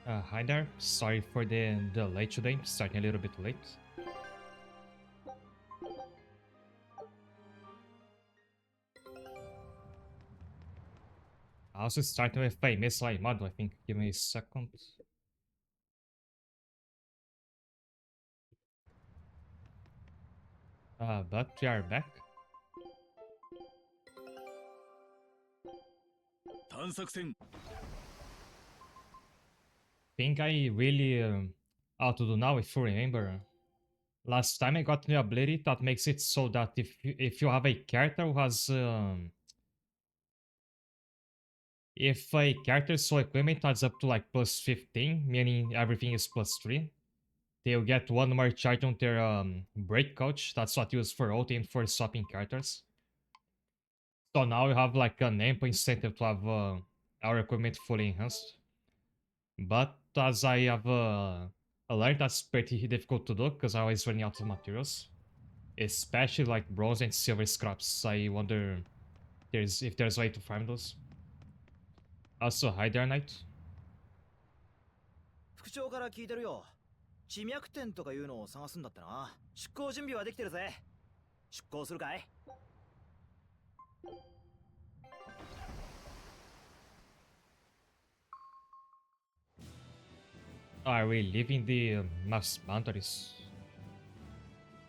Hi there. Sorry for the delay today. Starting a little bit late. I also starting with a missile model, I think. Give me a second. But we are back. Think I really how to do now if you remember. Last time I got new ability that makes it so that if you have a character who has if a character's so equipment adds up to like plus 15, meaning everything is plus 3, they'll get one more charge on their break coach. That's what used for ulti and for swapping characters. So now we have like an ample incentive to have our equipment fully enhanced. But as I have learned, that's pretty difficult to do because I always running out of materials. Especially like bronze and silver scraps. I wonder if there's a way to farm those. Also, hi there, Knight. 副長から聞いてるよ。地脈点とかいうのを探すんだってな。出航準備はできてるぜ。出航するかい？ Are we leaving the mass boundaries?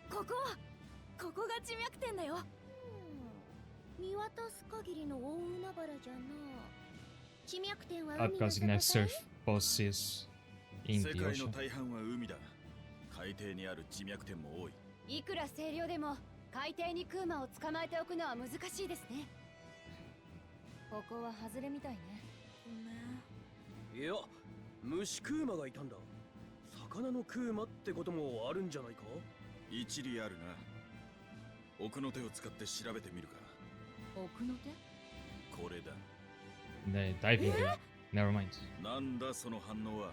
ここが地脈点だよ。見渡す限りの大海原じゃな。地脈点は海の Because next surf post is in the 世界の ocean. 大半は海だ。海底にある地脈点も多い。いくら清涼でも海底にクーマを捕まえておくのは難しいですね。ここは外れみたいね。ごめん。いや、虫クーマがいたんだ。魚のクーマってこともあるんじゃないか？一理あるな。奥の手を使って調べてみるか。奥の手？これだ。Diving there. Never mind. なんだその反応は。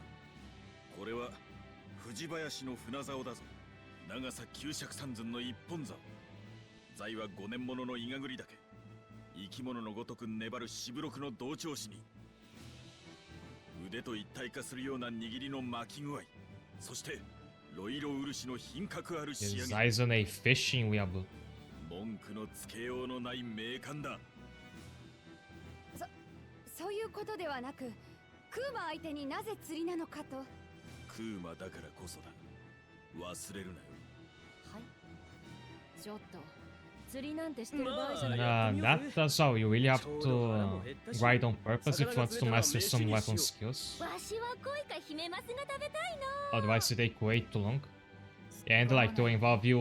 これは藤林の船竿だぞ。長さ9尺3寸の一本竿。材は5年もののイガグリだけ。生き物のごとく粘るしぶろくの同調子に。腕と一体化するような握りの巻き具合。そしてロイロ漆の品格ある仕上 His げ。 eyes on a fishing weeaboo. 文句のつけようのない名鑑だ。そういうことではなく、クーマ相手になぜ釣りなのかと。クーマだからこそだ。忘れるなよ。はい。ちょっと釣りなんてしてる場合じゃない。That's how you really have to ride on purpose if you want to master some weapon skills. わしは恋か姫マスが食べたいの。 Otherwise it take way too long. And like to involve you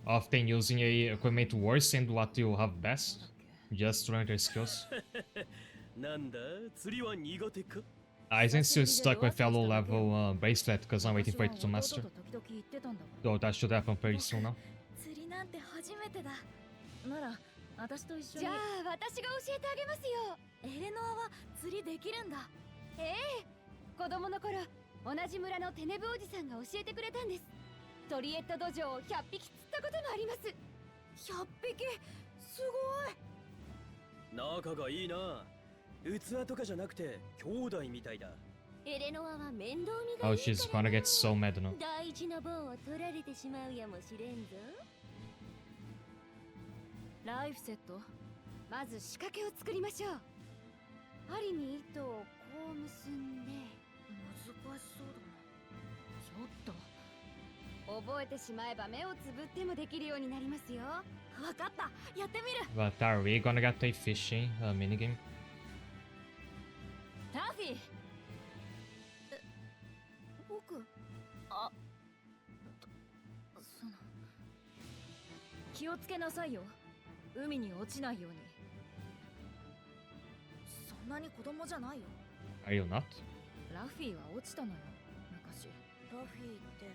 often using a equipment worse and what you have best. Just to learn their skills. なんだ、釣りは苦手か？ I isn't still stuck with a low level bracelet because I'm waiting for it to master. Though that should happen pretty soon now. 釣りなんて初めてだ。なら私と一緒に。じゃあ私が教えてあげますよ。エレノアは釣りできるんだ。ええ、子供の頃同じ村のテネブおじさんが教えてくれたんです。トリエットドジョウを100匹釣ったこともあります。100匹すごい。仲がいいな。器とかじゃなくて兄弟みたいだ。エレノアは面倒見がい Oh, い she's から gonna get so mad now. 大事な棒を取られてしまうやもしれんぞ。ライフセット。まず仕掛けを作りましょう。針に糸をこう結んで。難しそうだな。ちょっと覚えてしまえば目をつぶってもできるようになりますよ。わかった、やってみる。 But are we gonna get a fishing minigame? タフィー。僕、あ、その気をつけなさいよ。海に落ちないように。そんなに子供じゃないよ。 Are you not? ラフィーは落ちたのよ、昔。ラフィーって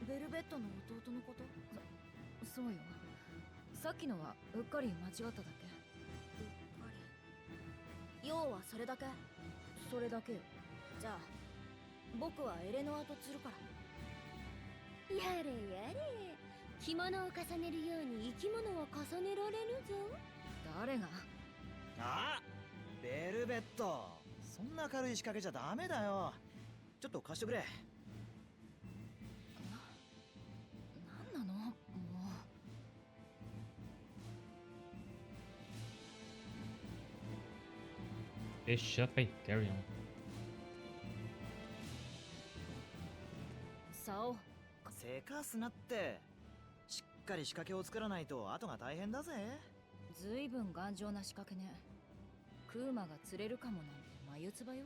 ベルベットの弟のこと？そうよ。さっきのはうっかり間違っただけ。うっかり。要はそれだけ？それだけよ。じゃあ僕はエレノアと釣るから。やれやれ。着物を重ねるように生き物を重ねられるぞ。誰が？あ、ベルベット。そんな軽い仕掛けじゃダメだよ。ちょっと貸してくれ。なんなのもう。Bishop Ethereum. さお。せかすなって。しっかり仕掛けを作らないと後が大変だぜ。ずいぶん頑丈な仕掛けね。クーマが釣れるかもなんて眉唾よ。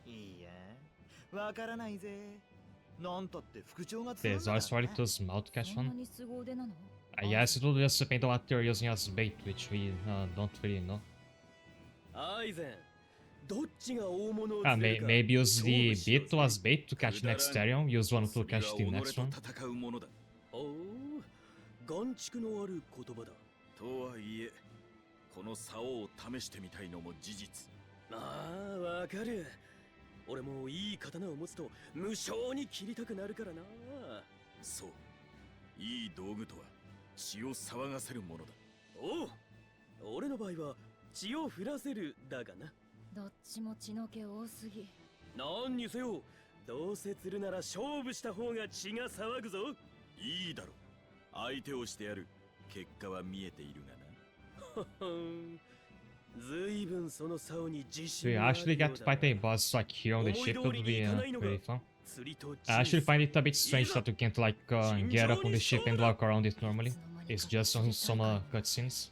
いいえ、わからないぜ。なんたって副長が釣るん There's だから also ね。 Arctos Mouthcatch そんな one. に凄腕なの？ I guess it will just depend on what they're using as bait, which we don't really know. アイゼン、どっちが大物を Ah, 釣れるか maybe use the 勝負しよう bait ぜ。 as bait to catch next Therion, use one to catch the 釣りは next 己と one. 戦うものだ。おお、眼蓄のある言葉だ。とはいえ、この竿を試してみたいのも事実。ああ、わかる。俺もいい刀を持つと無性に切りたくなるからな。そう、いい道具とは血を騒がせるものだ。おう、俺の場合は血を降らせるだがな。どっちも血の気多すぎ。なんにせよ、どうせ釣るなら勝負した方が血が騒ぐぞ。いいだろう。相手をしてやる。結果は見えているがな。ずいぶんその竿に自 Do 信 you がある actually よ get う to だな。 fight a boss like here on the ship? It would be pretty fun. 釣りと I 人 actually 生。 find it a bit strange that you can't like get up on the ship and walk around it normally. It's just on some cutscenes.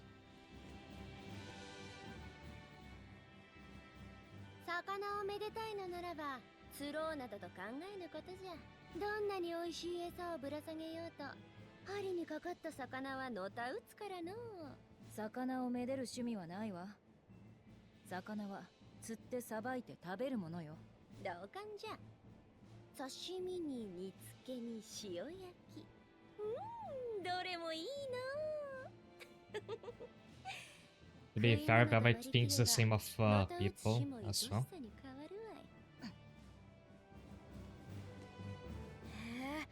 魚をめでたいのならば釣ろうなどと考えぬことじゃ。どんなに美味しい餌をぶら下げようと針にかかった魚はのたうつからの。魚をめでる趣味はないわ。魚は釣ってさばいて食べるものよ。同感じゃ。刺身に煮付けに塩焼き。どれもいいの。 To be fair, Velvet thinks the same of people as well. へえ、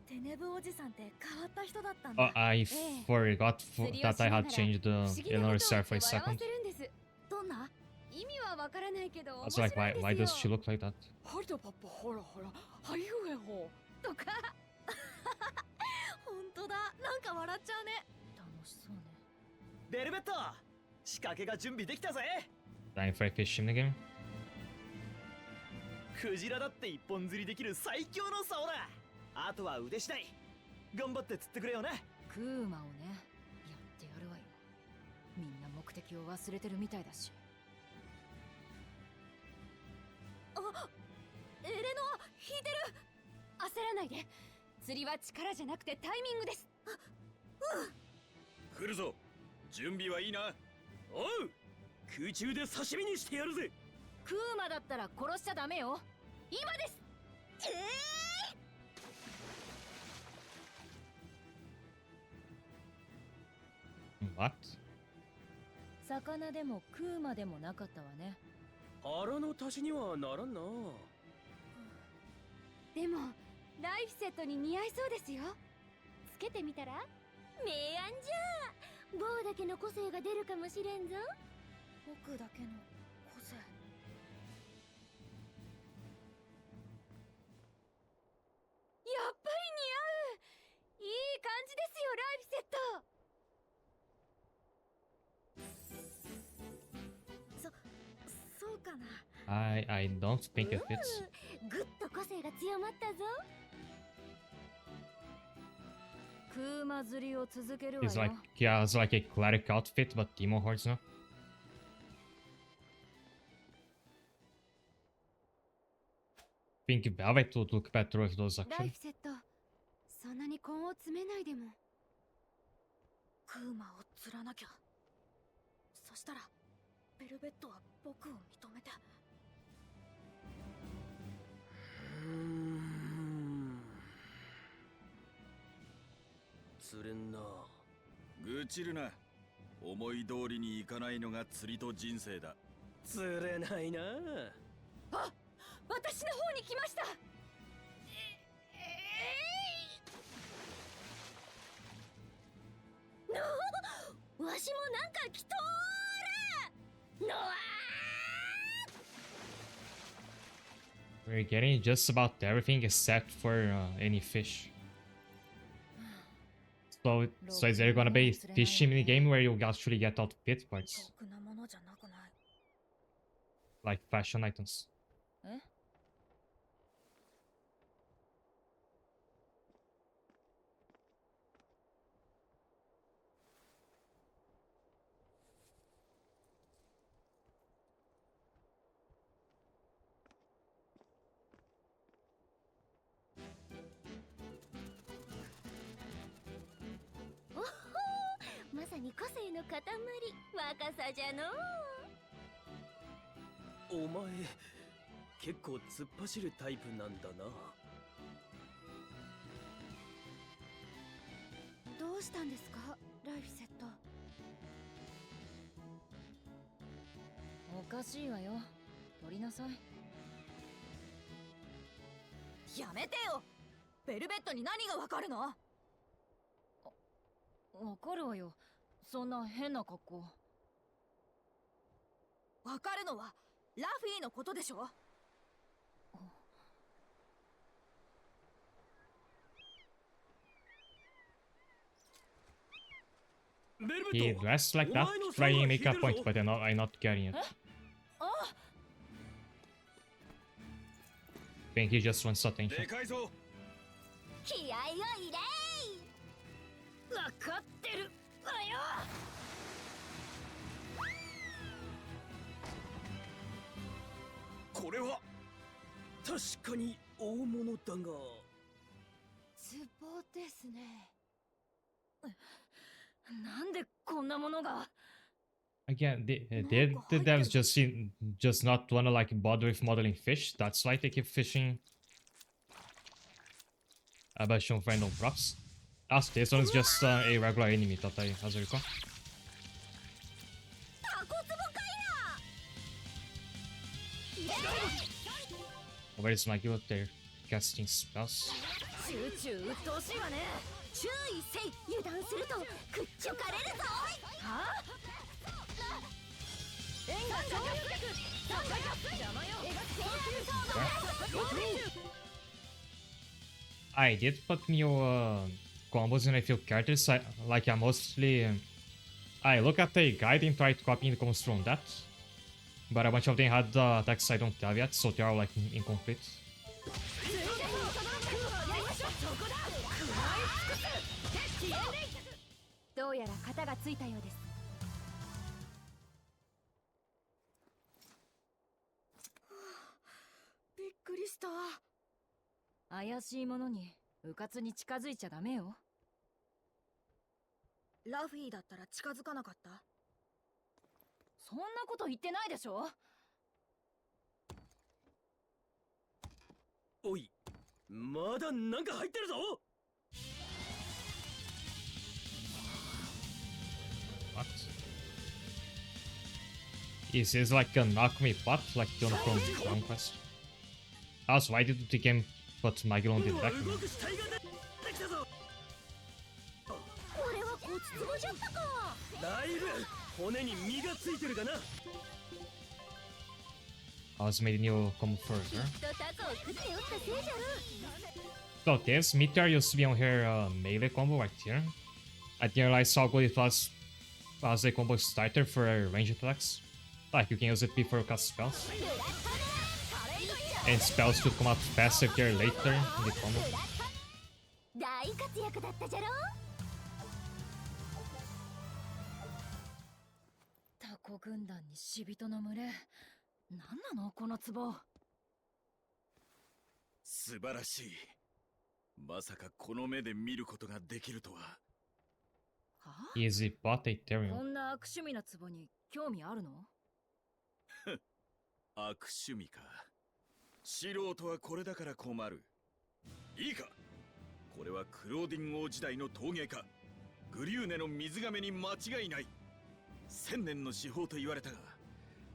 テネブおじさんって変わった人だったん Oh, だ。 I forgot that I had changed the Eleanor Star for a second. どんな？意味はわからないけど I 面 was 白い like, んですよ。 why does she look like that? ほらパパ、ほらほら、はいうえほ。とか。本当だ、なんか笑っちゃうね。楽しそうね。ベルベット、仕掛けが準備できたぜ。 Dying for a fish in the game. クジラだって一本釣りできる最強の竿だ。あとは腕次第。頑張って釣ってくれよな。クーマをね、やってやるわよ。みんな目的を忘れてるみたいだし。あ、エレノア、引いてる。焦らないで。釣りは力じゃなくてタイミングです。来るぞ。準備はいいな。おう、空中で刺身にしてやるぜ。クーマだったら殺しちゃダメよ。今です。What? 魚でもクーマでもなかったわね。腹の足しにはならんな。でもライフセットに似合いそうですよ。つけてみたら？明暗じゃ。ボウだけの個性が出るかもしれんぞ。僕だけの個性。やっぱり似合う。いい感じですよ、ライフセット。そうかな。I don't think it fits. ぐっと個性が強まったぞ。クーマ釣りを続けるわ He's よ。 like, he has like a cleric outfit, but Demon Hordes now. Think Velvet would look better with those ライ actually. フセット、そんなに根を詰めないでも。クーマを釣らなきゃ。そしたらベルベットは僕を認めて。釣れんな。愚痴るな。思い通りにいかないのが釣りと人生だ。釣れないな。あ、私の方に来ました。わしもなんか来とーるのわ We're getting just about everything except for any fish. So is there gonna be a fishy mini game where you actually get outfit parts? 得なものじゃなくない。 Like fashion items. え？ おほー、まさに個性の塊、若さじゃのう。お前結構突っ走るタイプなんだな。どうしたんですか、ライフセット。おかしいわよ。取りなさい。やめてよ。ベルベットに何がわかるの？わかるわよ。そんな変な格好。わかるのはラフィーのことでしょ。ベルベ He ット dressed like that, trying make a point, but I'm not getting it. Think he just wants attention. でかいぞ。気合を入れー。わかってるわよ。これは確かに大物だが。ツボですね。なんでこんなものが。 Again, did the devs just not wanna like bother with modeling fish? That's why they keep fishing Abashon Final props. As this one is just a regular enemy that I as I recall. タコツボかいな。 Where is my guild there? Casting spells. 集中鬱陶しいわね。注意せい。油断するとくっちょかれるぞ。はあ。縁が超流脚。邪魔よ。I did put new combos in a few characters. I mostly I look at the guide and try to copy the combos from that, but a bunch of them had attacks I don't have yet, so they are like incomplete. どうやら型がついたようです。びっくりした。怪しいものにうかつに近づいちゃダメよ。ラフィーだったら近づかなかった？そんなこと言ってないでしょ。おい、まだなんか入ってるぞ。 What? Is this like a knock me pot, like the one from Dragon Quest? Also, why did the game put Magil on the deck? 動く死体が出てきたぞ。これは骨壺じゃったか。だいぶ骨に身がついてるかな。 I was made a new combo for her. きっとタコを食っておったせいじゃろ。 So this meteor used to be on her melee combo right here. I didn't realize how good it was as a combo starter for range attacks. Like you can use it before you cast spells. And spells should come out faster if they're later in the combo. 大活躍だったじゃろ。タコ軍団に死人の群れ。なんなのこの壺。素晴らしい。まさかこの目で見ることができるとは。は Easy bot こ Ethereum. んな悪趣味な壺に興味あるの？悪趣味か。素人はこれだから困る。いいか、これはクローディン王時代の陶芸家グリューネの水亀に間違いない。1000年の至宝と言われたが、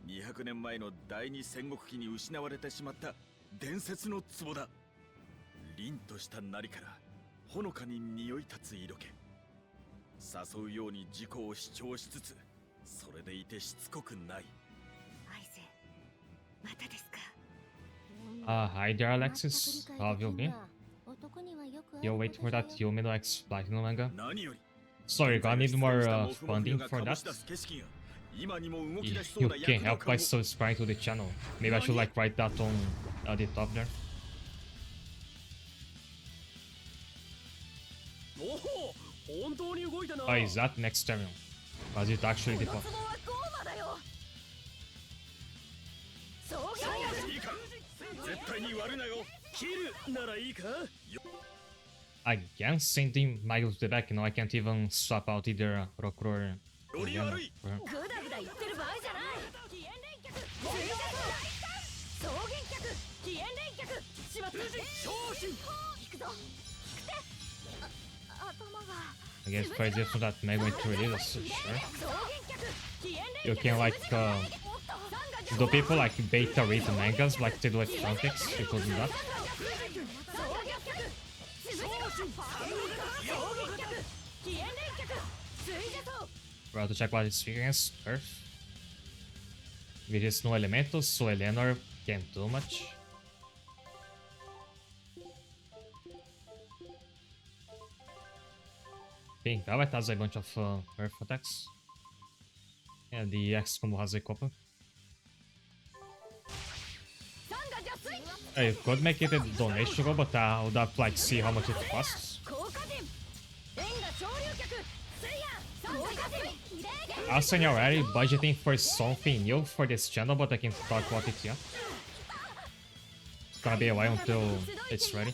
200年前の第二戦国期に失われてしまった伝説の壺だ。凛としたなりからほのかに匂い立つ色気、誘うように自己を主張しつつ、それでいてしつこくない。アイゼ、またですか。Hi there, Alexis. How have you been? You'll wait for that Yomi X Platinum manga? 何より Sorry, gonna need more funding for that. 今にも動き出しそう You な can 躍動 help 感 by subscribing to the channel. Maybe I should like write that on the top there. おお、本当に動いたな。 Oh, is that next area? Was it actually the top? いいか絶対に割るなよ切るならいいか。 Again, sending Michael to the back. No, I can't even swap out either Rokuro or より Yano 悪い for her. グダグダ言ってる場合じゃない起源連脚草原脚起源連脚しまった昇進行くぞ頭が I guess it's crazy from that Mega Way to release, so sure. 草原脚起源 You 連 can like do people like beta read the mangas like they do with fanfics? You could do that. 脚 We're about to check what it's speaking against. Earth. With his no elementals, so Eleanor can't do much. Pink Velvet has a bunch of Earth attacks. And the X combo has a couple. You could make it a donation go, but I would have to like see how much it costs. I was saying already budgeting for something new for this channel, but I can talk about it yet. It's gonna be a while until it's ready.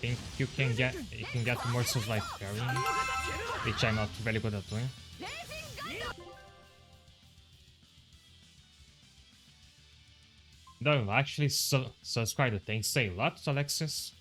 Think you can get morsels like parrying, which I'm not very good at doing. No, actually subscribe to things say a lot, Alexis.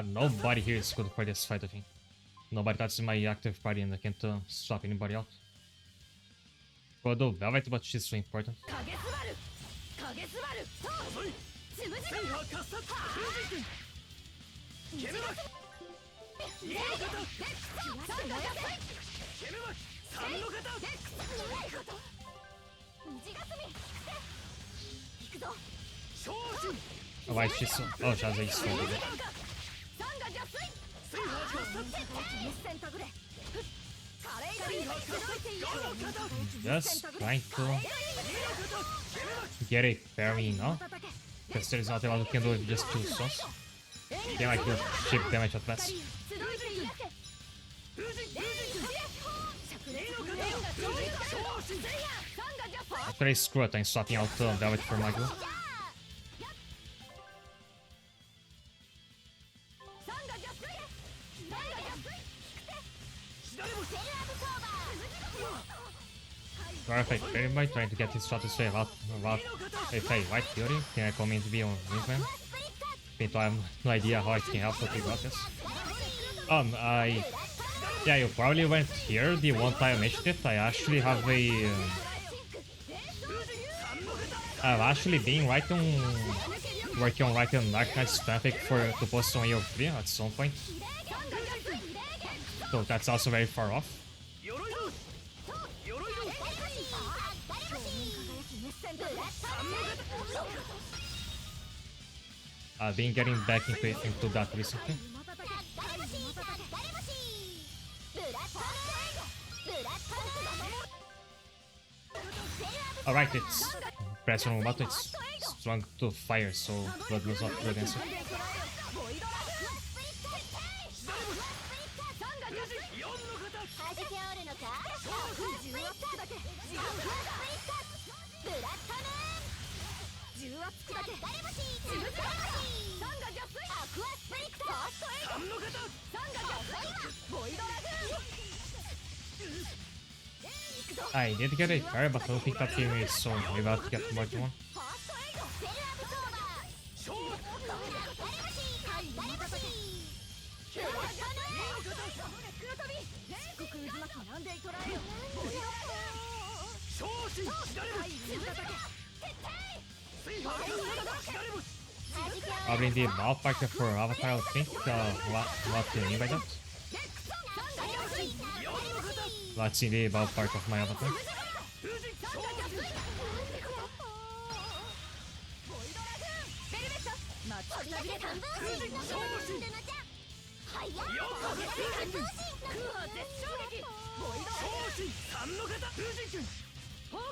Nobody here is good for this fight, I think. Nobody touches my active party and I can't swap anybody out. Go do Velvet, but she's so important. Oh, why is she so... Oh, she has a sword. Just trying to get a parry now. Because there's not a lot you can do with just 2 stones. You can like do chip damage at best. After I screw it, I'm swapping out Velvet for Mago. Perfect, very much trying to get his shot to say about if I White Fury, can I come in to be on Wingsman? Pinto, I have no idea how I can help what we got this. Yeah, you probably went here, the one-time initiative. I actually have a... I've actually been working on writing an Dark Knight's fanfic to post on AO3 at some point. So that's also very far off. I've been getting back into that recently. Alright, it's press wrong button, it's strong to fire, so blood goes off against it. ブラッドムーン重圧砕け誰星つぶつぶ星サンガ邪水アクアスプリクターファーストエイド三の型サンガ邪水ボイドラグーン I did get a car, but I don't think that game is so maybe I'll get much more. ファーストエイドセルアブソーバー勝負誰星はい誰星ブラッドムーン黒飛び漆黒渦巻きなんで捕らえよボイドラグーン昇進誰星つぶつぶ決定水泡誰星 Probably the malfunction for Avatar, I think. What do you mean by that? Let's see the ballpark of my avatar. Oh,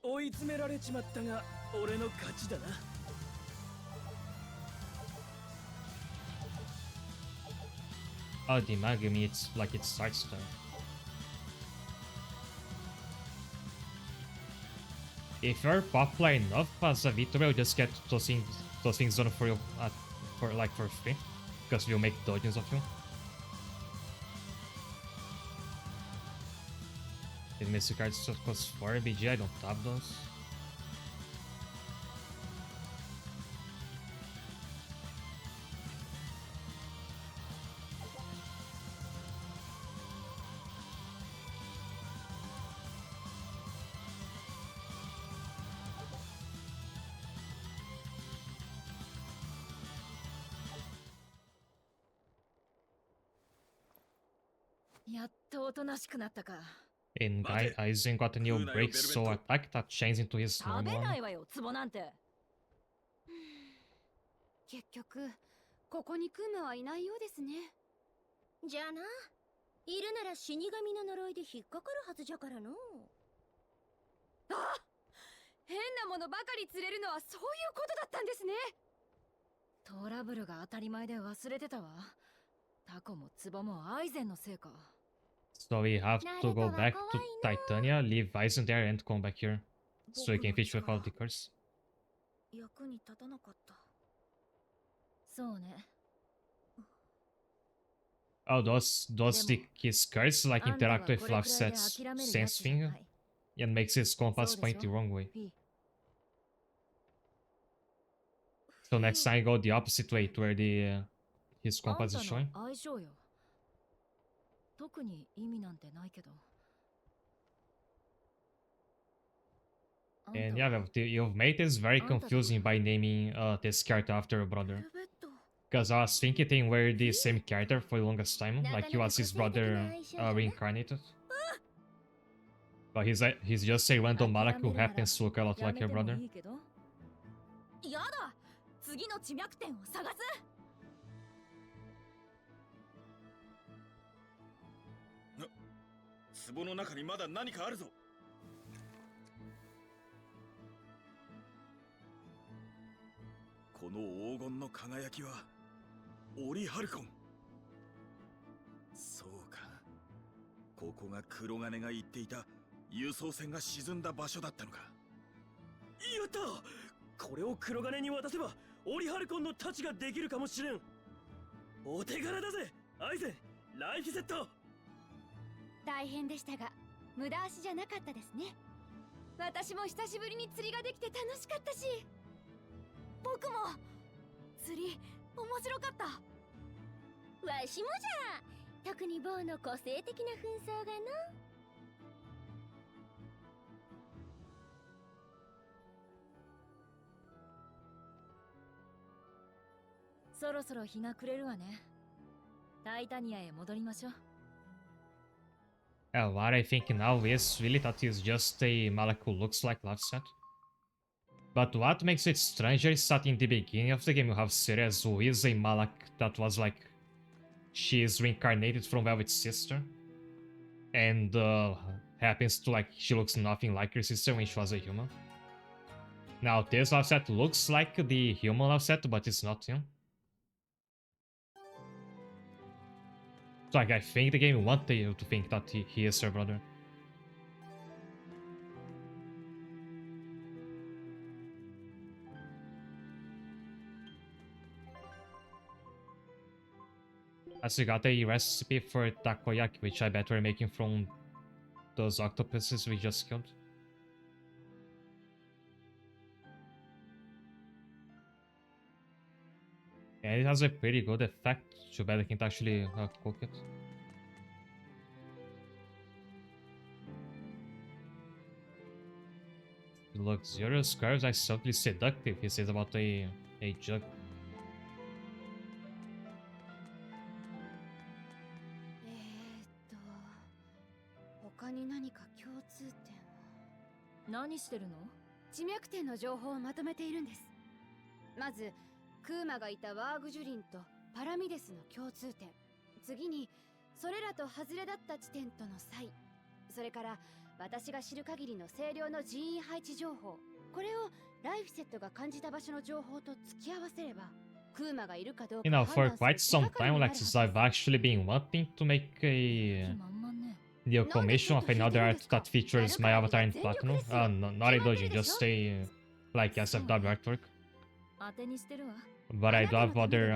追い詰められちまったが俺の勝ちだな。Oh, the Magumi, it's like it starts to. If you're popular enough as a VTuber, you'll just get those things done for you for free, because you'll make dojins of you. It Mystic cards just cost 4 BG, I don't have those. And Aizen got a new break so attack that chains into his 食べ normal な one. いわよ、壺なんて。結局、ここにクーマはいないようですね。じゃあな。いるなら死神の呪いで引っかかるはずじゃからの。あ、変なものばかり釣れるのはそういうことだったんですね。トラブルが当たり前で忘れてたわ。タコも壺もアイゼンのせいか。 So we have to go back to Titania, leave Aizen there, and come back here. So we can fish with all the cards. 役に立たなかった。そうね。 Oh, does his cards like interact with Laufset's sense thing and makes his compass point the wrong way? So next time I go the opposite way to where his compass is showing. 相性よ。特に意味なんてないけど。 And yeah, you've made this very confusing by naming this character after a brother. Because I was thinking they were the same character for the longest time, like he was his brother reincarnated. But he's just a random Malak who happens to look a lot like her brother. やだ。次の地脈点を探す。壺の中にまだ何かあるぞ。この黄金の輝きはオリハルコン。そうか、ここが黒金が言っていた輸送船が沈んだ場所だったのか。やった、これを黒金に渡せばオリハルコンの太刀ができるかもしれん。お手柄だぜアイゼン、ライフセット。大変でしたが無駄足じゃなかったですね。私も久しぶりに釣りができて楽しかったし、僕も釣り面白かった。わしもじゃ。特に某の個性的な紛争がな。そろそろ日が暮れるわね。タイタニアへ戻りましょう。What I think now is really that he's just a Malak who looks like Laufset. But what makes it stranger is that in the beginning of the game you have Ceres, who is a Malak that was like... She is reincarnated from Velvet's sister. And happens to like... She looks nothing like her sister when she was a human. Now this Laufset looks like the human Laufset, but it's not him. So like, I think the game wanted you to think that he is her brother. Also, got a recipe for takoyaki, which I bet we're making from those octopuses we just killed. And it has a pretty good effect. Too bad I can't actually cook it. Luxurious curves are subtly seductive, he says about a jug. 他に何か共通点は。何してるの？地脈点の情報をまとめているんです。まずクーマがいたワーグジュリンとパラミデスの共通点、次にそれらと外れだった地点との差異、それから私が知る限りの清涼の人員配置情報、これをライフセットが感じた場所の情報と突き合わせればクーマがいるかどうか You know, 判 for 断する quite 手 some がかり time, になる like はず since I've actually been wanting to make a 満々ね。 new commission of another art that features my avatar in platinum. Not a doujin, just a like SFW artwork. 当てにしてるわ。 But I do have other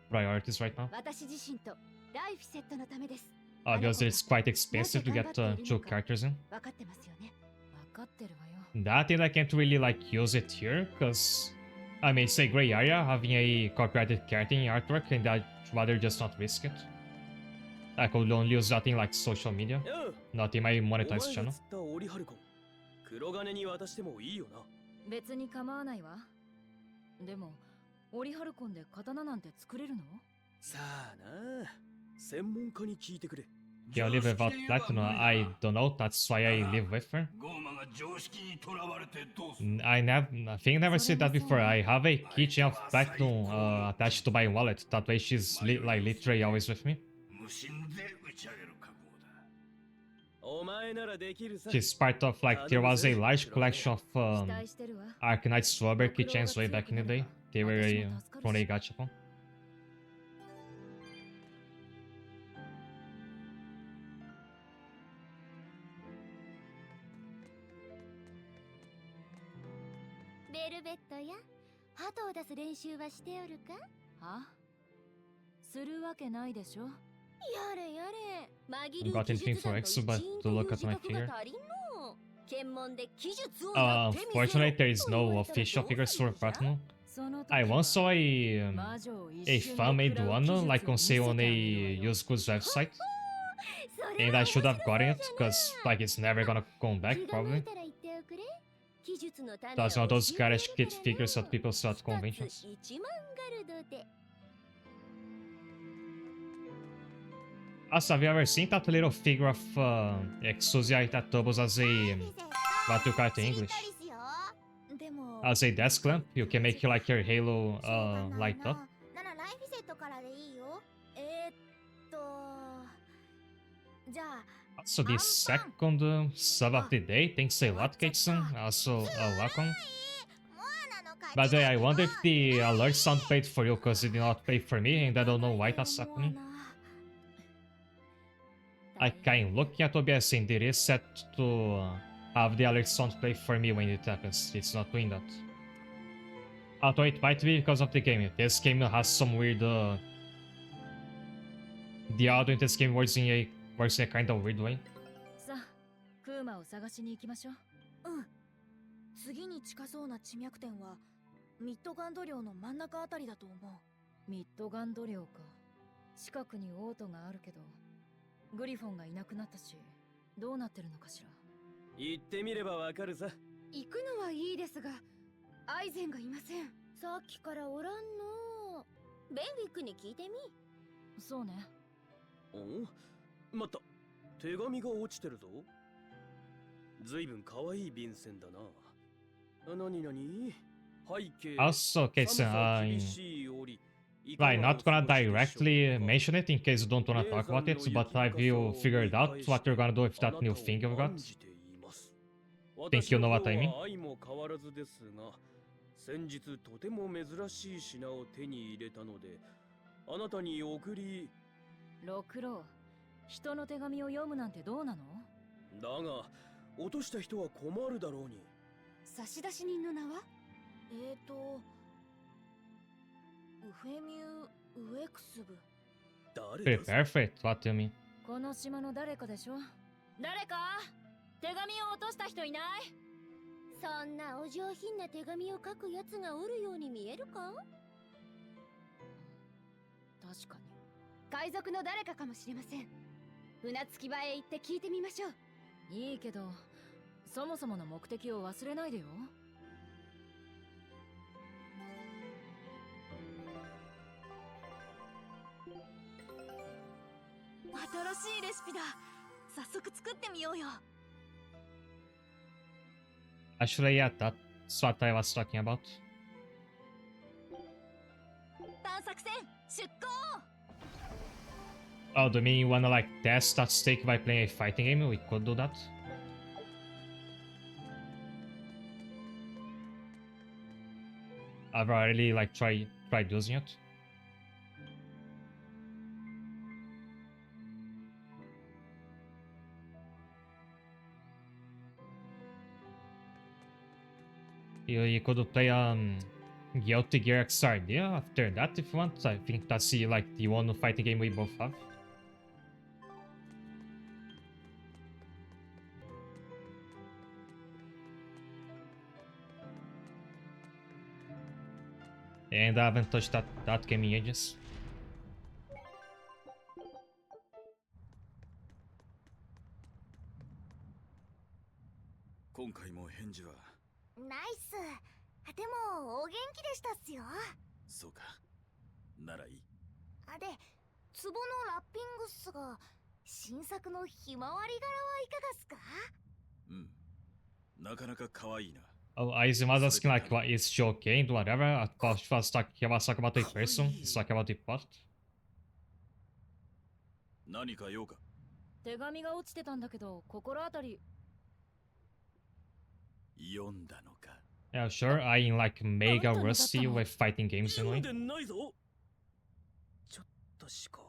priorities right now. 私自身とライフセットのためです。 Obviously, it's quite expensive to get 2 characters in. 分かってますよね。分かってるわよ。 That and I can't really like use it here, because I mean it's a gray area having a copyrighted character in artwork, and I'd rather just not risk it. I could only use that in like social media, よう not in my お前 monetized が channel. 釣ったオリハルコン黒金に渡してもいいよな。別に構わないわ。でもオリハルコンで刀なんて作れるの？さあな、専門家に聞いてくれ。 Yeah, I live without platinum. I don't know. That's why I live with her. ゴーマが常識にとらわれてどうす I think never said that before. I have a keychain of platinum attached to my wallet. That way she's like literally always with me. 無心で打ち上げる覚悟だ。お前ならできるさ。 She's part of like there was a large collection of 期待してるわ。 Arcanite Strawberry keychains way back in the day. They were from a gachapon. ベルベットや鳩を出す練習はしておるか？は？するわけないでしょ。やれやれ。紛 Got anything for X, but to look at my figure. 検問で技術をやってみせろ Unfortunately, there is no official figures for platinum. その時 I once saw a 魔女を一 a 瞬 fan で made 食らう one 技術を like on 見せて sale あ on げ a るよ。 used goods website, それ and は I should have 面 gotten 白 it そうじゃな because like it's never gonna come 気 back が向い probably. たら言っておくれ。技術の種 That's one を of those 教えてあげ garish る kid から figures な that people sell at conventions. 一つ1万ガルドで。 Also, have you ever seen that little figure of Exosia that doubles as a what you call it in English? でも As a desk lamp, you can make like your halo しょうがない light な up. ならライフセットからでいいよ。じゃあ So the second sub of the day, thanks a lot, Kateson. Also, welcome. By the way, I wonder if the alert sound paid for you because it did not pay for me, and I don't know why that's happening. Like, I'm looking at OBS and it is set to have the alert sound play for me when it happens. It's not doing that. Although it might be because of the game. This game has some weird... the audio in this game works in a kind of weird way. さあ、クーマを探しに行きましょう。うん。次に近そうな地脈点はミッドガンド領の真ん中あたりだと思う。ミッドガンド領か。近くにオートがあるけど、グリフォンがいなくなったし、どうなってるのかしら。行ってみればわかるさ。行くのはいいですがアイゼンがいません。さっきからおらんの。ベンウィックに聞いてみ。そうね。お、待った。手紙が落ちてるぞ。ずいぶん可愛い便箋だな。なになに？背景。Also, okay, so, 寒さ厳しい折 right, not gonna directly mention it in case you don't wanna talk about it, but have you figured out what you're gonna do with that new thing you've got? Think you know what I mean? 愛も変わらずですが、先日とても珍しい品を手に入れたので、あなたに送り。六郎、人の手紙を読むなんてどうなの？だが、落とした人は困るだろうに。差出人の名は？ウフェミュー・ウエクスブ。誰だ Prepare for it? What do you mean? この島の誰かでしょ。誰か手紙を落とした人いない？そんなお上品な手紙を書くやつがおるように見えるか？確かに。海賊の誰かかもしれません。船着き場へ行って聞いてみましょう。いいけど、そもそもの目的を忘れないでよ。新しいレシピだ。早速作ってみようよ。 Actually, yeah, that's what I was talking about. 探索戦出航。 Oh, do you mean you wanna like test that stake by playing a fighting game? We could do that. I've already like tried using it. You could play Guilty Gear XRD after that if you want. I think that's like the one fighting game we both have. And I haven't touched that game in ages. 今回も返事はナイス。でもお元気でしたっすよ。そうかならいい。あで、壺のラッピングっすが、新作のひまわり柄はいかがっすか？うんなかなか可愛いな。Oh, I was asking like, what is she okay and whatever. I thought she was talking about a person. It's talking about the plot. 何か用か。手紙が落ちてたんだけど、心当たり。読んだのか。Yeah, sure. I'm like mega rusty with fighting games 読ん anyway. でないぞ。ちょっとしか。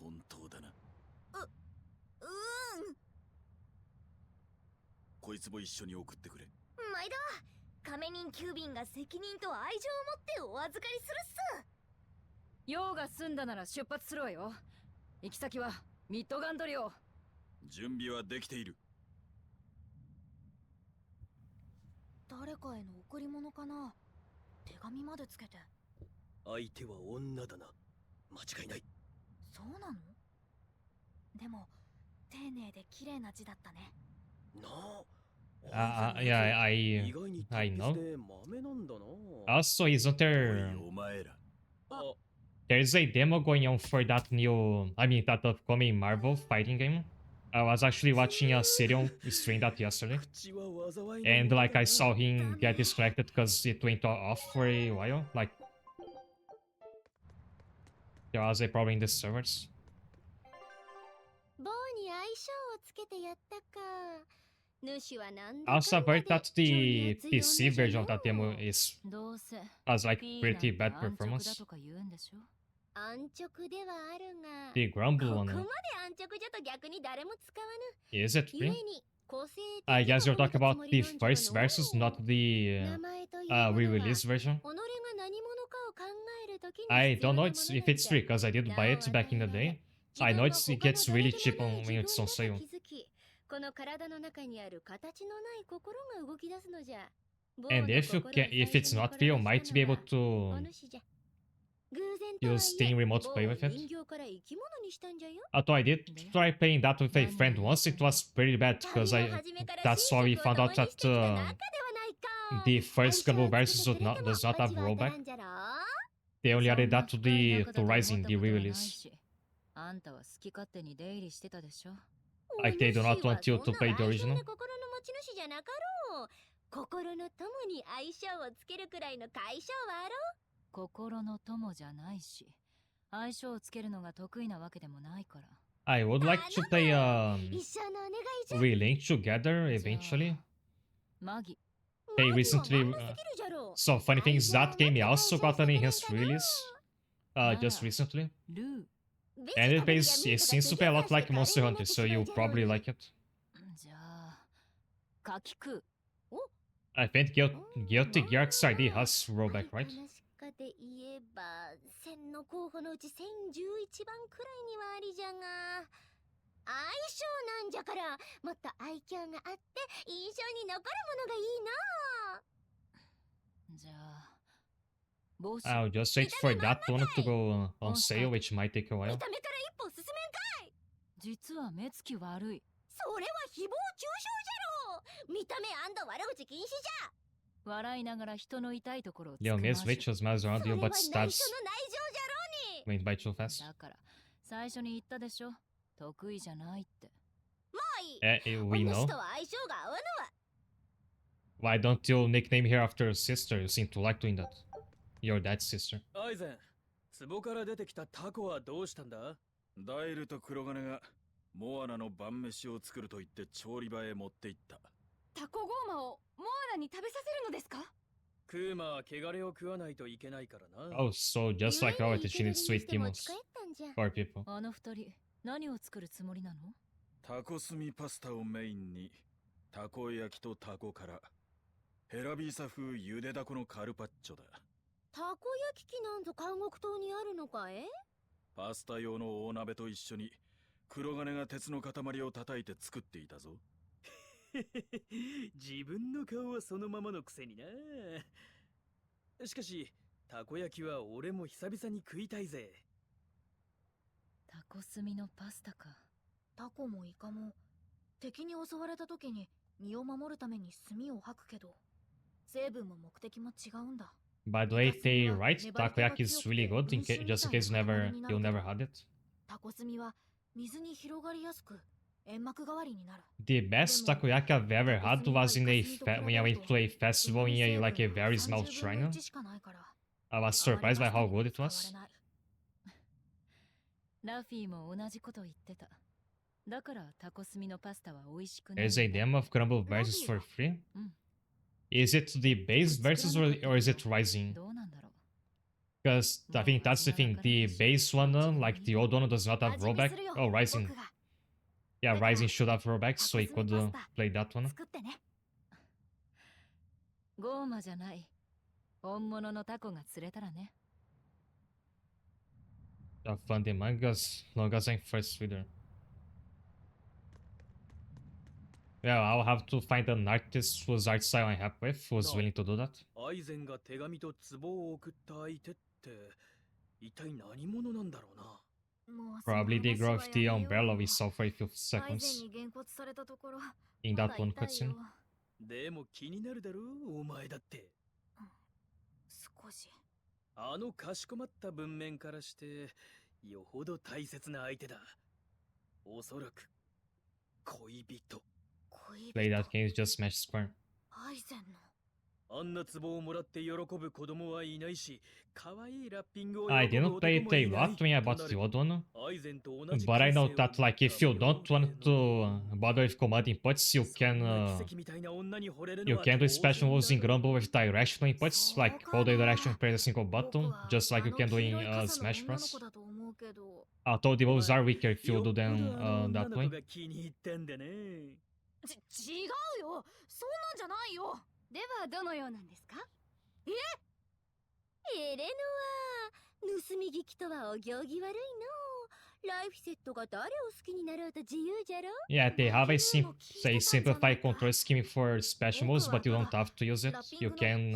本当だな。こいつも一緒に送ってくれ。毎度、亀人急便が責任と愛情を持ってお預かりするっす。用が済んだなら出発するわよ。行き先はミッドガンド領。準備はできている。誰かへの贈り物かな。手紙までつけて。相手は女だな。間違いない。そうなの？でも丁寧で綺麗な字だったね。なあ。Yeah, I know. Also, isn't there... お前ら。 There's a demo going on for that new... I mean, that upcoming Marvel fighting game. I was actually watching a Sirion stream that yesterday. And like, I saw him get disconnected because it went off for a while. Like, there was a problem in the servers. 棒に相性をつけてやったか。主はなんだ Also, I've heard that the PC version of that demo has like pretty bad performance. 安直ではあるが、 The Grumble ここ one. まで安直じゃと逆に誰も使わぬ。 Is it 故 free? に個性的 I な guess you're もの talking が about つもり the なんじゃろ first versus, not the 名前というものは re-release version. 己が何者かを考えるときに I 必要 don't な know もの if なん it's じゃ。 free because I did buy it back in the day. I know it gets really cheap when it's on sale. この体の中にある形のない心が動き出すのじゃ。 And if it's not free, you might be able to use Steam Remote Play with it. Although I did try playing that with a friend once, it was pretty bad because that's why we found out that the first Gumball Versus does not have rollback. They only added that to Rising, the re-release. Like they do not want you to play the original. 心の友に相性をつけるくらいの解消はあろう。心の友じゃないし、相性をつけるのが得意なわけでもないから。I would like to play 一緒のお願いじゃ。 Relink together eventually. マギ。 They recently... so funny thing is that game also got an enhanced release just recently. ルー。 And it seems to play a lot like Monster Hunter, so you'll probably like it. じゃあ、カキク。 I think Guilty Gear XRD has rollback, right? って言えば1000の候補のうち1011番くらいにはありじゃが、相性なんじゃからもっと愛嬌があって印象に残るものがいいな。じゃあ帽子 I'll just wait for that one to go on sale, which might take a 見 while. た目から一歩進めんかい。実は目つき悪い。それは誹謗中傷じゃろう。見た目悪口禁止じゃ。笑いながら人の痛いところをつ Leo くま Miss し Witch smiles そ around れ you は but 内緒 stabs の内情じゃろうに。 when you bite too fast. だから最初に言ったでしょ、得意じゃないって。もういい。 We お主 know. とは相性が合わぬわ。 Why don't you nickname her after your sister? You seem to like doing that. Your dad's sister. アイゼン、壺から出てきたタコはどうしたんだ？ダイルと黒金がモアナの晩飯を作ると言って調理場へ持って行った。タコゴーマをモアナに食べさせるのですか？クーマは汚れを食わないといけないからな。 Oh, so just like Rocket, she needs sweet 持 demons ち帰ったんじゃ。 for people. あの二人何を作るつもりなの？タコスミパスタをメインにタコ焼きとタコからヘラビーサ風ゆでだこのカルパッチョだ。たこ焼き器なんぞ監獄島にあるのかい？パスタ用の大鍋と一緒に黒金が鉄の塊を叩いて作っていたぞ。自分の顔はそのままのくせにな。しかし、たこ焼きは俺も久々に食いたいぜ。タコスミのパスタか。タコもイカも敵に襲われた時に身を守るために炭を吐くけど、成分も目的も違うんだ。 By the way, they write takoyaki is really good, just in case you never had it. タコ炭は水に広がりやすく煙幕代わりになる。 The best takoyaki I've ever had was in when I went to a festival in a very small shrine. I was surprised by how good it was. ラフィーも同じこと言ってた。だからタコスミのパスタは美味しくない。 There's a demo of Crumble versus for free. Is it the base versus or is it Rising? どうなんだろう。 Because I think that's the thing. The base one, like the old one, does not have rollback. Oh, Rising. Yeah, Rising should have rollback, so he could play that one. 作ってね。ゴーマじゃない。本物のタコが釣れたらね。Have fun the mangas, long as I'm first reader. Yeah, I'll have to find an artist whose art style I'm happy with, who's willing to do that. アイゼンが手紙と壺を送った相手って一体何者なんだろうな。 Probably the girl with the umbrella we saw for a few アイゼ seconds ンにげんこつされたところ in ま that だ one 痛い cutscene. よ。でも気になるだろう、お前だって。少し。あのかしこまった文面からしてよほど大切な相手だ。おそらく恋人。 Play that game, just smash square. アイゼンの。あんな壺をもらって喜ぶ子供はいないし、可愛いラッピングを I 喜ぶ didn't play 男 it も a いない lot when I bought the old one, アイゼンと同じ but I know 感 that 性を like if you don't want to bother with command inputs, you そんな can 奇跡みたいな女に惚れるの you は can do 当然 special moves in だろう。 Grumble with directional inputs, like hold the direction, press a single button, just like you can do in Smash Bros. Although the moves are weaker if you do よっぽど them あの女 that の子 way. が気に入ったんだね。違うよ、そんなんじゃないよ。ではどのようなんですか？エレノア、盗み聞きとはお行儀悪いの。ライフセットが誰を好きになろうと自由じゃろ。 Yeah, they have a simplified control scheme for special moves, but you don't have to use it. You can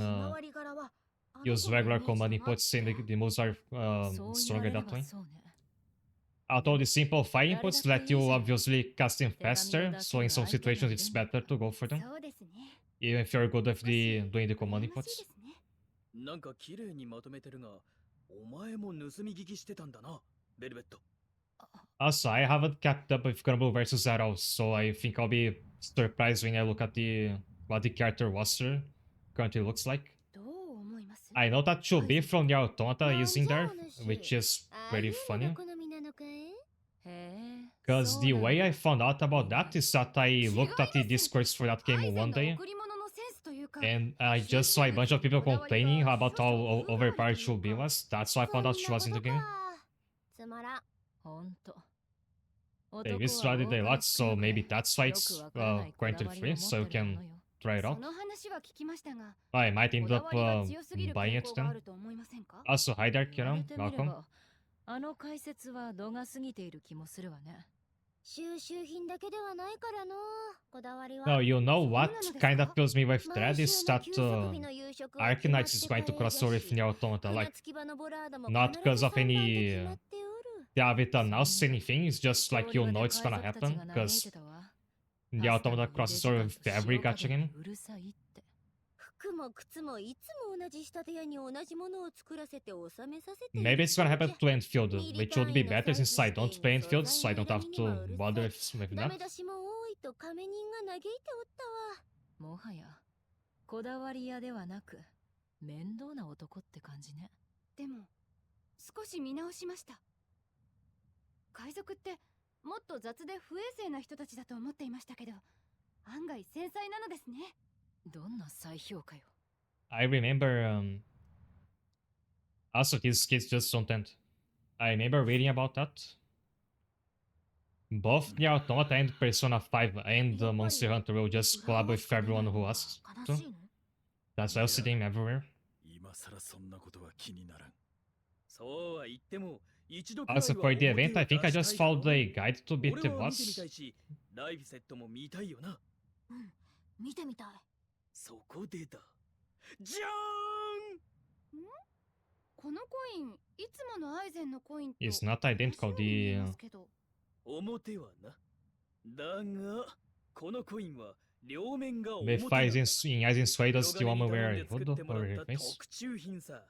use regular command inputs and the moves are そう言われ stronger れ that ば way. そうね。 Although the simplified inputs let you obviously cast them faster, so in some situations it's better to go for them. そうですね。 Even if you're good with doing the command 羨ましい inputs. ですね。なんか綺麗にまとめてるが、お前も盗み聞きしてたんだな、ベルベット。 Also, I haven't kept up with Grumble versus at all, so I think I'll be surprised when I look at what the character roster currently looks like. どう思います？ I know that Chubi from the Automata is in there, which is ああい pretty うの funny. が好みなのかい？へえ。 Because そう the なんだ。 way I found out about that is that I looked at the discourse for that アイ game ゼン one の day, 贈り物のセンスというか、 and I just saw a bunch of people complaining about how overpowered Chubi was. That's how I found out she was in the game. つまらん。ほんと。 They restricted a lot, so maybe that's why it's currently free, so you can try it そ out. の話は聞きましたが、 I might こ end だ up わりが強すぎる buying 傾 it 向があ then. ると思いませんか？ Also, hi there, 言わ Kieran. れてみれ Welcome. ばあの解説は度が過ぎている気もするわね。収集品だけではないからのこだわりは。 No, you know what kind of fills me with 毎 dread 週 is の that 休息日の夕食は Arcanines is going to cross over with Nier Automata. 船 Like, 着き場のボラードも not 必 because ず of 3番と any 決まっておる。 they haven't announced anything. It's just like you know it's gonna 上流で海賊たち happen が嘆いて because たわ。 Nier Automata crosses over with every gacha game. うるさいって。服も靴もいつも同じ仕立て屋に同じものを作らせて収めさせている Maybe it's gonna happen そうじゃ to Enfield, which would be better since I don't play Enfield, so I don't have to bother with ダ that. メ出しも多いと亀人が嘆いておったわ。もはやこだわり屋ではなく面倒な男って感じね。でも少し見直しました。海賊ってもっと雑で不衛生な人たちだと思っていましたけど、案外繊細なのですね。どんな再評価よ。I remember, also his kids just don't end. I remember reading about that. Both Nier Automata and Persona 5 and Monster Hunter will just collab with everyone who asks to. 悲しいの That's why I see them everywhere. 今さらそんなことは気にならん。そうは言っても一度くらいは Also, for the event, I think I just followed the guide to beat the 俺は見てみ boss. たいし、ライフセットも見たいよな。うん見てみたい。そこでだ。じゃーん。このコイン、いつものアイゼンのコインと It's not identical. 同じように見え The ますけど。表はな。だが、このコインは両面が表 with だ。 Aizen Sway, does the 黒 woman 金 wear に a 頼ん hood で作ってもら over っ her た face? 特注品さ。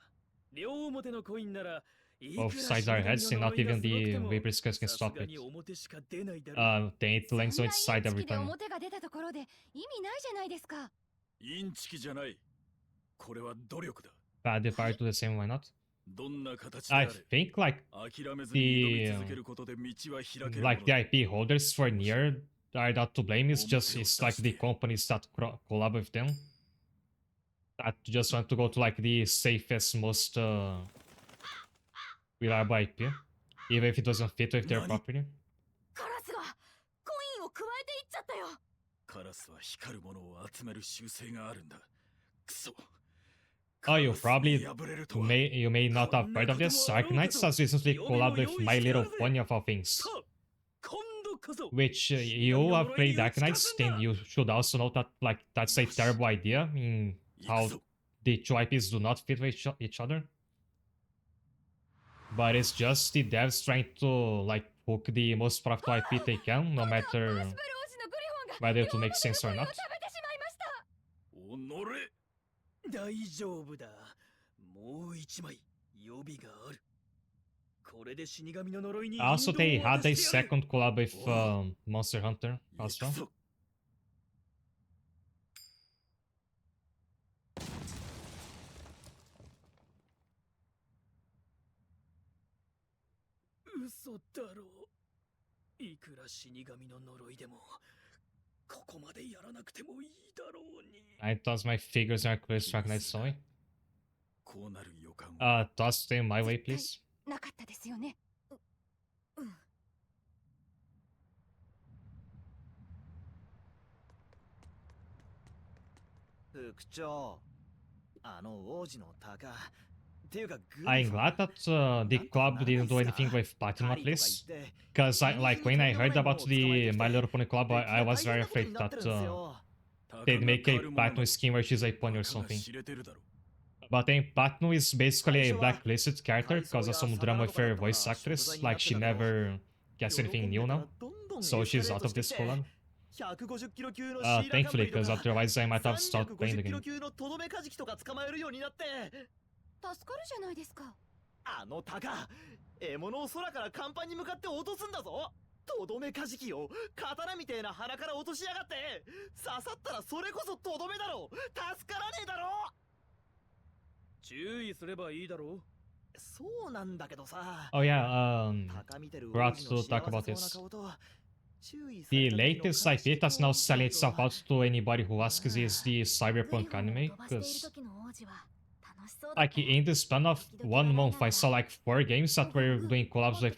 両表のコインなら、い Both くら sides are heads, and not 死神の呪いが even the すごくても Reaper's Curse can さす stop が it. に表しか出ないだろう。They need to そん length な on its side インチ every キで time. 表が出たところで意味ないじゃないですか。インチキじゃない。これは努力だ。 Bad if I do the same, why not? どんな形であ I れ。 think like 諦めずに挑み続けることで道は開けるもの like the IP holders for Nier are not to blame. It's just it's like the companies that collab with them that just want to go to like the safest, most reliable IP, even if it doesn't fit with their Nani? property. カラスがコインを加えていっちゃったよ。カラスは光るものを集める習性があるんだ。クソ。 Oh, you カラスに probably 破れるとは you may not have heard of this. Arcanines has recently collabed with My Little Pony of all things, さあ、今度こそ。 which you have played Arcanines, then you should also know that like that's a terrible idea in 行 how くぞ。 the two IPs do not fit with each other. But it's just the devs trying to like hook the most profitable IP they can, no matter ブル王子のグリフォンが whether to make sense or 両 not. 方のコインを食べてしまいました。おのれ。大丈夫だ。もう一枚予備がある。これで死神の呪いに Also, 引 they 導を had 渡 a してやる。 second collab with Monster Hunter 行 also. くぞ。嘘だろう。いくら死神の呪いでも、ここまでやらなくてもいいだろうに。 I toss my figures are close to Arcanine Story. こうなる予感は。Toss them my way, please. なかったですよね。副長、あの王子の鷹。っていうか、グ I'm glad that the club didn't do anything with Platinum at least. Because I like when I heard about the My Little Pony Club, I was very afraid that they'd make a Platinum skin where she's a pony or something. 知れてるだろ。 But then Platinum is basically a blacklisted character because of some drama with her voice actress. Like she never gets anything new now, so she's out of this collab. 150キロ級のシーラカンブ Thankfully, リと because か otherwise I might have stopped playing the 350キロ game. 級のとどめカジキとか捕まえるようになって。助かるじゃないですか。あの鷹、獲物を空から甲板に向かって落とすんだぞ。とどめカジキを刀みてえな鼻から落としやがって。刺さったらそれこそとどめだろ。助からねえだろ。注意すればいいだろう。そうなんだけどさ。 Oh yeah, 鷹見てる forgot 王子の to talk about 幸せそう this. な顔と注意さ The れた時の latest IP that's now selling itself out to anybody who asks is the グリ Cyberpunk フォンを anime. 飛ばしている Because 時の王子は楽しそうだ like ったわ。 in the span of 1 month, I saw like 4 games that were doing collabs with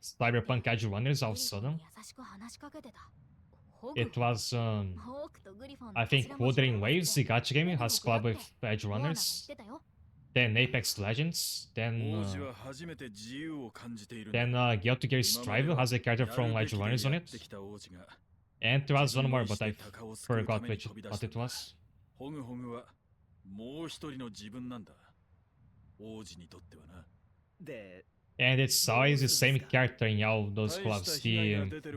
Cyberpunk Edge Runners all of a グリフォン sudden. に優しく話しかけてた。It was ホークとグリ I think Wuthering Waves, the gacha game, has collab with Edge Runners, then Apex Legends, then 王子は初めて自由を感じているんだ。 then Guilty Gear 今まで Strive は has a character や from るべ Edge きで Runners on や it, ってきた王子が and there was 自 one 分の more, 意 but 志 I で鷹を救うた forgot めに which 飛び出 what したん it だ。 was. ホグホグはもう一人の自分なんだ。王子にとってはな。で And it's always the same character in all those collabs,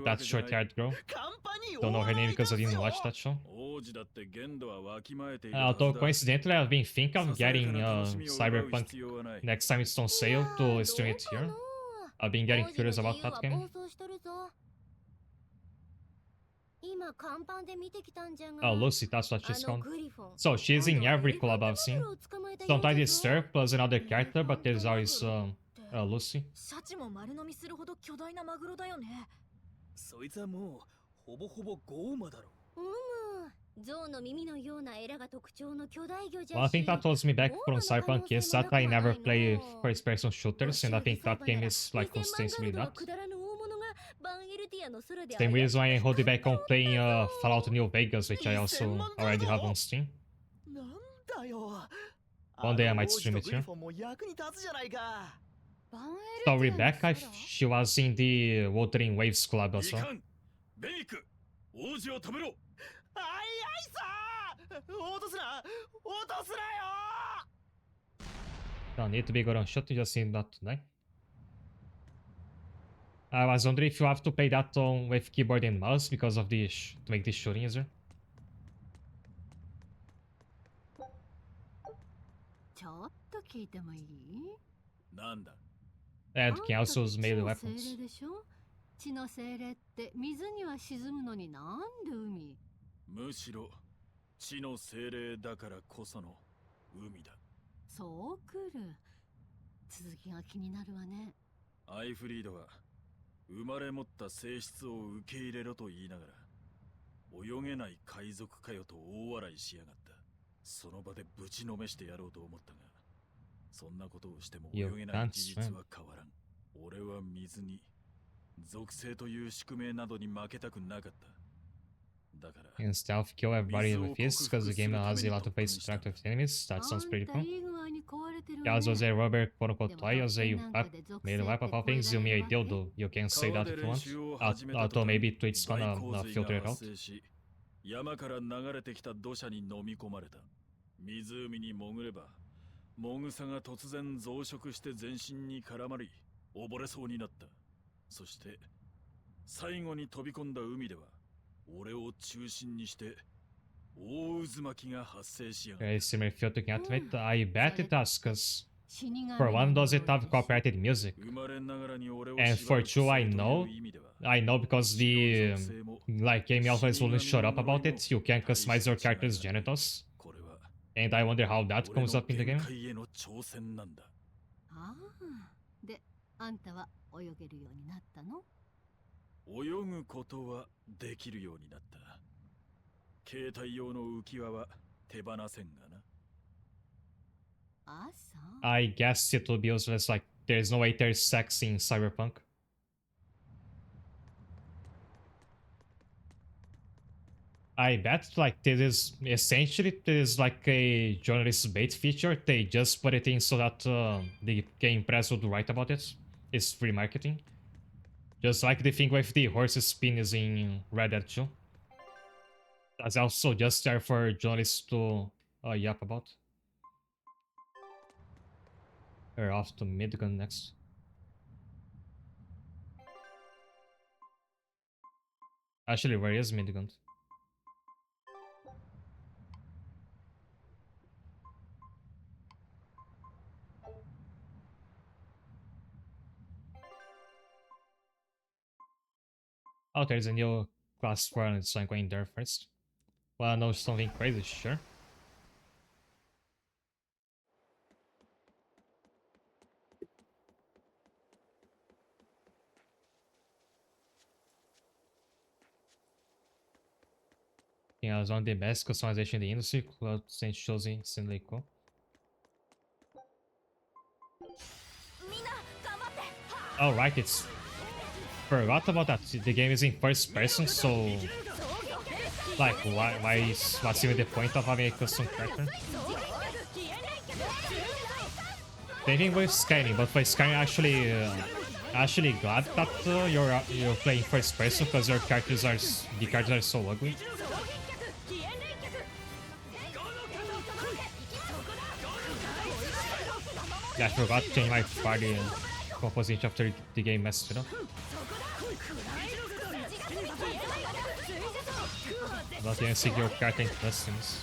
that short-haired girl. カンパニー Don't know her name because I 大 didn't 合い watch that show. 王子だって限度はわきまえているはず Although だ。 coincidentally, I've been thinking of ささやか getting な楽しみを奪う Cyberpunk 必要はない。 next time it's on sale to stream it here. I've been getting curious about that game. 今看板で見てきたんじゃが Oh, Lucy, that's what あ she's の called. グリフォン So she's in 今度は every エレファン collab ト I've バ seen. トルを捕まえたよう Sometimes だ it's ぞ her plus another character, but there's always Lucy. シャチも丸飲みするほど巨大なマグロだよね。そいつはもうほぼほぼゴーマだろ。うむ象の耳のようなエラが特徴の巨大魚じ One ゃし thing that holds me back from Cyberpunk is that I never play first-person shooters, and I think that game is like ostensibly that. くだらぬ大物がバンエルティアの空で Same reason why I hold it back on playing Fallout New Vegas, which I also already have on Steam. なんだよ One day I might stream it あの王子とグリ here. フォンも役に立つじゃないか So Rebecca, she was in the Wuthering Waves collab い also. かんベニック王子を止めろ。あいあいさ落とすな落とすなよ Don't need to be good on shot, you just need not to die. I was wondering if you have to play that on with keyboard and mouse because of the to make this shooting easier. ちょっと聞いてもいい？なんだ。 And あん can た also って use melee 超 weapons. 精霊でしょ？血の精霊って水には沈むのになんで海？むしろ地の精霊だからこその海だ。そうくる。続きが気になるわね。アイフリードは生まれ持った性質を受け入れろと言いながら泳げない海賊かよと大笑いしやがった。その場でぶちのめしてやろうと思ったが、そんなことをしても泳げない事実は変わらん。俺は水に属性という宿命などに負けたくなかった。だから And stealth kill everybody with fists because the game has a lot of ways to interact with enemies. That sounds pretty あんた cool. いい具合に壊れてる Yeah, わ as was ね。 a rubber quote unquote でも toy, as a 特典なんかで属性 made a weapon って of 超え things, ら you れ may るわけ？ dildo. You can say 川 that で if you 練 want. 習を始めた Although 途端 maybe Twitch's 大 gonna 洪水 filter が it out. 発生し、山から流れてきた土砂に飲み込まれた。湖に潜ればモグサが突然増殖して全身に絡まり溺れそうになった。そして最後に飛び込んだ海では俺を中心にして大渦巻きが発生しやがった。 Very similar feel to Activate. I bet it does, because 死神 for one, の does it have 呪いでしょ？ cooperated music? 生まれながらに俺を And 縛る for two, I 癖と know, いう意味では I know because the like game alphas wouldn't shut up about it. You can customize your character's genitals, これは and I wonder how that 俺 comes の up in the 限 game. 界への挑戦なんだ。ああ。で、あんたは泳げるようになったの？泳ぐことはできるようになった。携帯用の浮き輪は手放せんがな。あ、そう。 I guess it will be useless. Like there's no way there's sex in Cyberpunk. I bet like this is essentially this is like a journalist bait feature. They just put it in so that the game press would write about it. It's free marketing. Just like the thing with the horse's spin is in Red Dead 2. That's also just there for journalists to yap about. We're off to Midgun next. Actually, where is Midgun? Oh, there's a new class 4, so I'm going there first. Wanna know something crazy? Sure. Yeah, I was one of the best customization in the industry. Cloud Saint chosen instantly cool. みんな頑張って。 Oh, right, it's... Forgot about that. The game is in first person, so... Like, what's even the point of having a custom character? Same thing with Skyrim, but for Skyrim, actually glad that you're playing first person because your the characters are so ugly. Yeah, I forgot to change my party composition after the game messed it up. But you see your character in customs.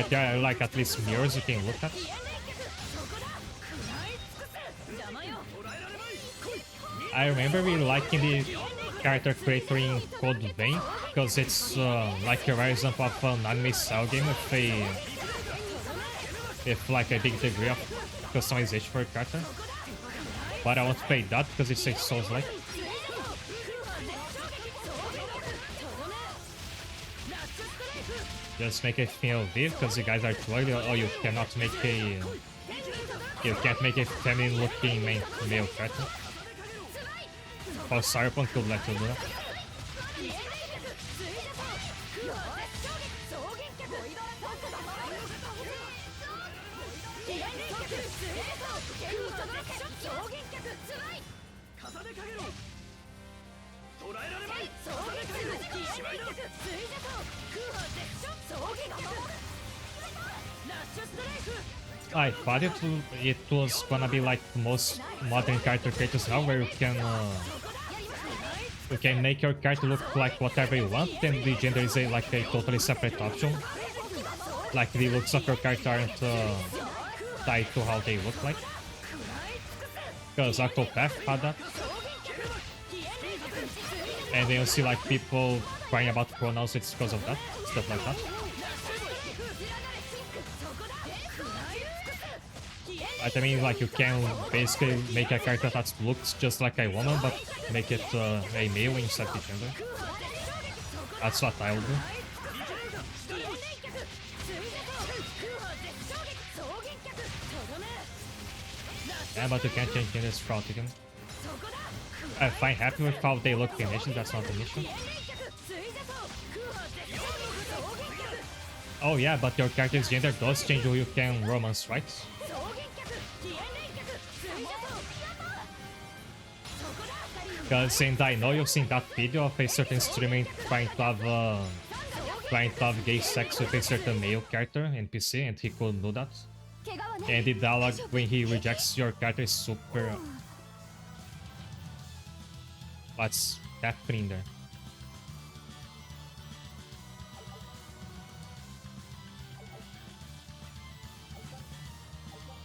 There are like at least mirrors you can look at. I remember really liking the character creator in Code Vein because it's like a rare example of an anime style game with like a big degree of customization for a character. But I won't play that because it's a Souls-like. Just make a female V because you guys are too ugly, or you cannot make a... You can't make a feminine looking male character. Or Cyberpunk could let you do that. I thought it was gonna be like most modern character creators now, where you can make your character look like whatever you want, and the gender is like a totally separate option. Like the looks of your character aren't tied to how they look like. Because Octopath had that. And then you see like people crying about pronouns, it's because of that, stuff like that. But I mean, like, you can basically make a character that looks just like a woman, but make it a male instead of gender. That's what I'll do. Yeah, but you can't change genders throughout again. I'm fine, happy with how they look in Nation, that's not an issue. Oh yeah, but your character's gender does change who you can romance, right? Because I know you've seen that video of a certain streamer trying to have gay sex with a certain male character NPC, and he couldn't do that. And the dialogue when he rejects your character is super... What's happening there?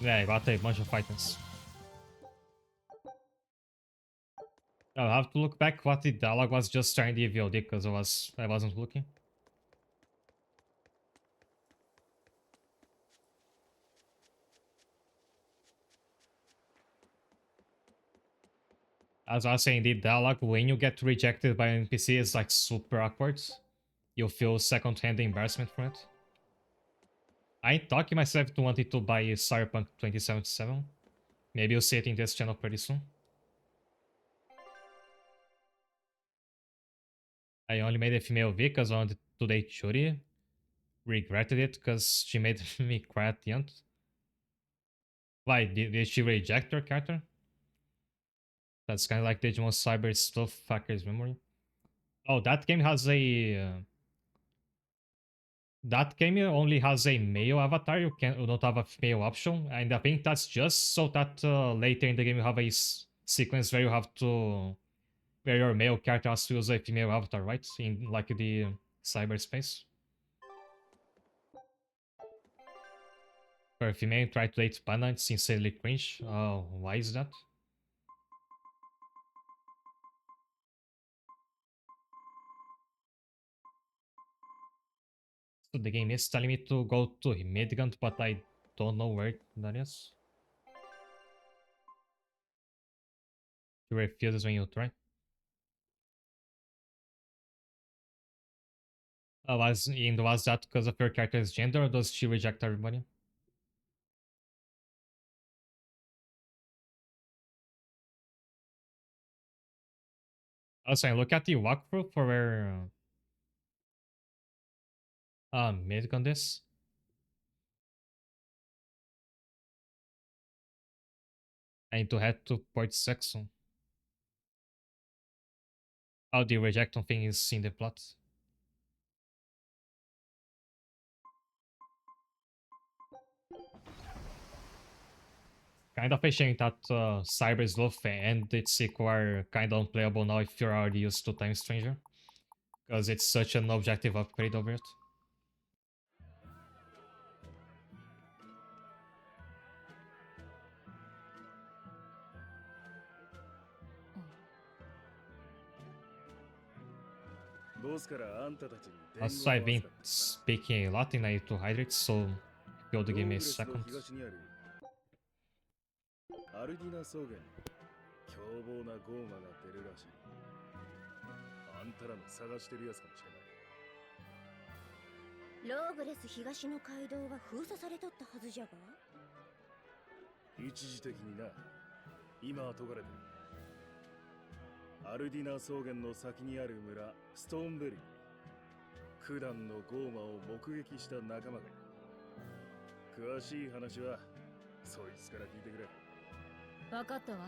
Yeah, I got a bunch of items. I'll have to look back what the dialogue was just trying the VOD because I wasn't looking. As I was saying, the dialogue when you get rejected by an NPC is like super awkward. You'll feel second-hand embarrassment from it. I ain't talking myself to wanting to buy Cyberpunk 2077. Maybe you'll see it in this channel pretty soon. I only made a female V because I wanted to date Churi. Regretted it because she made me cry at the end. Why? Did she reject your character? That's kind of like Digimon Cyber Stuff Fucker's memory. Oh, that game has a... that game only has a male avatar, you don't have a female option, and I think that's just so that later in the game you have a sequence where you have to... where your male character has to use a female avatar, right? In like the cyberspace. For a female, try to date Panda, it's sincerely cringe. Oh, why is that? So the game is telling me to go to Midgard, but I don't know where that is. She refuses when you try. Was that because of your character's gender, or does she reject everybody? Also, I look at the walkthrough for where Midgun this. I need to head to Port Saxon. Oh, the rejecton thing is in the plot. Kind of a shame that Cyber's Luffy and its sequel are kind of unplayable now if you're already used to Time Stranger. Because it's such an objective upgrade over it. Also, I've been speaking a lot and I need to hydrate, so if you would give me a second. アルディナ草原に凶暴なゴーマが出るらしい。あんたらの探してるやつかもしれない。ローグレス東の街道は封鎖されとったはずじゃが。一時的にな。今は解かれてる。アルディナ草原の先にある村ストーンベリーに九段のゴーマを目撃した仲間がいる。詳しい話はそいつから聞いてくれ。分かったわ。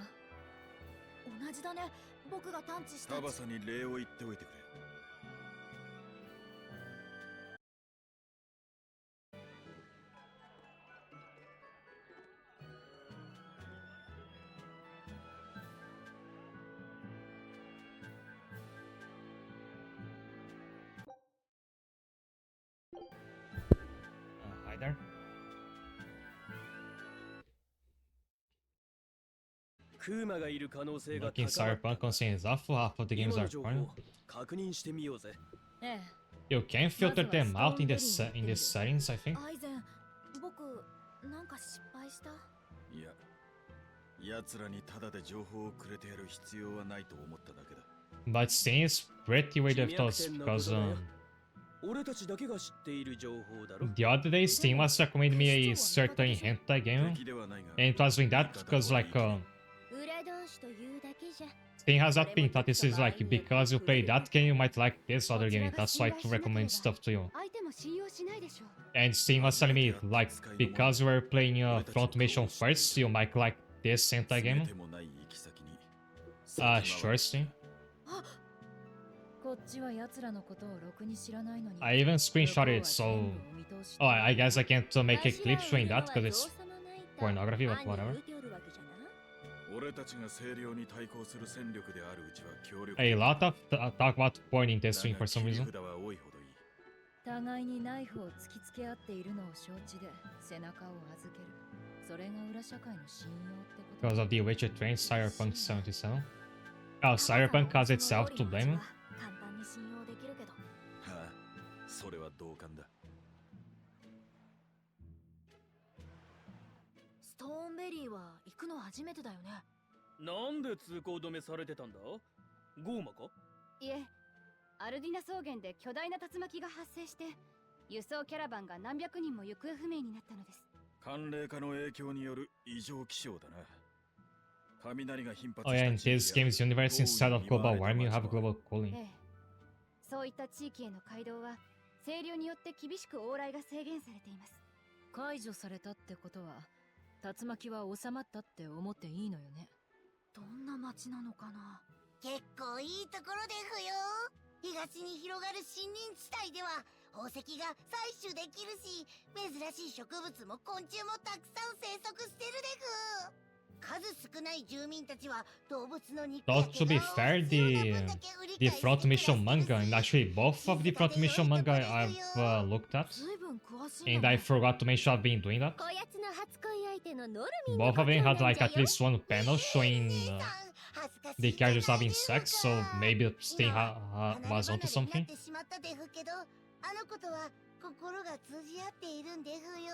同じだね。僕が探知した。タバサに礼を言っておいてくれ。Hi there. クーマがいる可能性が Looking 高まっ Cyberpunk た。 concerns off, half of the 今 games の are 情 fun. 報確認してみようぜ。ええ。 You can filter them out in the settings, I think. アイゼン、僕なんか失敗した。いや、奴らにただで情報をくれてやる必要はないと思っただけだ。But seems pretty weird of those because 俺たちだけが知っている情報だろ。 the other day Steam was recommending me a certain hentai game, 敵ではないが and it was doing that because like 裏同士というだけじゃ。 Steam has that thing that this is like because you play that game you might like this other game. That's why to recommend stuff to you. 相手も信用しないでしょ。 And Steam was telling me like because you were playing Front Mission first, you might like this hentai game. てもない行き先に Sure, Steam. こっちは奴らのことをろくに知らないのに。 I even screenshotted it, so oh, I guess I can't make a clip showing that because it's pornography, but whatever. 俺たちが清涼に対抗する戦力であるうちは協力 A lot of talk about porn in this stream for some 切り reason. 札は多いほどいい。互いにナイフを突きつけ合っているのを承知で背中を預ける。それが裏社会の信用ってこと。 Because of the Witcher train Cyberpunk 77. Oh, Cyberpunk has itself to blame. 簡単に信用できるけど。はあ、それは同感だ。ストーンベリーは行くの初めてだよね。なんで通行止めされてたんだ？ゴーマか？いえ、アルディナ草原で巨大な竜巻が発生して輸送キャラバンが何百人も行方不明になったのです。寒冷化の影響による異常気象だな。雷が頻発 Oh し yeah, た in 地域 this や game's universe, instead of global warming, you have global cooling. ええ、そういった地域への街道は清涼によって厳しく往来が制限されています。解除されたってことは、竜巻は収まったって思っていいのよね。どんな街なのかな。結構いいところですよ。東に広がる森林地帯では宝石が採取できるし、珍しい植物も昆虫もたくさん生息してるでふ。数少ない住民たちは動物の肉や Though to be fair, the Front Mission manga, and actually both of the Front Mission manga I've looked at, 随分詳しい and の I forgot to mention I've been doing that. こやつの初恋相手のノルミン Both of them had like at least one panel showing the characters having sex, so maybe Sting was onto something. あの子とは心が通じ合っているんでふよ。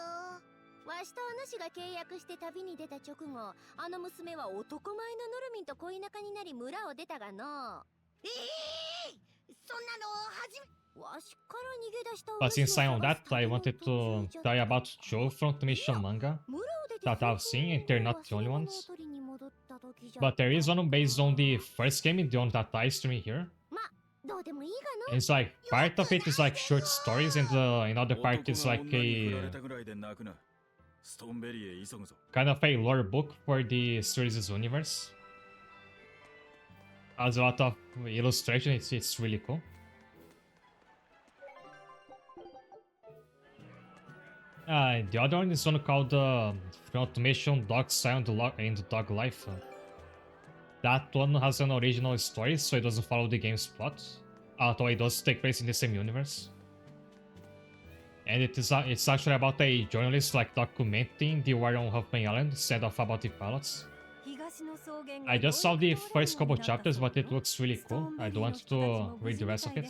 わしとお主が契約して旅に出た直後、あの娘は男前のノルミンと恋仲になり村を出たがの。そんなの初めわしから逃げ出した。 But since I own that, I wanted to tell you about Joe Front Mission manga that I've seen, and they're not the only ones. 取りに戻った時 But there is one based on the first game, the one that I stream here. どうでもいいが And it's like part of it is like short stories, and another part is like 男が女に振られ a たぐらいで泣くな。ストーンベリーへ急ぐぞ。 kind of a lore book for the series' universe. Has a lot of illustration. It's really cool. The other one is one called Front Mission Dog Sound and Dog Life. That one has an original story, so it doesn't follow the game's plot, although it does take place in the same universe. And it's actually about a journalist like documenting the war on Huffman Island instead of about the pilots. I just saw the first couple chapters, but it looks really cool. I don't want to read the rest of it.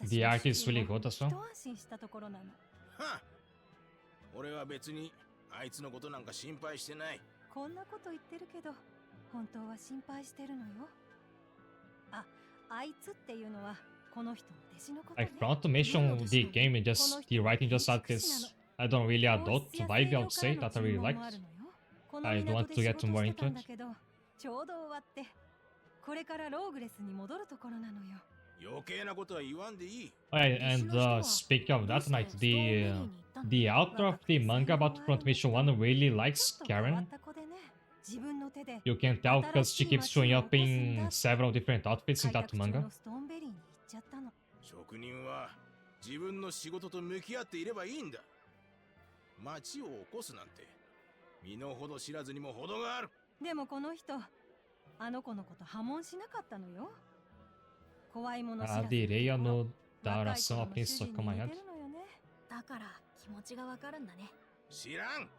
The art is really good as well. はあ、俺は別にあいつのことなんか心配してない。こんなこと言ってるけど、本当は心配してるのよ。あ、あいつっていうのはこの人の弟子のことね。 Like Front Mission, the game, the writing just had this, I don't really adult vibe, I would say, that I really liked. I don't want to get more into it. ちょうど終わって、これからローグレスに戻るところなのよ。 余計なことは言わんでいい。 And speaking of that night, the author of the manga about Front Mission 1 really likes Karen. You can tell because she keeps showing up in several different outfits in that manga. 職人は自分の仕事と向き合っていればいいんだ。町を起こすなんて身の程知らずにも程がある。でもこの人、あの子のこと破門しなかったのよ。 Direi a notação a princesa com my head. だから気持ちがわかるんだね。知らん。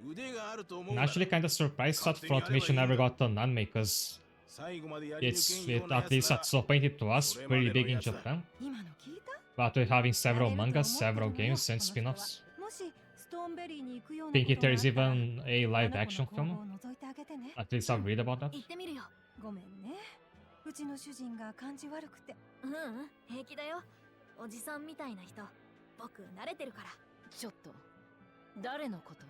腕があると思う。 I'm actually kind of surprised that Front Mission never got an anime, because at least at some point it was pretty big in Japan. But we're having several mangas, several games, and spin-offs. I think there's even a live action film. At least I've read about that. ごめんね。うちの主人が感じ悪くて。うんうん、平気だよ。おじさんみたいな人、僕慣れてるから。ちょっと、誰のこと？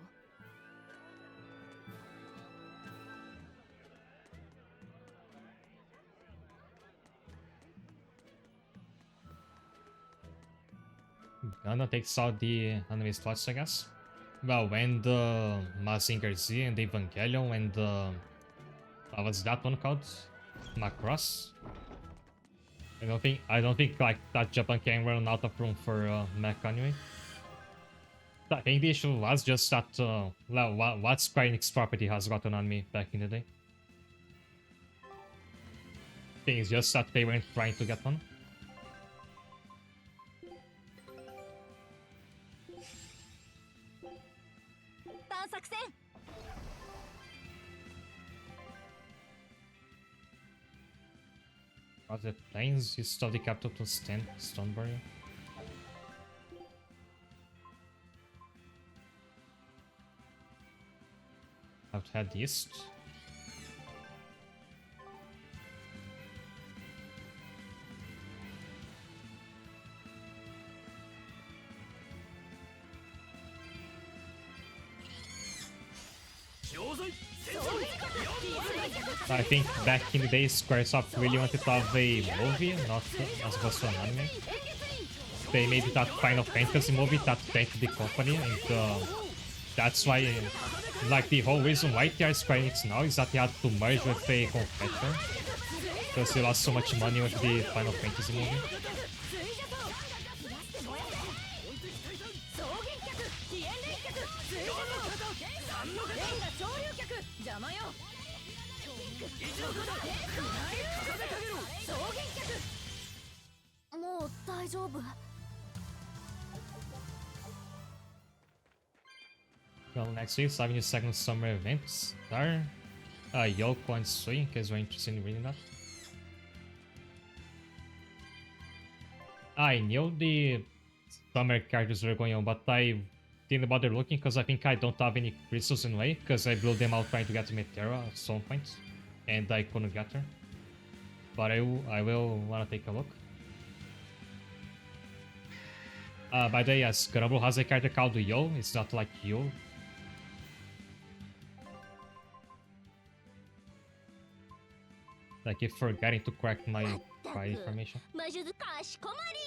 Gonna takes out the enemy slots, I guess. Well, when the Mazinger Z and the Evangelion and what was that one called? Macross. I don't think like that Japan can run out of room for mech anyway. I think the issue was just that what Square Enix property has gotten on me back in the day. I think it's just that they weren't trying to get one. Across the plains, east of the capital to Stonebury. Have to head east. I think back in the day, Squaresoft really wanted to have a movie, not as opposed to an anime. They made that Final Fantasy movie that tanked the company, and that's why, like, the whole reason why they are Square Enix now is that they had to merge with a competitor, because they lost so much money with the Final Fantasy movie. Well, next week, 72nd Summer Event Star. Yoko and Sui, in case you're interested in reading that. I knew the summer characters were going on, but I didn't bother looking because I think I don't have any crystals in way, because I blew them out trying to get Metera at some point, and I couldn't get her. But I will wanna take a look. By the way, yes, Grubble has a character called Yo, it's not like Yo. I keep forgetting to correct my cry information. 魔術かしこまり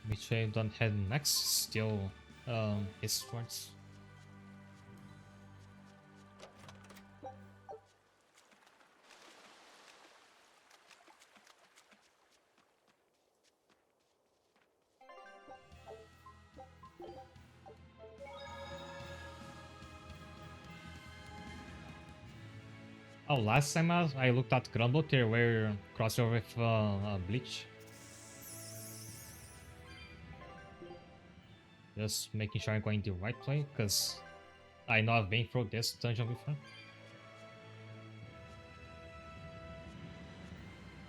Which I don't head next, still eastwards. Oh, last time I looked at Grumble, there were crossover with Bleach. Just making sure I'm going the right way, because I know I've been through this dungeon before.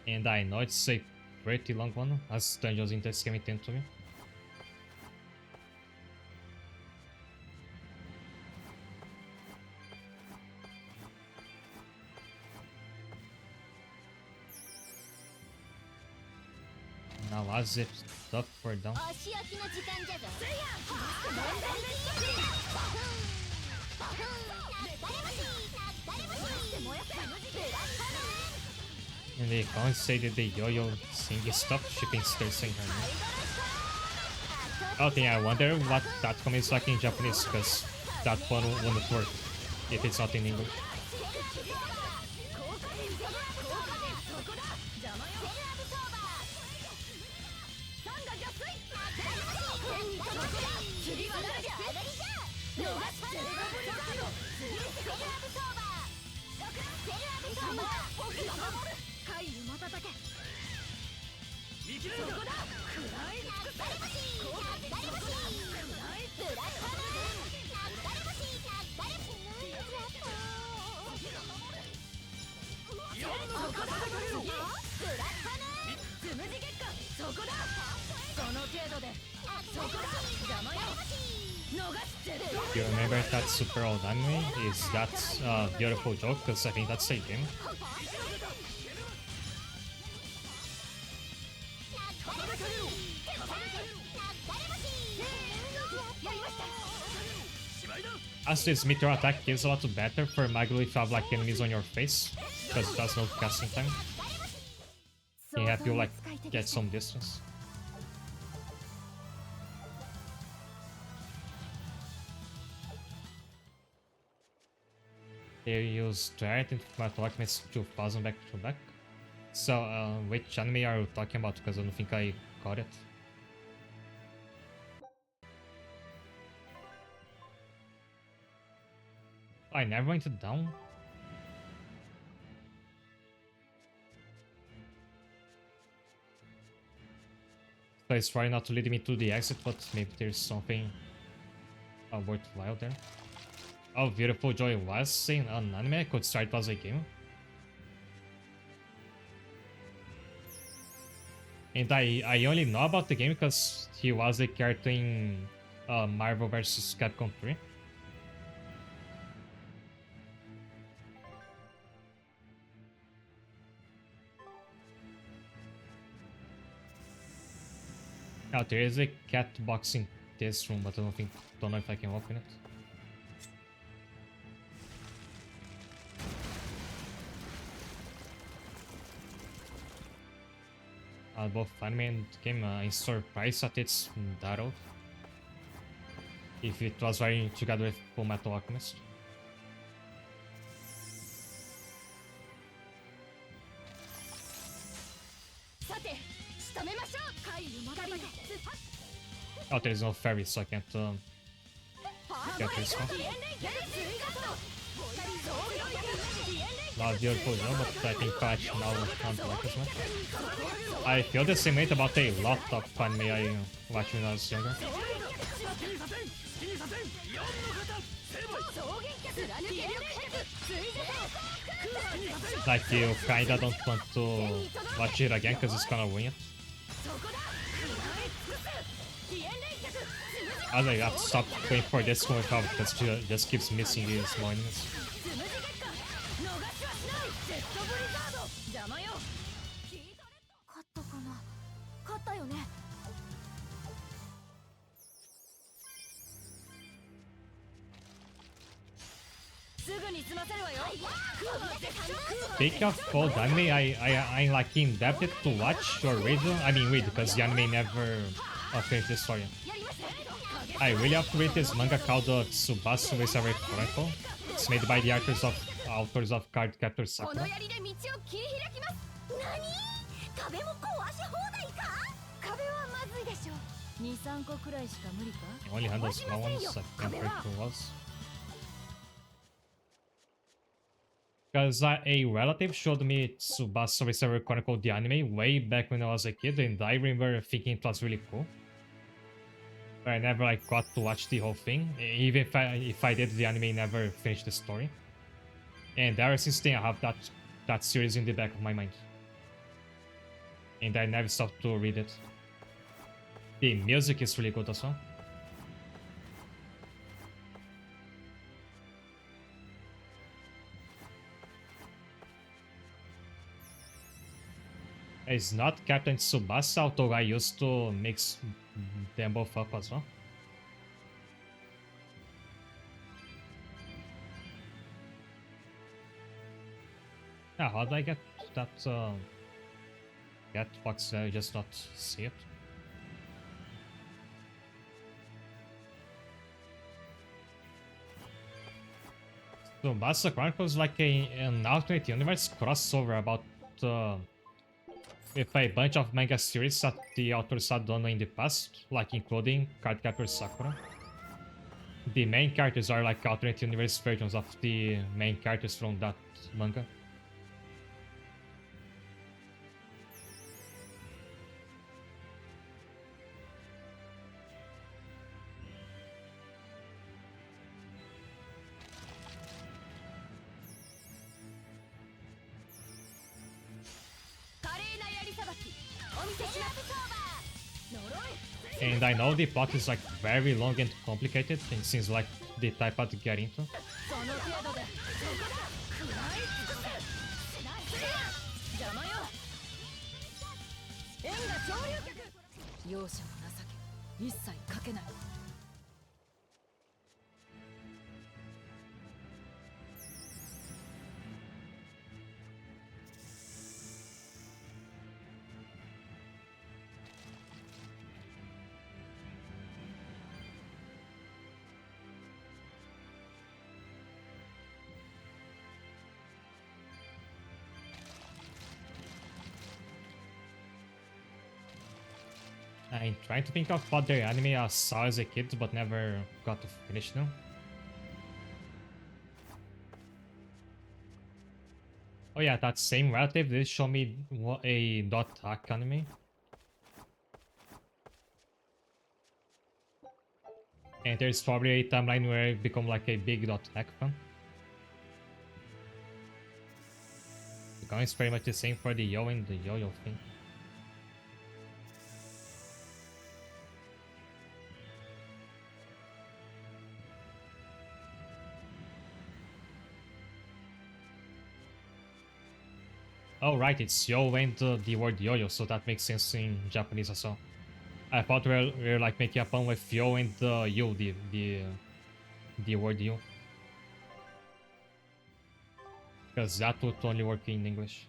And I know it's a pretty long one, as dungeons in this game tend to be. Now as if stuff for down. お仕置きの時間じゃぞ And they compensated the yo-yo singing stuff, shipping still sing her name. Okay, I wonder what that comment is like in Japanese, because that one wouldn't work if it's not in English. You remember that super old anime? Is that beautiful joke? Because I think that's a game. As this meteor attack is a lot better for Maglu if you have like enemies on your face, because it does no casting time. You have to like get some distance. They use Trident and Metal Alchemist 2000 back to back. So, which anime are you talking about? Because I don't think I got it. I never went down. So it's trying not to lead me to the exit, but maybe there's something worthwhile there. Oh, Beautiful Joy was in an anime. I could start as a game. And I only know about the game because he was a character in Marvel vs. Capcom 3. Now there is a cat box in this room, but I don't know if I can open it. Both anime and game in store price at its that old. If it was running together with Full Metal Alchemist. Oh, there's no ferry, so I can't get this one. Not beautiful, no, but I think catch now on like this one. I feel the same way about a lot of anime I watched when I was younger. Like you kinda don't want to watch it again because it's gonna win it. I have to stop waiting for this one because it just keeps missing these small enemies. Speaking of old anime, I'm like indebted to watch or read. I mean read because the anime never finished the story. I really have to read this manga called Tsubasa Reservoir Chronicle. It's made by the authors of Card Captor Sakura. 2、3個くらいしか無理か It only handles small ones, I can't break through walls. Because a relative showed me Tsubasa Reservoir Chronicle the anime way back when I was a kid, and I remember thinking it was really cool. But I never like got to watch the whole thing. Even if I did, the anime never finished the story. And ever since then, I have that series in the back of my mind, and I never stopped to read it. The music is really good as well. It's not Captain Tsubasa, although I used to mix them both up as well. Yeah, how did I get that box there? Just not see it. Tsubasa Chronicles is like an alternate universe crossover about with a bunch of manga series that the authors had done in the past, like including Cardcaptor Sakura. The main characters are like alternate universe versions of the main characters from that manga. And I know the plot is like very long and complicated, and seems like the type I'd get into. 容赦も情け一切かけない I'm trying to think of what their anime I saw as a kid but never got to finish now. Oh yeah, that same relative did show me a dot hack anime. And there's probably a timeline where I become like a big dot hack fan. The comic is pretty much the same for the yo and the yo-yo thing. Oh right, it's yo and the word yo-yo, so that makes sense in Japanese as well. I thought we were like making a pun with yo and you, the word you. Because that would only work in English.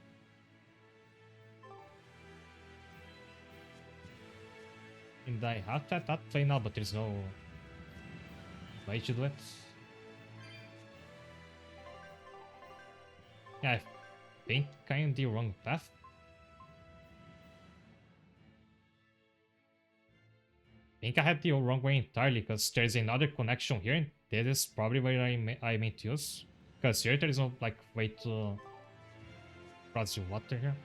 And I have that play now, but there's no way to do it. Yeah, I think I'm in the wrong path. I think I had the wrong way entirely, because there's another connection here, and that is probably where I meant to use. Because here there is no like way to cross the water here.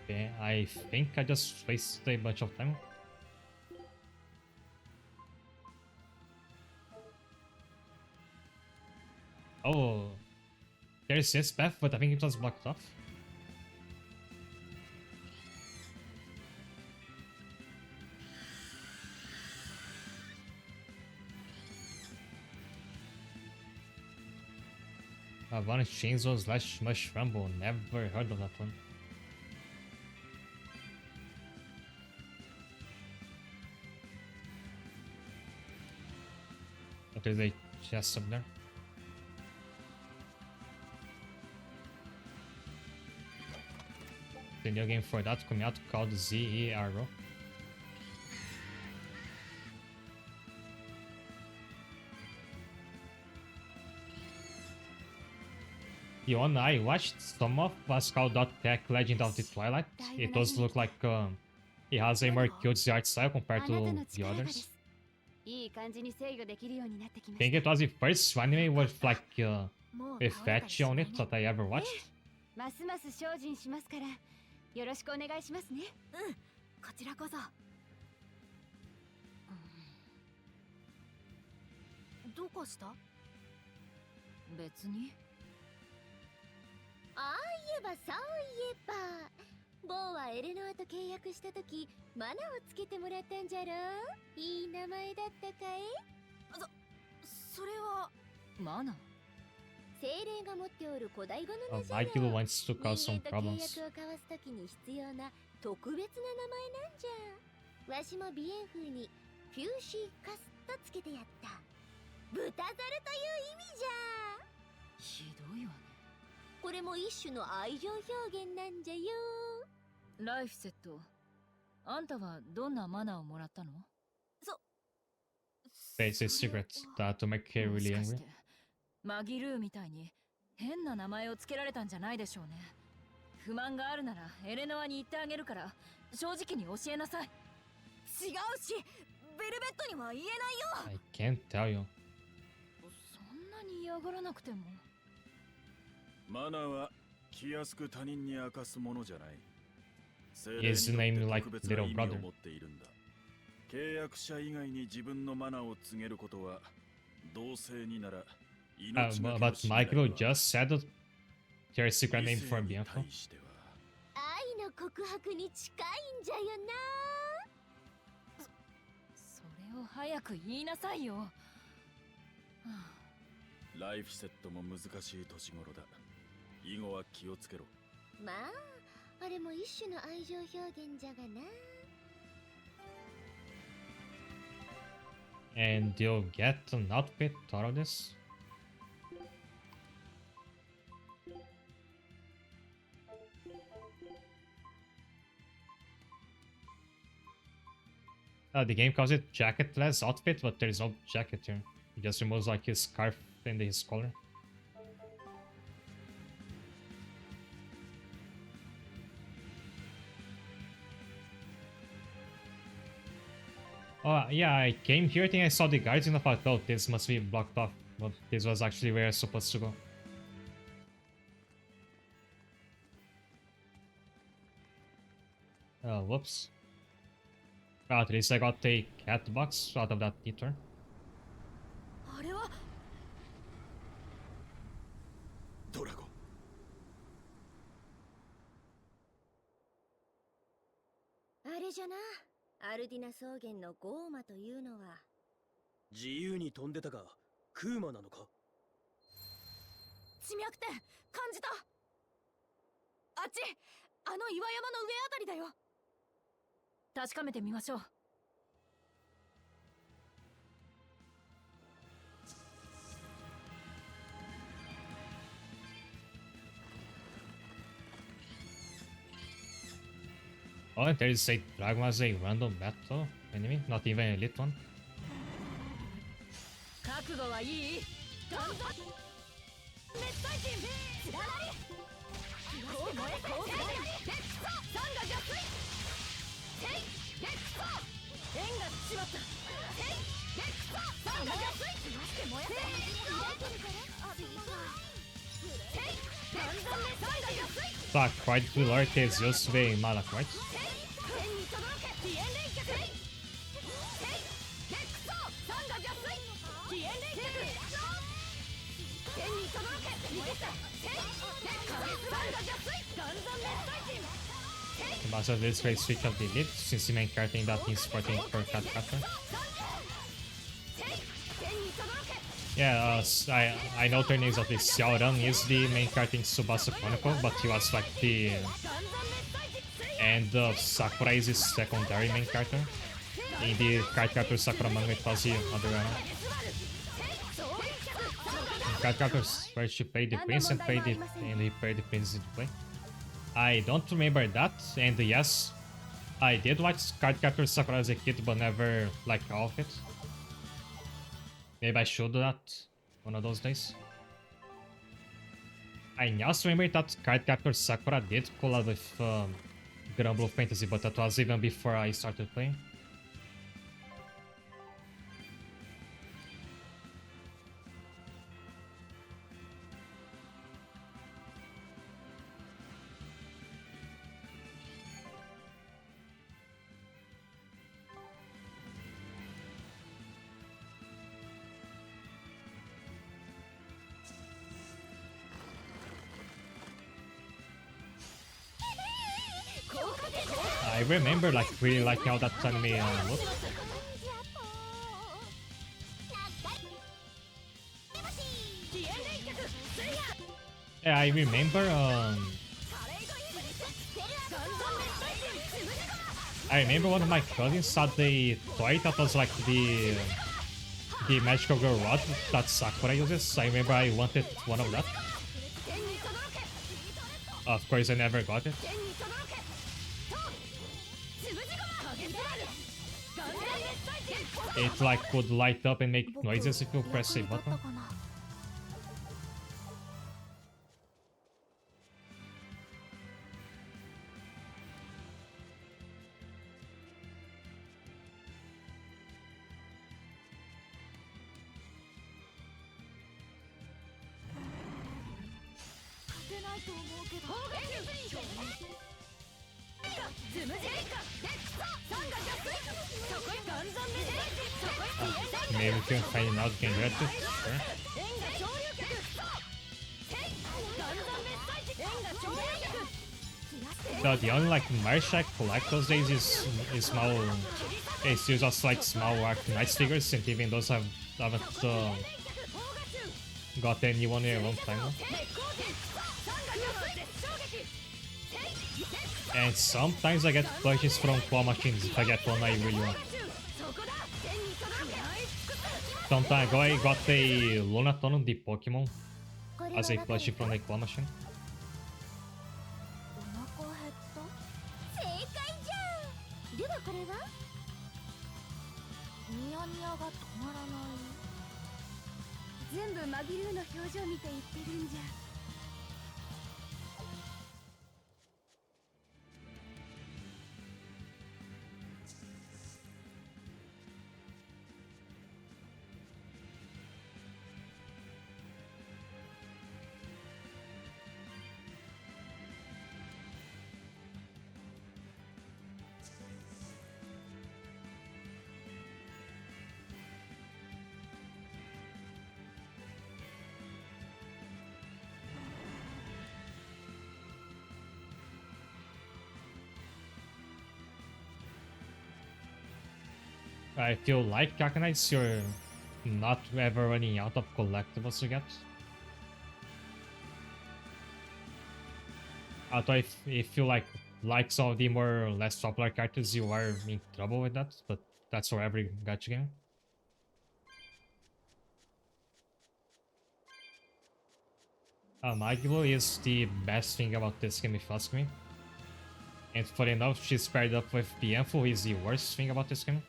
Okay, I think I just wasted a bunch of time. Oh, there's this path, but I think it was blocked off. Vanished Chainsaw slash Mush Rumble, never heard of that one. But there's a chest up there. The new game for that coming out called ZERO. Yon, I watched some of what's called .tech Legend of the Twilight. It does look like it has a more cutesy art style compared to the others. I think it was the first anime with like with fetch on it that I ever watched. ますます精進しますからよろしくお願いしますね。こちらこそ。どうかした？別に。ああ言えばそういえばボーはエレノアと契約した時マナをつけてもらったんじゃろ。いい名前だったかい？それはマナ？精霊が持っておる古代語の名じゃろ。 Michael wants to cause some 人間と契 problems. 約を交わす時に必要な特別な名前なんじゃ。わしも鼻炎風にフューシーカスとつけてやった。豚猿という意味じゃ。ひどいわね。これも一種の愛情表現なんじゃよ。ライフセット、あんたはどんなマナーをもらったの？ It's a secret that to make her もし really かし angry. てマギルーみたいに変な名前をつけられたんじゃないでしょうね。不満があるならエレノアに言ってあげるから正直に教えなさい。違うし、ベルベットには言えないよ。 I can't tell you. そんなに嫌がらなくても。マナーは気安く他人に明かすものじゃない。 His name like little brother. 契約者以外に自分のマナーを告げることは同性になら But Michael just said her secret name for Bianco. 愛の告白に近いんじゃよな。それを早く言いなさいよ。はあ、ライフセットも難しい年頃だ。以後は気をつけろ。まあ、あれも一種の愛情表現じゃがな。And you'll get an outfit out of this. The game calls it jacketless outfit, but there's no jacket here. It just removes like his scarf and his collar. Oh yeah, I came here, I think I saw the guards and I thought, oh, this must be blocked off. But this was actually where I was supposed to go. Whoops. Well, at least I got a cat box out of that detour. あれはドラゴン。あれじゃな。アルディナ草原のゴーマというのは自由に飛んでたがクーマなのか？地脈点感じた。あっち、あの岩山の上あたりだよ。確かめてみましょう。Oh, and there is a dragon as a random battle enemy, not even an elite one. 覚悟はいい？どんどん熱帯人つらなりこう燃えこう燃えレックソサンが逆水ヘイレックソ円がしまったヘイレックソサンが逆水して燃やせヘイレックソサンが逆水 Fuck, quite full art is just very malak, right? 天に届け飛燕連脚ヘイレックソサンが逆水飛燕連脚天に届け逃げたヘイレックソサンが逆水ガンザン熱帯人 The master of this great switch of the elite, since the main character in that needs supporting for cat captain. Yeah, I know their names of this. Xiaoreng is the main character in Tsubasa Chronicle, but he was like the... And Sakura is his secondary main character. In the card captor Sakura manga, it was the other card characters where she played the prince and he played the prince into play. I don't remember that, and yes, I did watch Card Captor Sakura as a kid, but never like all of it. Maybe I should do that one of those days. I also remember that Card Captor Sakura did collab with Granblue Fantasy, but that was even before I started playing. I remember like really liking how that anime looked. Yeah, I remember one of my cousins had the toy that was like the magical girl rod that Sakura uses. I remember I wanted one of that. Of course I never got it. It like would light up and make noises if you press a button. Maybe if you can find it out, you can get it. Sure. So the only like merch I collect those days is small. It's just like small Arknights figures, and even those haven't got anyone in a long time now. And sometimes I get purchases from claw machines if I get one I really want. Sometime ago I got a Lunaton, the Pokemon, as a plushie from a claw machine. I feel like Arknights, you're not ever running out of collectibles to get. Although if you like some of the more or less popular characters, you are in trouble with that, but that's for every gacha game. Maglo is the best thing about this game if you ask me. And for enough, she's paired up with Bianfo, who is the worst thing about this game.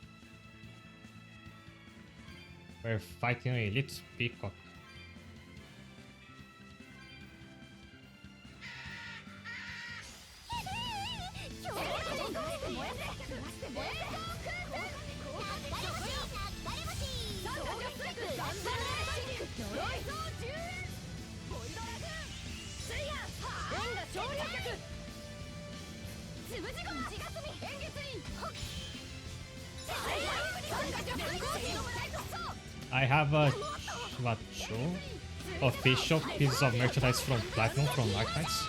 We're fighting an elite peacock. I have a official piece of merchandise from Platinum from Arknights.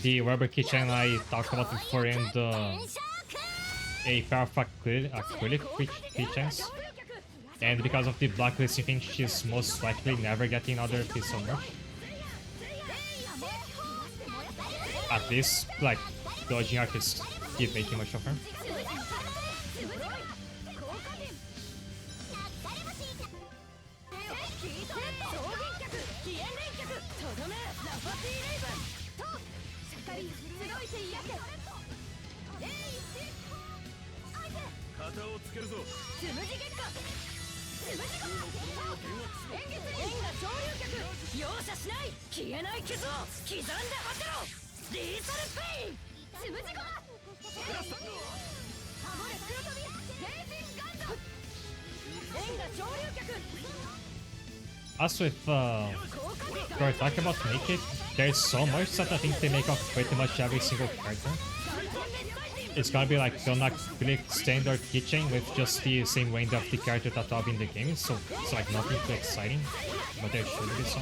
The rubber keychain I talked about before and a pair of acrylic keychains. And because of the blacklisting thing, she's most likely never getting another piece of merch. At least, like, dodging artists keep making much of her. いていやけえい肩をつけるぞ。つむじ月下つむじごま円月円が潮流脚容赦しない消えない傷を刻んで果てろリーサルペインつむじごまハモレ黒飛びレイジンガンド円が潮流脚 Also, if you're talking about make it, there's so much that I think they make up pretty much every single character. It's gonna be like gonna click standard keychain with just the same range of the character that have in the game, so it's like nothing too exciting, but there should be some.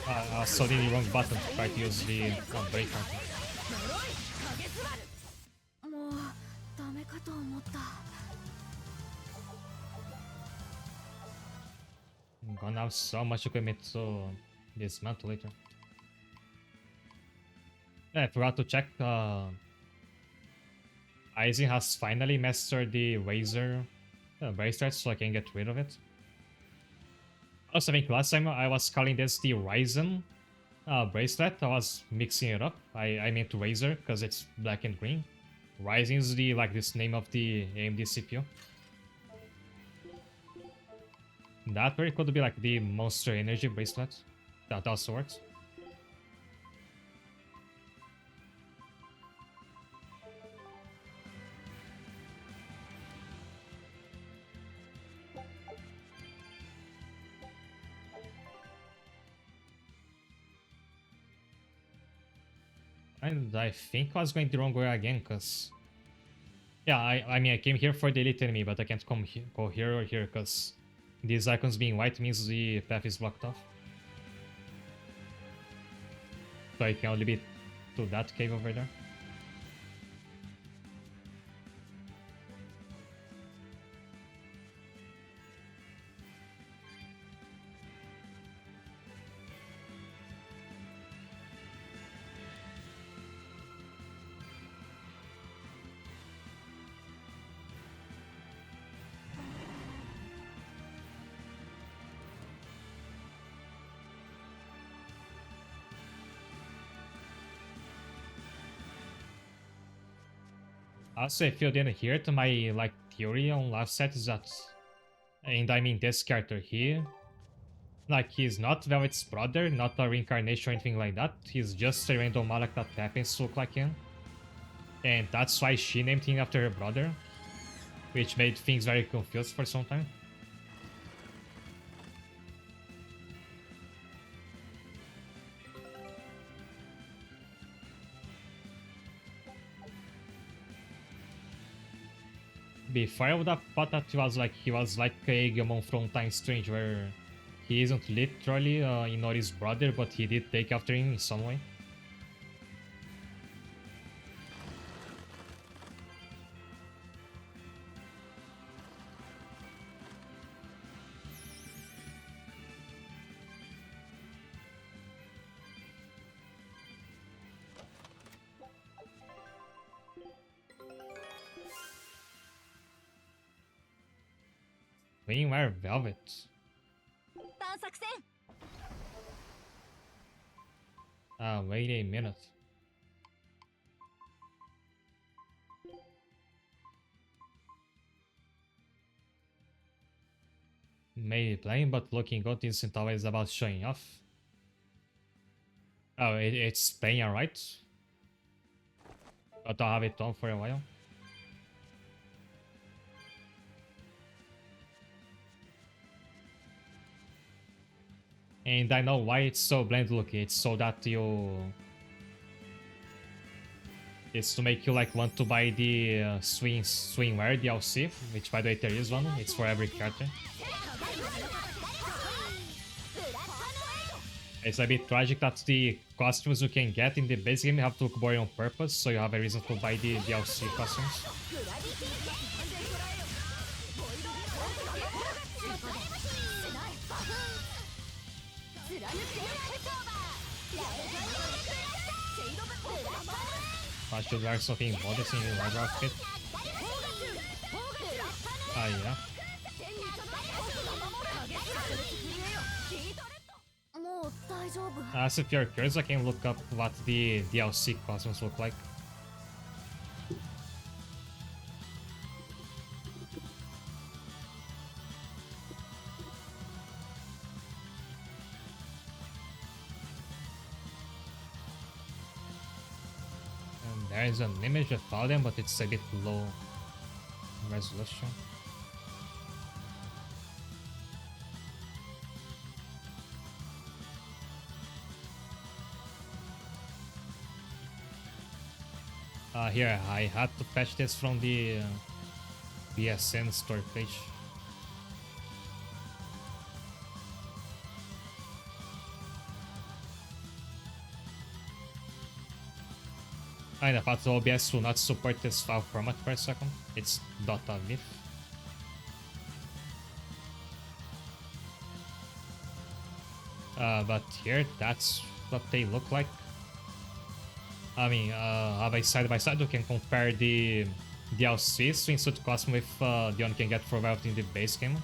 I was holding the wrong button to try to use the break counter. もうダメかと思った。 I'm gonna have so much equipment to dismantle later. Yeah, I forgot to check. Aizen has finally mastered the Razor bracelet, so I can get rid of it. Also, I think last time I was calling this the Ryzen bracelet. I was mixing it up. I meant Razor because it's black and green. Ryzen is the this name of the AMD CPU. That very could be like the Monster Energy bracelet. That also works. And I think I was going the wrong way again, cause yeah, I mean I came here for the elite enemy, but I can't go here or here, cause these icons being white means the path is blocked off. So I can only be to that cave over there. Also, if you didn't hear it, my theory on last set is that, and I mean this character here, he's not Velvet's brother, not a reincarnation or anything like that. He's just a random Malak that happens to look like him, and that's why she named him after her brother, which made things very confused for some time. Before I would have thought that he was like Aegamon from Time Strange, where he isn't literally Inori's brother, but he did take after him in some way. Wear Velvet. Wait a minute. Maybe playing, but looking good isn't always about showing off. Oh, it's playing alright. But I'll have it on for a while. And I know why it's so bland looking. It's so that you... It's to make you want to buy the swimwear DLC, which by the way there is one. It's for every character. It's a bit tragic that the costumes you can get in the base game have to look boring on purpose, so you have a reason to buy the DLC costumes. I should wear something modest in the regular outfit. Yeah. もう大丈夫。 So if you're curious, I can look up what the DLC costumes look like. And there is an image of all them, but it's a bit low resolution. Here, I had to fetch this from the PSN store page. I thought the OBS will not support this file format for a second. It's .viv. But here, that's what they look like. I mean, side by side, you can compare the DLC swimsuit costume with the one you can get for Valve in the base game.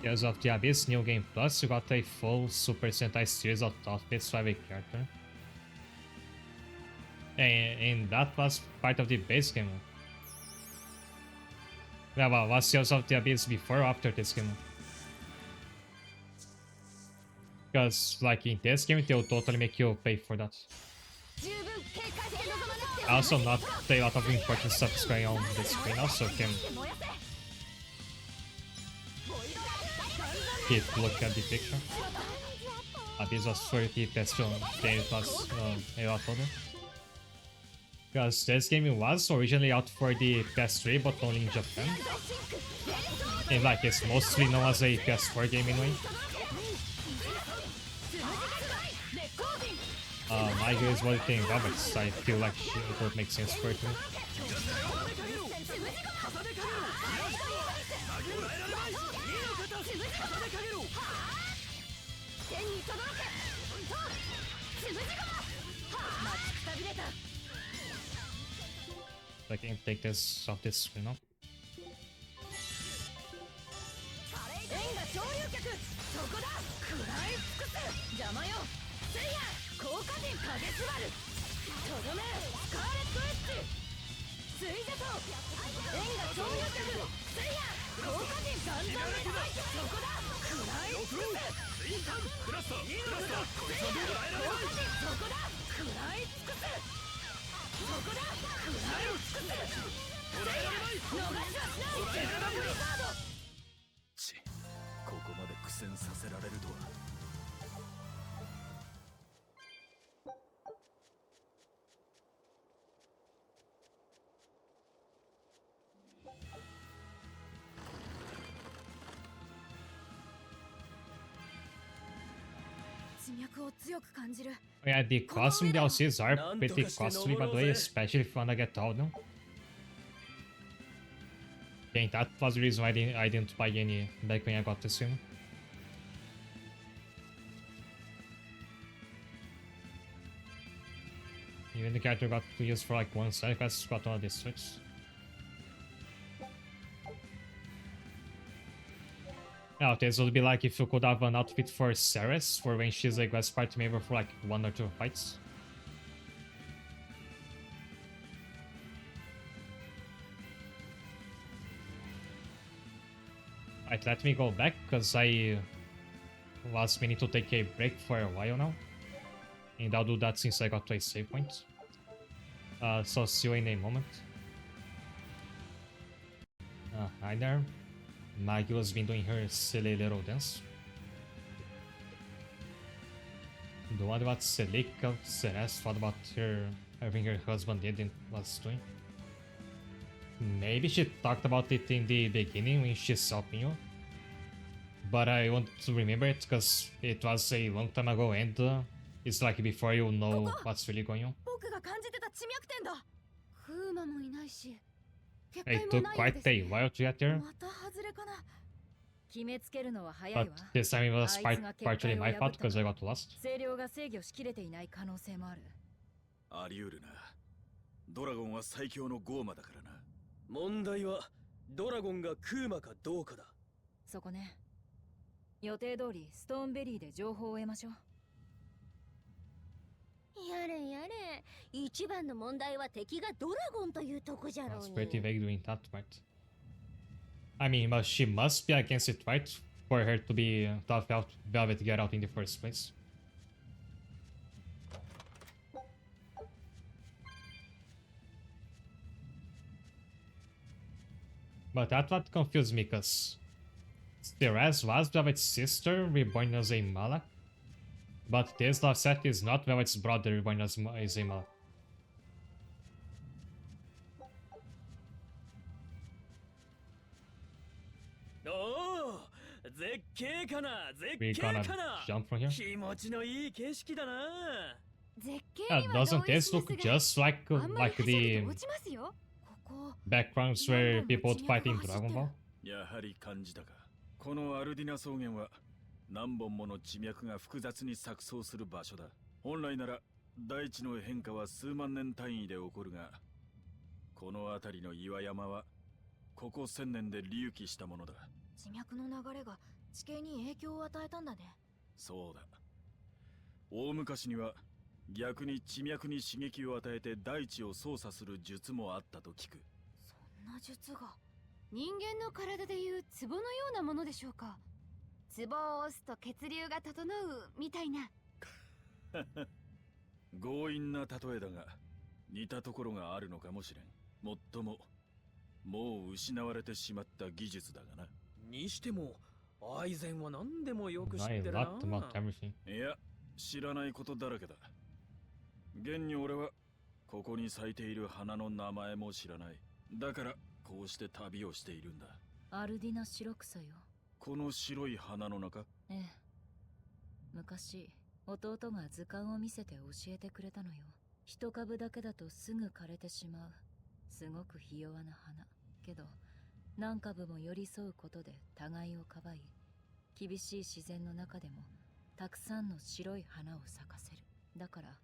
Heroes of the Abyss New Game Plus, you got a full Super Sentai series of outfits for every character. And that was part of the base game. Yeah, well, was Heroes of the Abyss before or after this game? Because, like, in this game, they'll totally make you pay for that. Also, not a lot of important stuff is going on the screen also, can keep looking at the picture. Abyss was 30 pesos, then it was a lot older. Because this game was originally out for the PS3, but only in Japan. And like, it's mostly known as a PS4 game anyway. My guess is what it can Roberts. I feel like it would make sense for it too. I can take this off this screen now. Yeah, the costume DLCs are pretty costly by the way, especially if you wanna get all of them. I think that was the reason why I didn't buy any back when I got this game. Even the character got to use for like one side because got all these tricks. Now, this would be like if you could have an outfit for Ceres for when she's a guest party member for like 1 or 2 fights. Right, let me go back because I was meaning to take a break for a while now. And I'll do that since I got to a save point. So see you in a moment. Hi there. Maggie has been doing her silly little dance. The one about Selika, Ceres, what about her, everything her husband did and was doing. Maybe she talked about it in the beginning when she's helping you. But I want to remember it because it was a long time ago and it's like before you know what's really going on. 僕が感じてた地脈点だ。クーマもいないし結 It 界も took ないよう quite です a ね while to get there, また外れかな。決めつけるのは早い but わ。 this time it was あいつが結界 partially を my 破 fault った because I の got lost. 声量が制御しきれていない可能性もある。あり得るな。ドラゴンは最強のゴーマだからな。問題はドラゴンがクーマかどうかだ。そこね。予定通りストーンベリーで情報を得ましょう。やれやれ、一番の問題は敵がドラゴンというとこじゃろう It's に。 pretty vague doing that, right? I mean, but she must be against it, right? For her to be tough out Velvet get out in the first place. But that's what confused me, cause Therese was Velvet's sister, reborn as a Malak. But this love set is not Velvet's brother, reborn as a Malak. おお、絶景かな、絶 We're 景 gonna かな。 jump from here. 気持ちのいい景色だな。絶景には Doesn't 同意 this しま look すが just あんまり like はしゃぐ the と落ちますよ。ここ backgrounds where people would fight in Dragon Ball? やはり感じたか。このアルディナ草原は何本もの地脈が複雑に錯綜する場所だ。本来なら大地の変化は数万年単位で起こるが、この辺りの岩山はここ1000年で隆起したものだ。地脈の流れが地形に影響を与えたんだね。そうだ。大昔には逆に地脈に刺激を与えて大地を操作する術もあったと聞く。そんな術が。人間の体でいう壺のようなものでしょうか。壺を押すと血流が整うみたいな。強引な例えだが似たところがあるのかもしれん。もっとももう失われてしまった技術だがな。にしてもアイゼンは何でもよく知って I るな。 lot about everything. いや、知らないことだらけだ。現に俺はここに咲いている花の名前も知らない。だからこうして旅をしているんだ。アルディナ白草よ。この白い花の中？ええ。昔弟が図鑑を見せて教えてくれたのよ。一株だけだとすぐ枯れてしまう。すごくひ弱な花。けど何株も寄り添うことで互いをかばい、厳しい自然の中でもたくさんの白い花を咲かせる。だから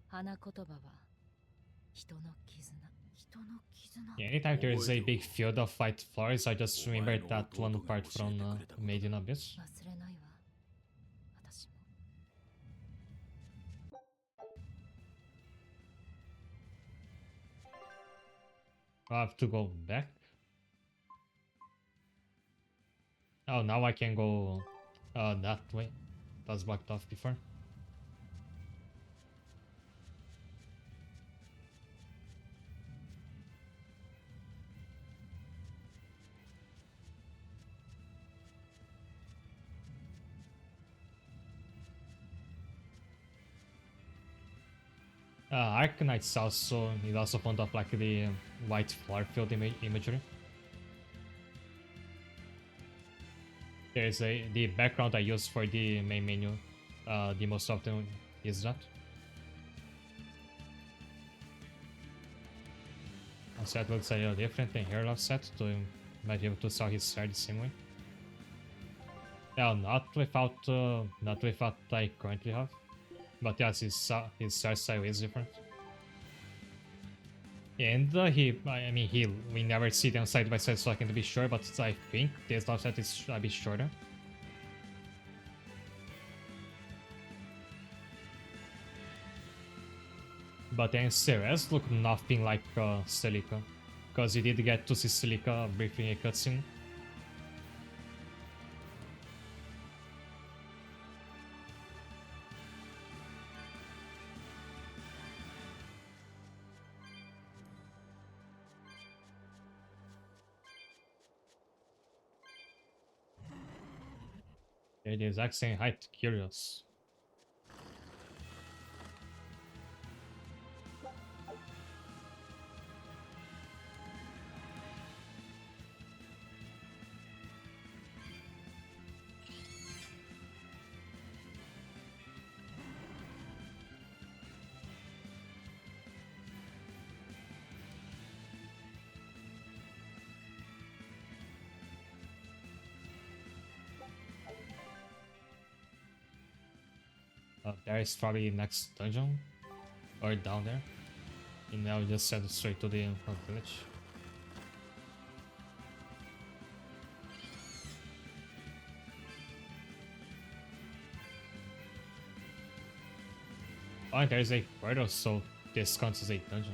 花言葉は人の絆。人の絆。 Yeah, anytime there's a big field of white flowers, I just remember that one part from Made in Abyss. 忘れないわ。私も。I have to go back. Oh, now I can go that way. That's blocked off before. Arcanite's also is also fond of like the white flower field imagery. There's the background I use for the main menu. The most often is that. Set looks a little different than here offset, so you might be able to sell his hair the same way. Yeah, not without I currently have. But yes, his hairstyle is different. And we never see them side by side, so I can be sure. But I think this offset is a bit shorter. But then Ceres look nothing like Celica, because you did get to see Celica briefly in a cutscene. It is accent height curious. There is probably next dungeon. Or down there. And now we just send it straight to the village. Oh, there's a portal, so this counts as a dungeon.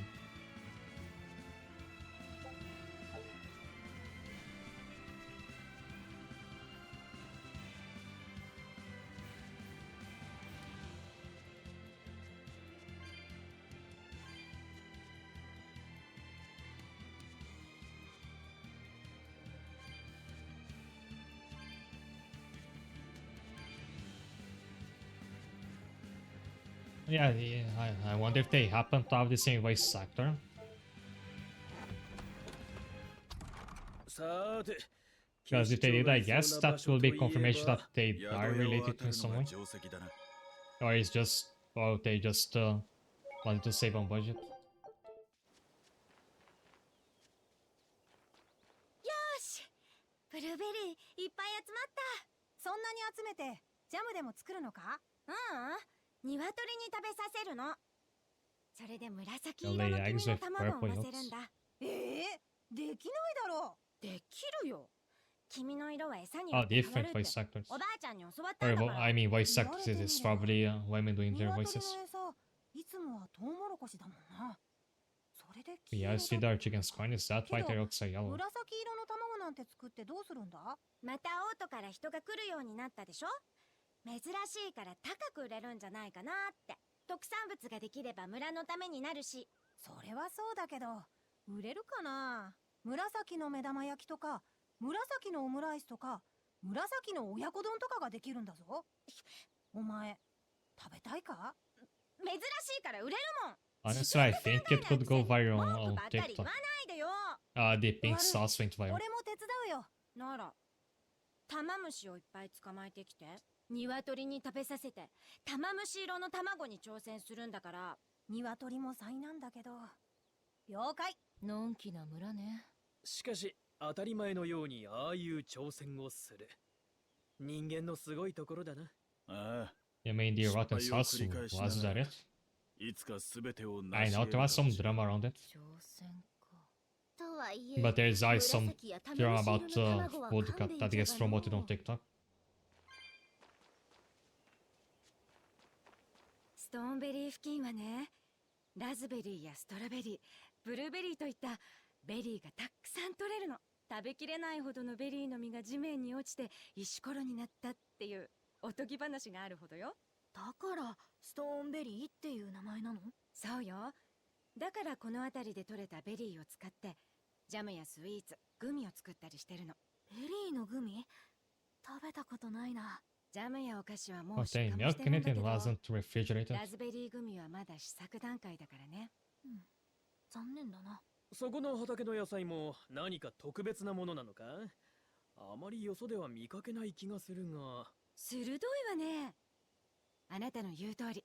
Yeah, I wonder if they happen to have the same voice actor. さて Because if they did, I guess that will be confirmation that they 宿 are 屋を related 当た to る some の way. が定石だな。 Or it's just, or they just wanted to save on budget. よしブルーベリーいっぱい集まった。そんなに集めてジャムでも作るのか？鶏に食べさせるの。それで紫 They'll 色 lay の eggs 黄身の with 卵を purple 産ませる yolks. んだ。できないだろできるよ。黄身の色は餌に Oh, よって変わ different るって voice actors. おばあちゃんに教わった Or, んだから。 I mean, voice actors is probably women う。 doing their 鶏の voices. 餌いつもはトウモロコシだもんな。それで Yeah, I see their chicken's coin. Is that why their yolks are yellow? 紫色の卵なんて作ってどうするんだ？またオートから人が来るようになったでしょ。珍しいから高く売れるんじゃないかなって。特産物ができれば村のためになるし。それはそうだけど売れるかな？紫の目玉焼きとか紫のオムライスとか紫の親子丼とかができるんだぞ。お前食べたいか？珍しいから売れるもん。 Honestly, I think it could go viral 文 on 句ばっかり TikTok. 言わないでよ。The pink sauce went viral. 俺も手伝うよ。なら玉虫をいっぱい捕まえてきて。鶏に食べさせて玉虫色の卵に挑戦するんだから。鶏も災難だけど了解。のんきな村ね。しかし当たり前のようにああいう挑戦をする人間のすごいところだな。ああ、 You mean the rotten sauce? Was that it? いつか全てを I 成し know 得 there る was かも some しれない drama around it. 挑戦か。とはいえ But there's always some 紫や玉 drama 虫 about 色の卵は food 勘 that 弁 gets じゃがの promoted on TikTok. ストーンベリー付近はね、ラズベリーやストロベリー、ブルーベリーといったベリーがたくさん取れるの。食べきれないほどのベリーの実が地面に落ちて石ころになったっていうおとぎ話があるほどよ。だからストーンベリーっていう名前なの？そうよ。だからこの辺りで採れたベリーを使ってジャムやスイーツ、グミを作ったりしてるの。ベリーのグミ？食べたことないな。ジャムやお菓子はも Oh, う出 dang, 荷もし milk て in るん it だけ and ど、 wasn't refrigerated. ラズベリーグミはまだ試作段階だからね。残念だな。そこの畑の野菜も何か特別なものなのか？あまりよそでは見かけない気がするが。鋭いわね。あなたの言う通り、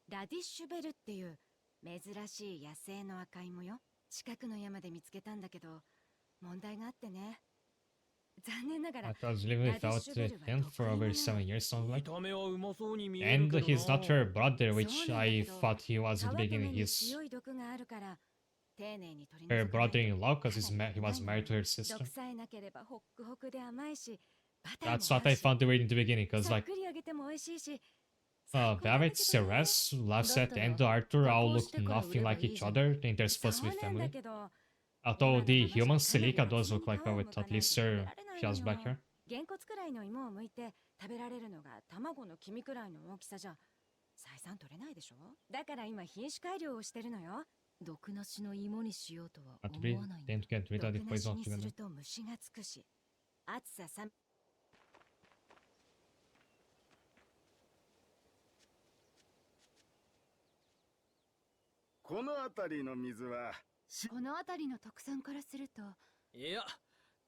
ラディッシュベルっていう珍しい野生の赤芋よ。近くの山で見つけたんだけど問題があってね。残念ながら I was living without him for over 7 years, sounds 見 like. た目はうまそうに見える And けどな。 he's not her brother, そう which なんだ I けど thought he was 皮 at と the 目 beginning. に He's 強い毒があるから丁寧に取り her 除かないと brother-in-law because he was married to her sister. 毒さえなければホックホクで甘いし、バターも That's what 合 I うし found weird in the beginning, because さっ like くり揚げても美味しいし。 Babbitt, Ceres, Lavset, and Arthur all look nothing like each other in their supposed to be そうなんだ family. けど Although the human Celica does look like her with at least her, she has black hair. げんこつくらいの芋を剥いて食べられるのが卵の黄身くらいの大きさじゃ採算取れないでしょ。だから今品種改良をしてるのよ。毒なしの芋にしようとは But 思 we わないんだ。 didn't get rid of the 毒なし poison にす altogether. ると虫がつくし、暑さ寒この辺りの水はこの辺りの特産からするといや、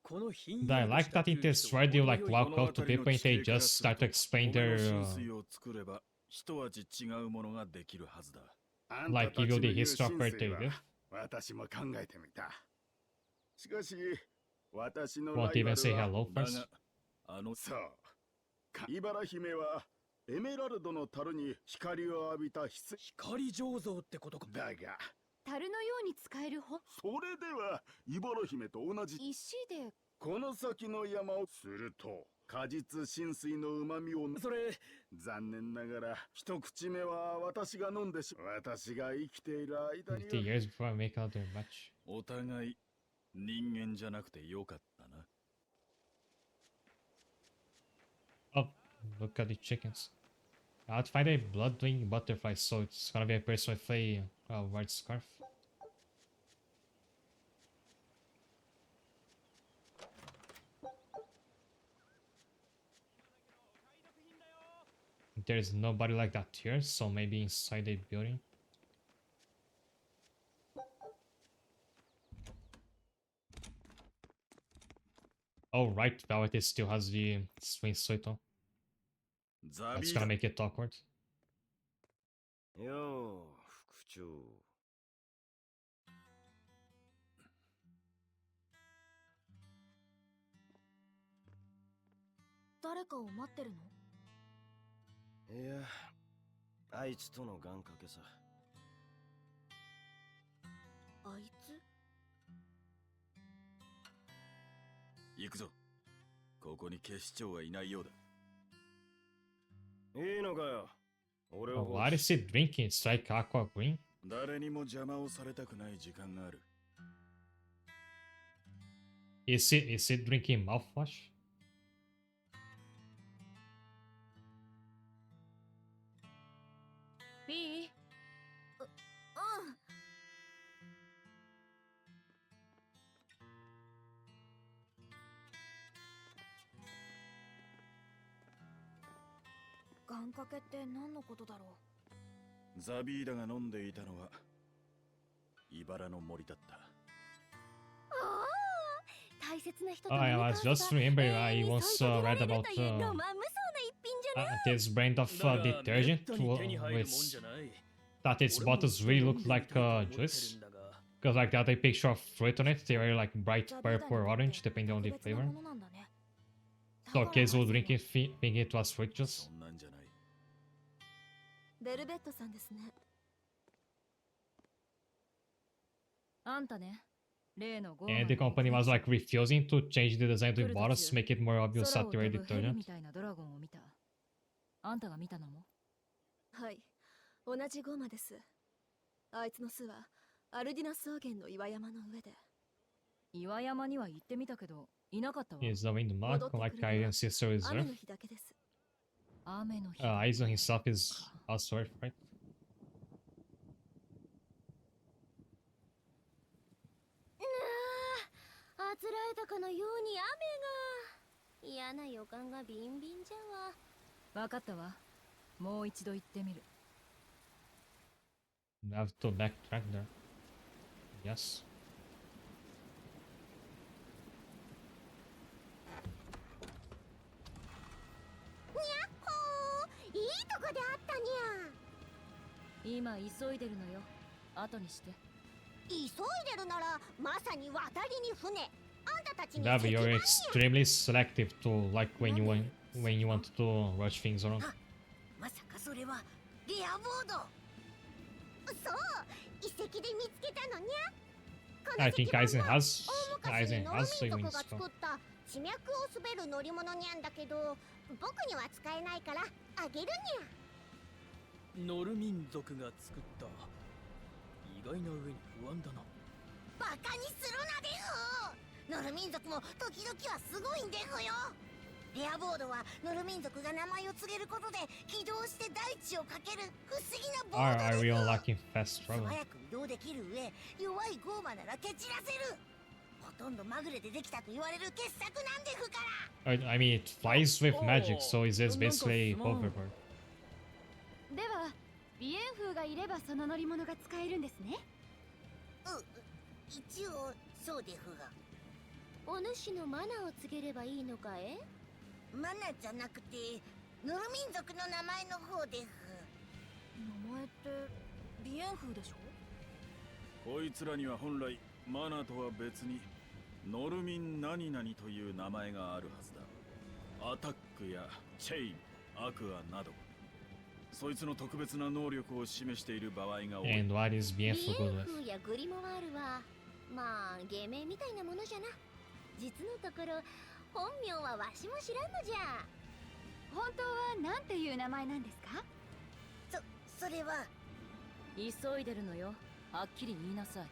このひん And I やりと like した that in 空 this 気と thread you 程 like よい walk out to people and they just start to explain この their 浸水を作れば一味違うものができるはずだ。あんた like た give ち you の the 言う history of 神 where 聖 they は live. 私も考えてみた。しかし私の Won't ライバ even say ルは hello だ first. が、あのそう。茨姫はエメラルドの樽に光を浴びた光醸造ってことか。だが、樽のように使えるほそれでは茨姫と同じ。石で。この先の山をすると果実浸水の旨味を。それ、残念ながら一口目は私が飲んで私が生きている間に。 50 years before I make another match. お互い人間じゃなくてよかったな。 Oh, look at the chickens. I'd find a blood-winged butterfly, so it's gonna be a person with a white scarf. There's nobody like that here, so maybe inside a building. Oh right, Velvet still has the swing suit on. ザ That's ビー gonna だ。 make it awkward. よう、副長。誰かを待ってるの？いや、あいつとの願掛けさ。あいつ？行くぞ。ここに警視長はいないようだ。いいのかよ。俺 Oh, を。 what is it drinking? It's like aqua green? 誰にも邪魔をされたくない時間がある。 Is it drinking mouthwash? B 願掛けって何のことだろザビーダが飲んでいたのは茨の森だった。大切な人と Oh, I was just remembering I once read about ロマン無双な一品じゃない。 this brand of だが detergent めったに手に入るもん with じゃない。 that its 俺も bottles really look 飲んでみ like たいと思って juice. るんだが。 Because like the other picture of fruit on it, they were like う。 bright ザビーダに purple と or って orange depending on the 特別な flavor. ものなんだね。 So だから kids will まず drink it thinking it was fruit juice. そんなんじゃない。ベルベットさんですね。あんたね、例のゴー And マ the ンの company 目 was 撃 like refusing to change the design of the 来る途 bottles 中 to make it more obvious 空を that they 飛 were ぶヘリ detergent. みたいなドラゴンを見た。あんたが見たのも？はい、同じゴーマです。あいつの巣はアルディナ草原の岩山の上で。岩山には行ってみたけど、いなかったわ。 He is the wind mark, like Kaiden's sister is 雨 Earth. の日だけです。雨の日。 Aizen himself is also Earth, right? あつらえたかのように雨が。嫌な予感がビンビンじゃわ。わかったわ。もう一度行ってみる。 Have to backtrack there. Yes. いいとこであったにゃ。今急いでるのよ。後にして。急いでるならまさに渡りに船。あんたたちに Davi, 責任 you're よ。 extremely selective to like when you want to rush things around. まさかそれはレアボード。そう、遺跡で見つけたのにゃ。この I think 石板 Aizen は has 大昔に Aizen ノ has ル so 民 you 族が win 作った地脈を滑る乗り物にゃんだけど、僕には使えないからあげるにゃ。ノル民族が作った意外な上に不安だな。バカにするなでふ。ノル民族も時々はすごいんでふよ。レアボードはノル民族が名前を告げることで起動して大地をかける不思議なボ Are ード are で we す。 unlocking fast 素 travel? 早く移動できる上、弱いゴーマなら蹴散らせる。ほとんどまぐれでできたと言われる傑作なんでふから。I mean, it flies with magic, so it's Oh, basically a come on. hoverboard. では、ビエンフーがいればその乗り物が使えるんですね。一応そうでふが。お主のマナを告げればいいのかえ？マナじゃなくてノル民族の名前の方でふ。名前ってビエンフーでしょ？こいつらには本来マナとは別にノルミン何々という名前があるはずだ。アタックやチェイン、アクアなどそいつの特別な能力を示している場合が多い。 And what is リエ bien ン for good フ with? やグリモワールはまあ芸名みたいなものじゃな。実のところ本名はわしも知らんのじゃ。本当はなんていう名前なんですか？それは急いでるのよ。はっきり言いなさい。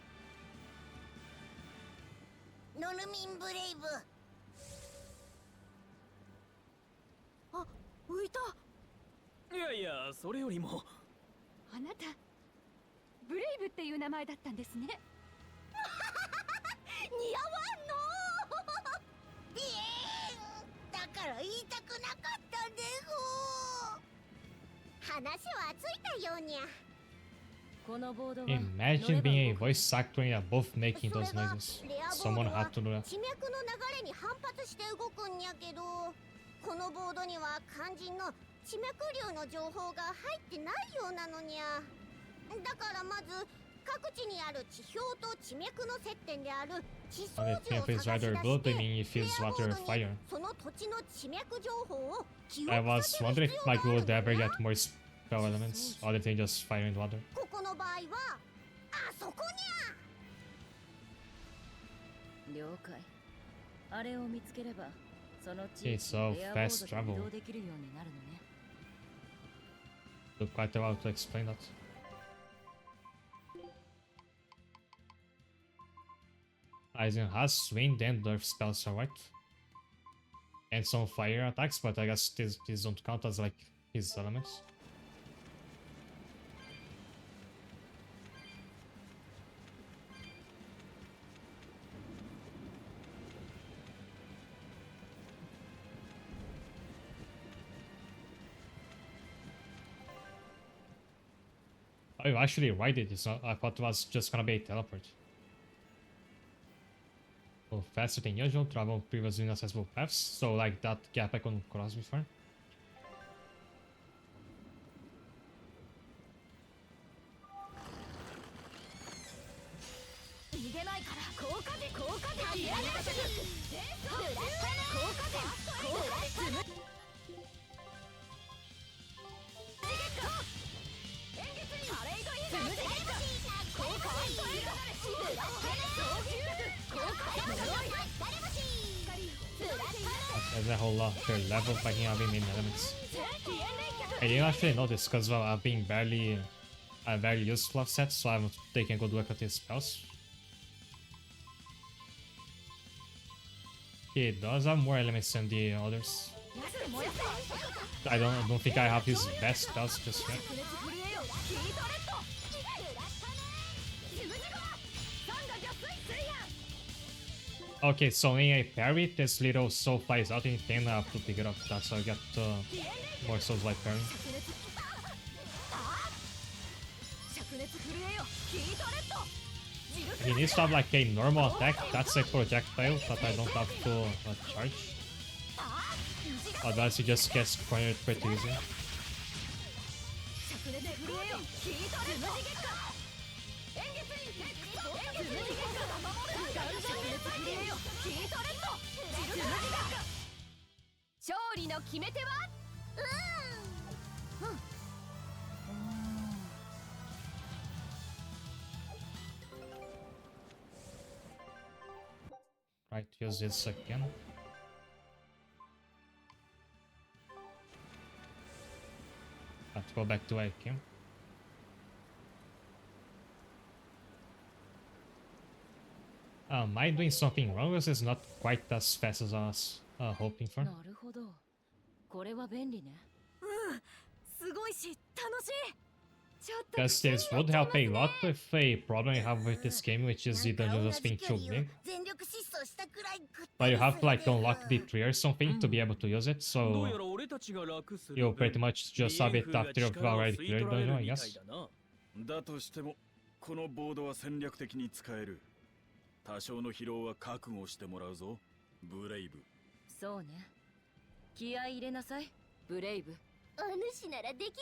ノルミンブレイブ。あ、浮いた。いやいや、それよりもあなたブレイブっていう名前だったんですね。似合わんのビエンだから言いたくなかったで話はついたようにゃ。このボードは Imagine being a voice actor and both making those noises. Someone had to do that. 地脈の流れに反発して動くんやけど、このボードには肝心の地脈流の情報が入ってないようなのにゃ。だからまず各地にある地表と地脈の接点である地層 And 図を if 探 it's し出 rather し blood, て I mean if プレ it's アボー water ド or に fire. その土地の地脈情報を記 I 録さ was せる wondering 必 if 要 like があ we る would の ever にゃ。 get more spell elements other than just fire and water. ここの場合はあそこにゃ。了解。あれを見つければその地 Okay, 域 so にエアボー fast ドで travel. 移動できるようになるのね。 Took quite a while to explain that. Aizen has wind and earth spells, alright. And some fire attacks, but I guess these don't count as like his elements. Oh, you actually write it. It's not. I thought it was just gonna be a teleport. Oh, faster than usual. Travel previously inaccessible paths. So like that gap I couldn't cross before. 逃げないから効果でやらないと効果でThere's a whole lot per level fighting having main elements. I didn't actually know this because I've been barely used fluff sets, so I haven't taken good look at his spells. He does have more elements than the others. I don't think I have his best spells just yet. Okay, so when I parry, this little soul flies out and then I have to pick it up. That's how I get more souls by parrying. He needs to have like a normal attack, that's a projectile that I don't have to charge. Otherwise he just gets cornered pretty easy. Right, use this again. Have to go back to where I came. Am I doing something wrong? This is not quite as fast as I was hoping for. なるほど。これは便利ね。すごいし楽しい。ちょっと Because this would help a lot with a problem you have with this game, which is the dungeon just being too big. 全力疾走したくらいぐった But り you す have る to like で unlock the tree or something to be able to use it, どう so やら俺たちが楽する you'll pretty much just have it after you've already cleared the dungeon, I guess. だとしてもこのボードは戦略的に使える。多少の疲労は覚悟してもらうぞ、ブレイブ。そうね。気合い入れなさい、ブレイブ。お主ならできるぞよ、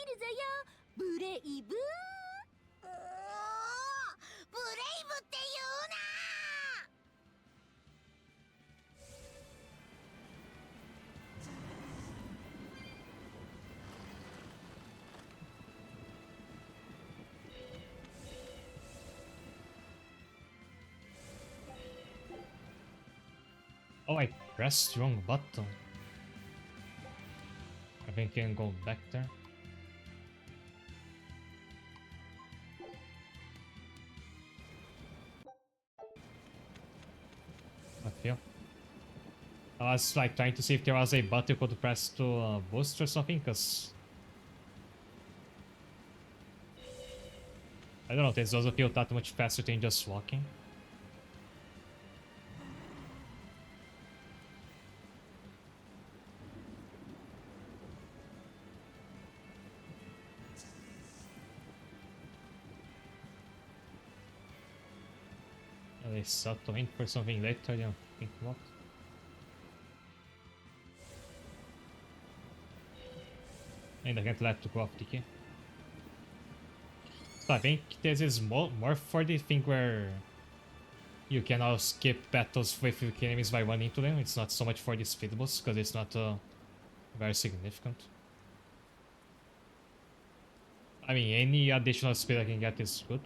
ブレイブ。ブレイブって言うな。Oh, I pressed wrong button. I think I can go back there. I feel. I was like trying to see if there was a button you could press to boost or something, because I don't know, this doesn't feel that much faster than just walking. They settle in for something later, I don't think what. And I can't let to go off the key. So I think this is more for the thing where you can now skip battles with your enemies by running into them. It's not so much for the speed boost, because it's not very significant. I mean, any additional speed I can get is good.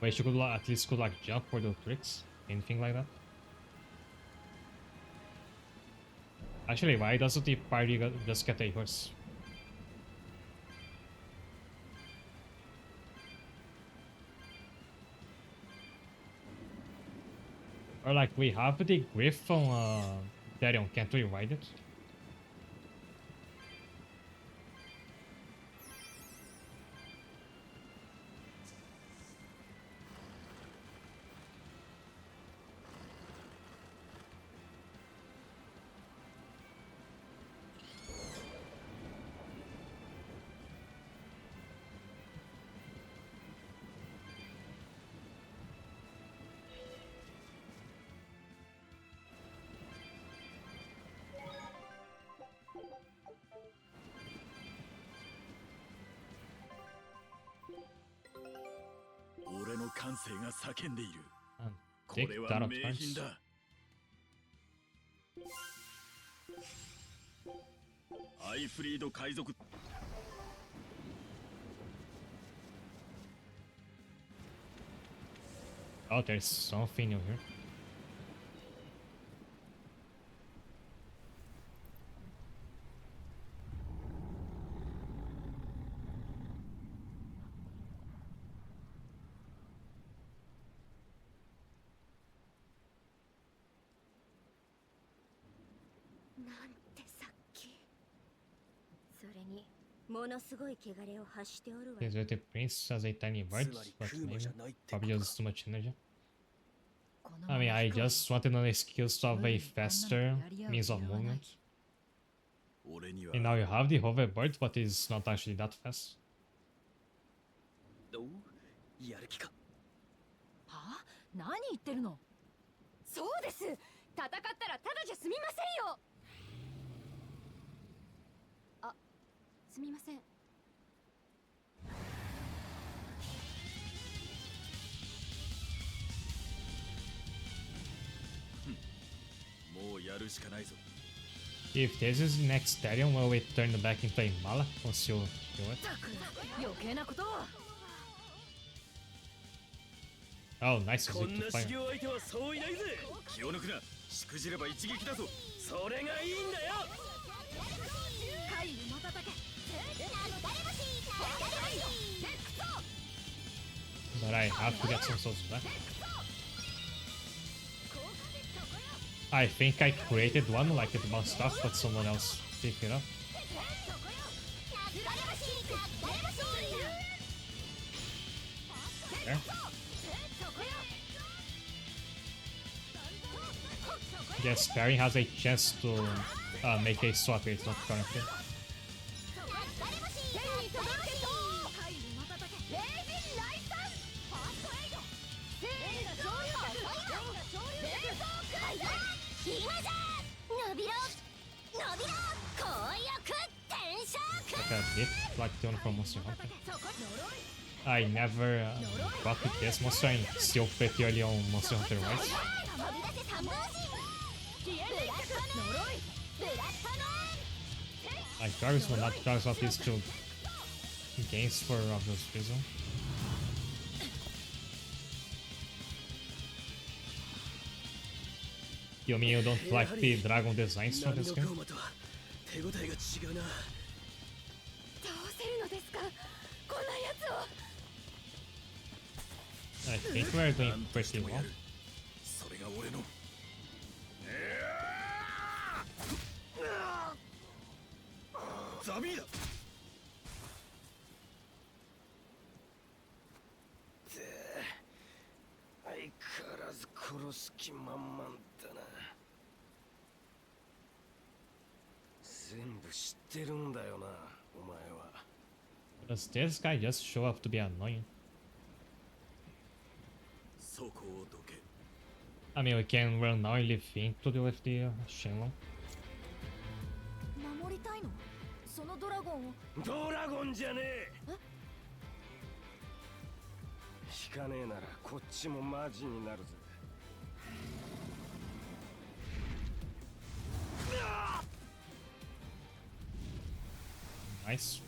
Wish you could at least could like jump or do tricks, anything like that. Actually, why doesn't the party just get a horse? Or like we have the Griff on Darion, can't we ride it? Take that of turns. Oh, there's something new here. His with the prince has a tiny bird, but maybe probably just too much energy. I mean, I just wanted an excuse to have a faster means of movement. And now you have the hoverboard, but it's not actually that fast. はあ、何言ってるの？そうです。戦ったらただじゃ済みませんよ。あ、すみません。もうやるしかないぞ。 If this is the next stadium, will we turn back into a mala once you do it? 余計なことを。 Oh, nice as it to fire. 気を抜くな。しくじれば一撃だぞ。それがいいんだよ。 But I have to get some souls back. I think I created one like it bounced off, but someone else picked it up. There. Yes, Perry has a chance to make a swap here, it's not currently. Like a bit like the one from Monster Hunter. I never got with this monster and still pretty early on Monster Hunter Rise. Like Travis will not cross off these two games for obvious reason. You mean you don't like the dragon designs from this game? 波のゴーマとは手応えが違うな。倒せるのですか、こんなやつを。 I think we're doing pretty well. それが俺のザビーだ。相変わらず殺す気満々だな。全部知ってるんだよな、お前は。Does this guy just show up to be annoying? そこをどけ。 I mean, we can run now and leave in to deal with the Shenlong. 守りたいの？そのドラゴンを。ドラゴンじゃねえ。引かねえならこっちもマジになるぜ。Nice.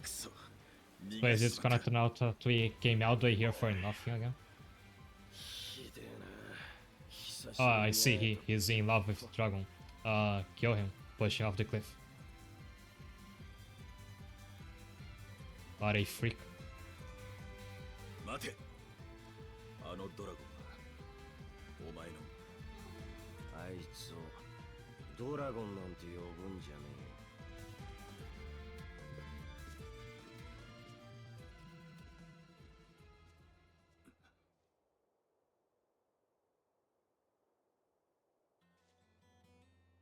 クソ。 But is it gonna turn out that we came all the way here for nothing again? ひでえな。久しぶり Oh, に I see. He's in love with the dragon. Kill him. Push him off the cliff. What a freak. 待て。あのドラゴンはお前の。あいつをドラゴンなんて呼ぶんじゃね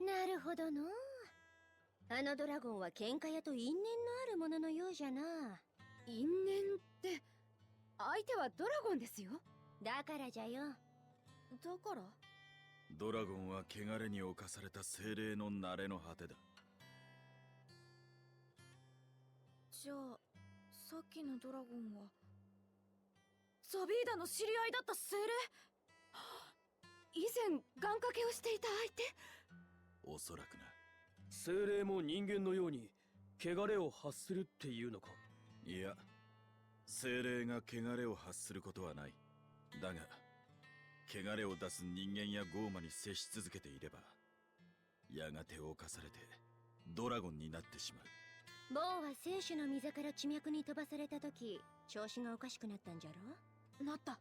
なるほどの。あのドラゴンは喧嘩屋と因縁のあるもののようじゃな。因縁って相手はドラゴンですよ。だからじゃよ。だからドラゴンは汚れに侵された精霊の慣れの果てだ。じゃあさっきのドラゴンはザビーダの知り合いだった精霊？以前願掛けをしていた相手。おそらくな。精霊も人間のように汚れを発するっていうのか？いや、精霊が汚れを発することはない。だが汚れを出す人間やゴーマに接し続けていれば、やがて侵されてドラゴンになってしまう。ボンは聖種の溝から地脈に飛ばされた時、調子がおかしくなったんじゃろ。なった。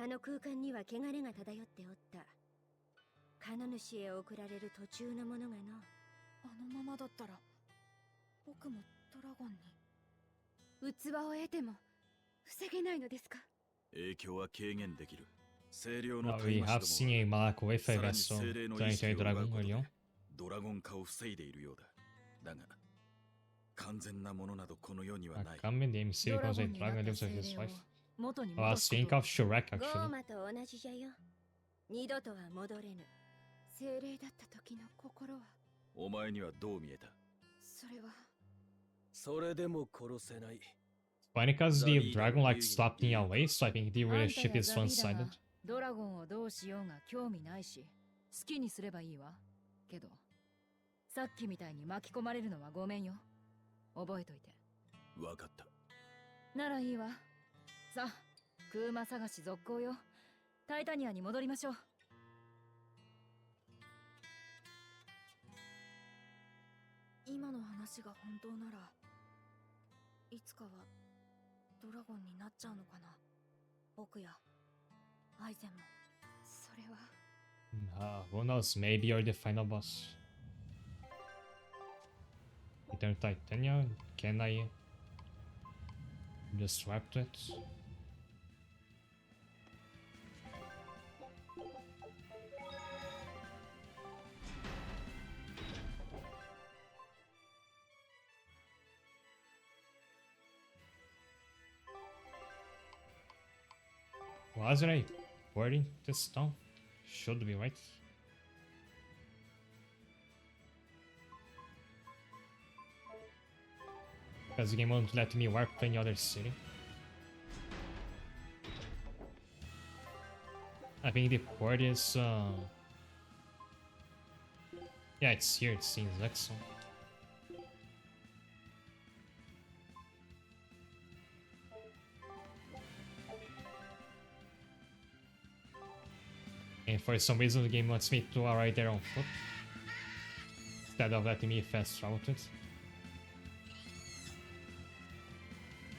あの空間には汚れが漂っておった。神主へ送られる途中のものがの。あのままだったら僕もドラゴンに。器を得ても防げないのですか？影響は軽減できる。清涼の We have seen a Malak with a さらに vessel 精霊の trying 意 to 識を a 奪う dragon ことで earlier. ドラゴン化を防いでいるようだ。だが完全なものなどこの世にはない。 Come in the MC becomes a dragon and lives with his wife. 元に Oh, I 戻 was すこ thinking と。 of Shrek ゴー actually. マと同じじゃよ。二度とは戻れぬ。精霊だった時の心は。お前にはどう見えた？それは。それでも殺せない。 Funny because the dragon like stopped in away, so I think the relationship is one-sided. ドラゴンをどうしようが興味ないし、好きにすればいいわ。けど、さっきみたいに巻き込まれるのはごめんよ。覚えといて。わかった。ならいいわ。さあ、クーマ探し続行よ。タイタニアに戻りましょう。今の話が本当ならいつかはドラゴンになっちゃうのかな。僕やアイゼンも。それは。Who knows? Maybe you're the final boss. Return Titania? Can I just swap to it? Was I wording this down? Should be right. Because the game won't let me warp to any other city. I think the port is yeah, it's here, it seems like so. for some reason the game wants me to arrive there on foot instead of letting me fast travel to it.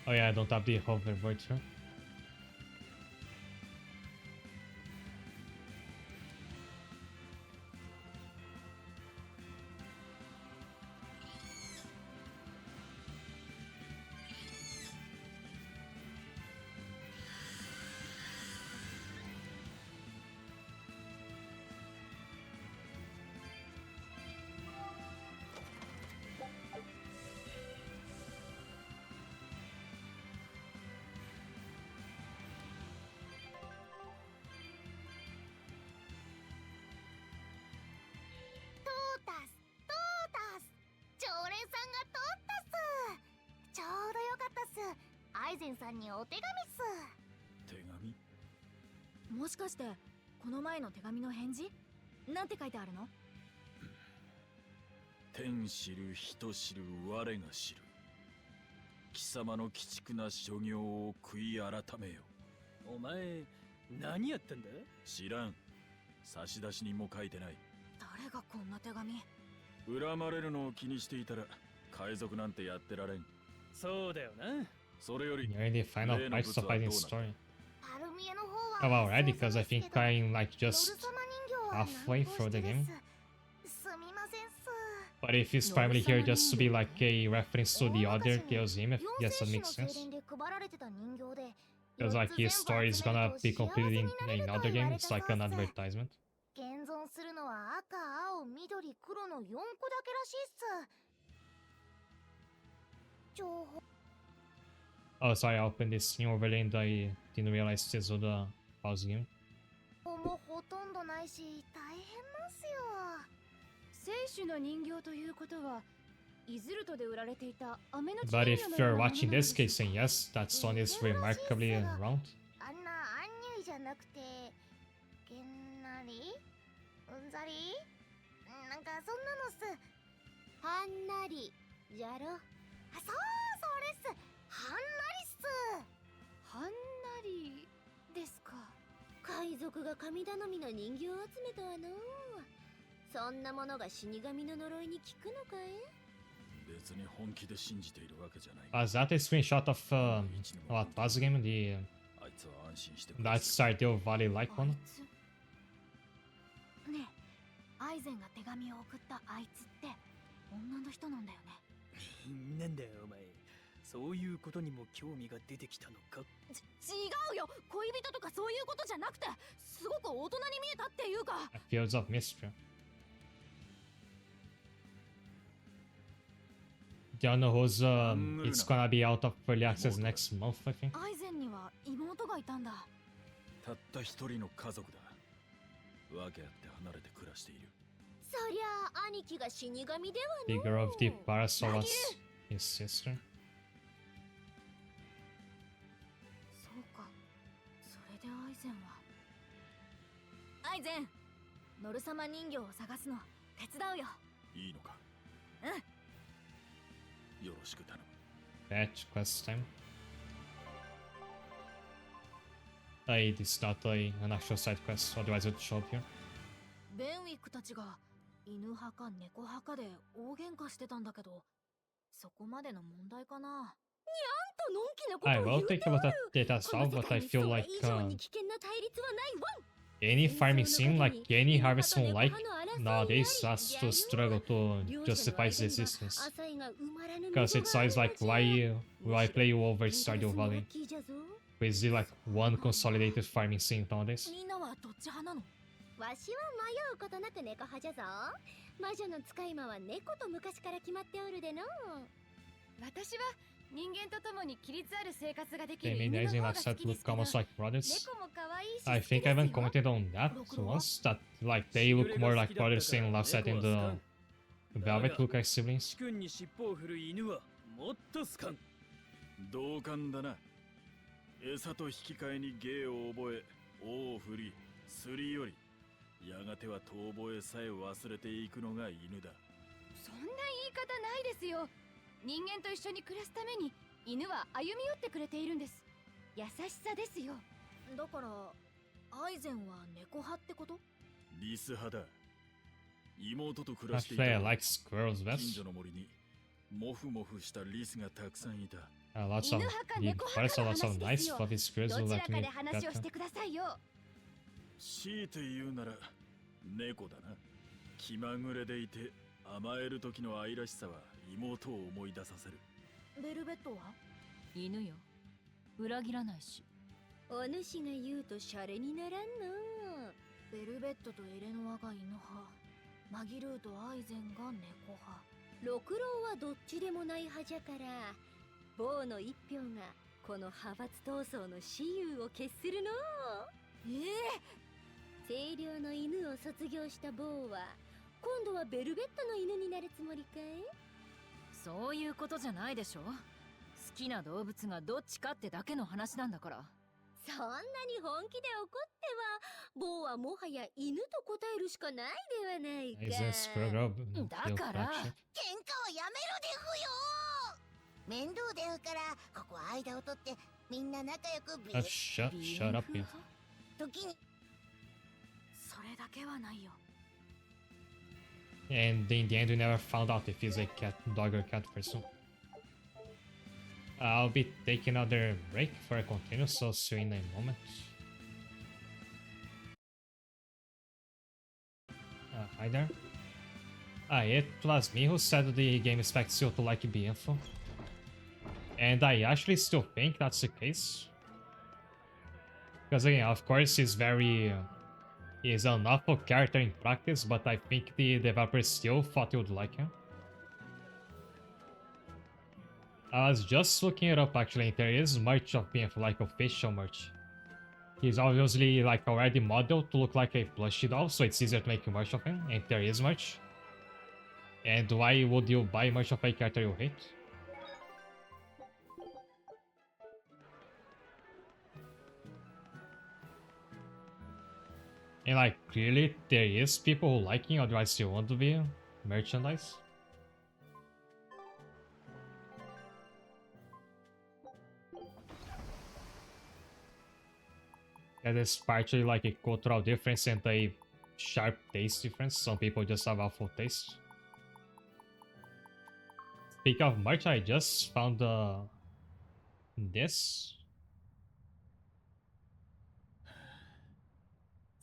Oh yeah, I don't have the hoverboard here.もしかしてこの前の手紙の返事なんて書いてあるの？天知る人知る我が知る。貴様の鬼畜な所業を悔い改めよ。お前何やってんだ？知らん。差出人も書いてない。誰がこんな手紙？恨まれるのを気にしていたら海賊なんてやってられん。そうだよな。それより Near the final 例の parts 物 of は fighting どうなった？ story. パルミエの方は Oh, already? Because I think I'm like just halfway through the game. すみませんす。 But if he's primarily here just to be like a reference to the other Chaos game, yes, that makes sense. Because like his story is gonna be completed in another game, it's like an advertisement. 現存するのは赤、青、緑、黒の4個だけらしいっす。情報 Oh, sorry, I opened this new overlay and I didn't realize this was the pause game. もほとんどないし大変なんすよ。聖種の人形ということはイズルトで売られていた飴の But if you're watching this case, then yes, that stone is remarkably round. あんなアンニュイじゃなくてげんなりうんざりなんかそんなのっす。はんなりじゃろ。あ、そうそれっす。はんなりっす。はんなりですか。海賊が神頼みの人形を集めたわの。そんなものが死神の呪いに効くのかい？別に本気で信じているわけじゃない。Is that a screenshot of what pause game? The あいつは安心してくれ。 that Stardew Valley like one? ねえ、アイゼンが手紙を送ったあいつって女の人なんだよね。なんだよお前。そういうことにも興味が出てきたのか？違うよ、恋人とかそういうことじゃなくて、すごく大人に見えたっていうか。 Fields of Mystery. Don't know who's it's gonna be out of early access next month, I think. アイゼンには妹がいたんだ。たった一人の家族だ。わけあって離れて暮らしている。そりゃあ兄貴が死神ではの。 Figure of the Parasol was his sister. そうか、それでアイゼンは。アイゼン、ノル様人形を探すの手伝うよ。いいのか？うん。よろしく頼む。 Batch quest time. It is not an actual side quest, otherwise it would show up here. ベンウィックたちが犬派か猫派かで大喧嘩してたんだけど、そこまでの問題かな。にゃんとのんきなこと I を will 言う take て a お look る。 at data solve, but I feel like 以上に危険な対立はないわん。 any farming scene, like any harvesting like nowadays, has to struggle to justify its existence. Because it's always like, why play over Stardew Valley? Is it like one consolidated farming scene nowadays? みんなはどっち派なの？わしは迷うことなく猫派じゃぞ。魔女の使い魔は猫と昔から決まっておるでの。私は人間と共に規律ある生活ができ They る made 犬 Rising の方 like が好 that きで look すけど、 almost like brothers. 猫も可愛いし I 好き think で I す even よ。 commented on that once, that like they look more like brothers in love set in the Velvet look like siblings. 君に尻尾を振る犬はもっと好かん。同感だな。餌と引き換えに芸を覚え、尾を振り、すり寄り、やがては遠吠えさえ忘れていくのが犬だ。そんな言い方ないですよ。人間と一緒に暮らすために犬は歩み寄ってくれているんです。優しさですよ。だからアイゼンは猫派ってこと？リス派だ。妹と暮らしてい Actually, た I like squirrels 近 best. 所の森にモフモフしたリスがたくさんいた。Lots of 犬派か big 猫 birds, 派かの lots of 話で nice すよ。 fluffy squirrels ど who ちら let か me で話を pet して them. くださいよ。強いて言うなら猫だな。気まぐれでいて甘える時の愛らしさは妹を思い出させる。ベルベットは犬よ。裏切らないし。お主が言うとシャレにならんの。ベルベットとエレノアが犬派、マギルーとアイゼンが猫派。六郎はどっちでもない派じゃから、坊の一票がこの派閥闘争の雌雄を決するの。清涼の犬を卒業した坊は今度はベルベットの犬になるつもりかい？そういうことじゃないでしょ。好きな動物がどっちかってだけの話なんだから。そんなに本気で怒っては坊はもはや犬と答えるしかないではないか。 Is this squirrel girl built だから flagship? 喧嘩はやめろでふよ。面倒でふからここ間を取ってみんな仲良くビ Shut up, you. 時にそれだけはないよ。 And in the end, we never found out if he's a cat, dog or cat person. I'll be taking another break for a continue, so see you in a moment. Hi there. It was me who said the game expects you to like BFO. And I actually still think that's the case. Because again, of course, he's an awful character in practice, but I think the developers still thought you would like him. I was just looking it up actually, there is merch of BFO, like official merch. He's obviously like already modeled to look like a plushie doll, so it's easier to make merch of him, and there is merch. And why would you buy merch of a character you hate? And like clearly there is people who like him, otherwise you want to be merchandise. That is partially like a cultural difference and a sharp taste difference. Some people just have awful taste. Speaking of merch, I just found this.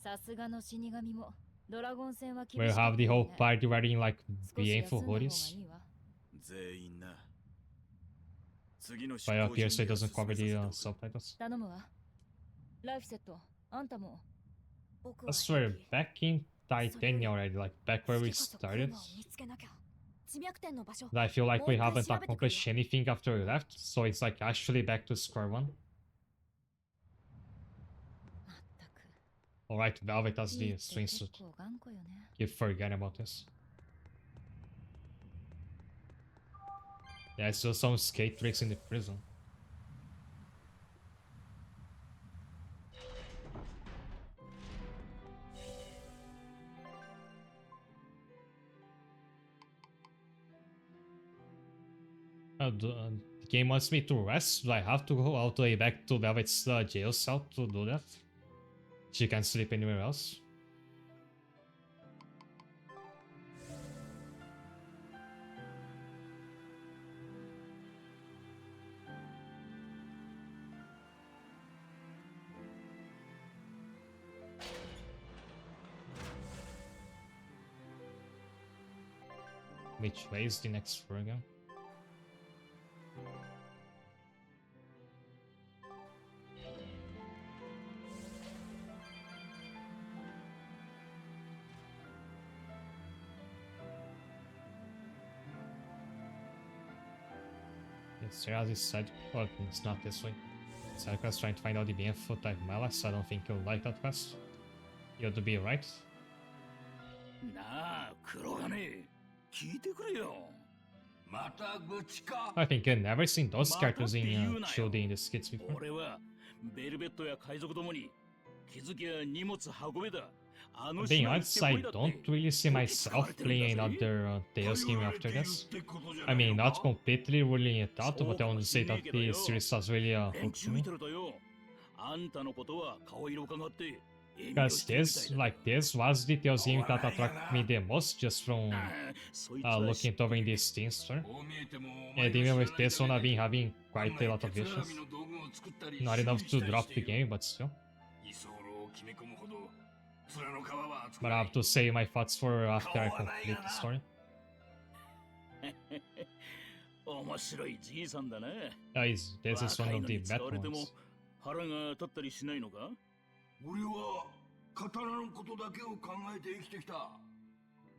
さすがの死神もドラゴン戦は厳 We'll しかった have the よ whole ね。 party wearing like 少し休ん BFO だ方がい hoodies. いわ。全員な。次の But up here so it 準 doesn't 備を cover 進め the させておく。 subtitles. 頼むわ。ライフセット、あんたも。僕は I swear, back in Titania already, like back where we started. 見つけなきゃ。地脈点の場所。 I feel like we もう一回 haven't 調べてくるよ。 accomplished anything after we left, so it's like actually back to square one. まったく。 Alright, Velvet has いい the って swing 結 suit. 構頑固よね。 You forget about this. Yeah, it's just some skate tricks in the prison. The game wants me to rest. Do I have to go all the way back to Velvet's jail cell to do that? She can't sleep anywhere else. Which way is the next floor again? Yes, there are this side. Well, it's not this way. Side quest trying to find out the info type Malas. I don't think you'll like that quest. You have to be right. なあ、黒金、聞いてくれよ。また愚痴か。 I think I've never seen those またって characters in 言うなよ。 Shield in the skits before. 俺はベルベットや海賊どもに気づきや荷物運べだ。あの Being 島に honest, I 来てこいだって don't really see myself playing another Tales game after this. I mean, not completely ruling it out, but I want to say that the series has really 連 hooked 中 me. 見てるとよ。あんたのことは顔色伺って Because this was the Tales game that attracted me the most just from looking it over in the Steam store. And even with this one, I've been having quite a lot of issues. Not enough to drop the game, but still. But I have to say my thoughts for after I complete the story. 面白いじいさんだね。Guys, this is one of the bad ones. 腹が立ったりしないのか？俺は刀のことだけを考えて生きてきた。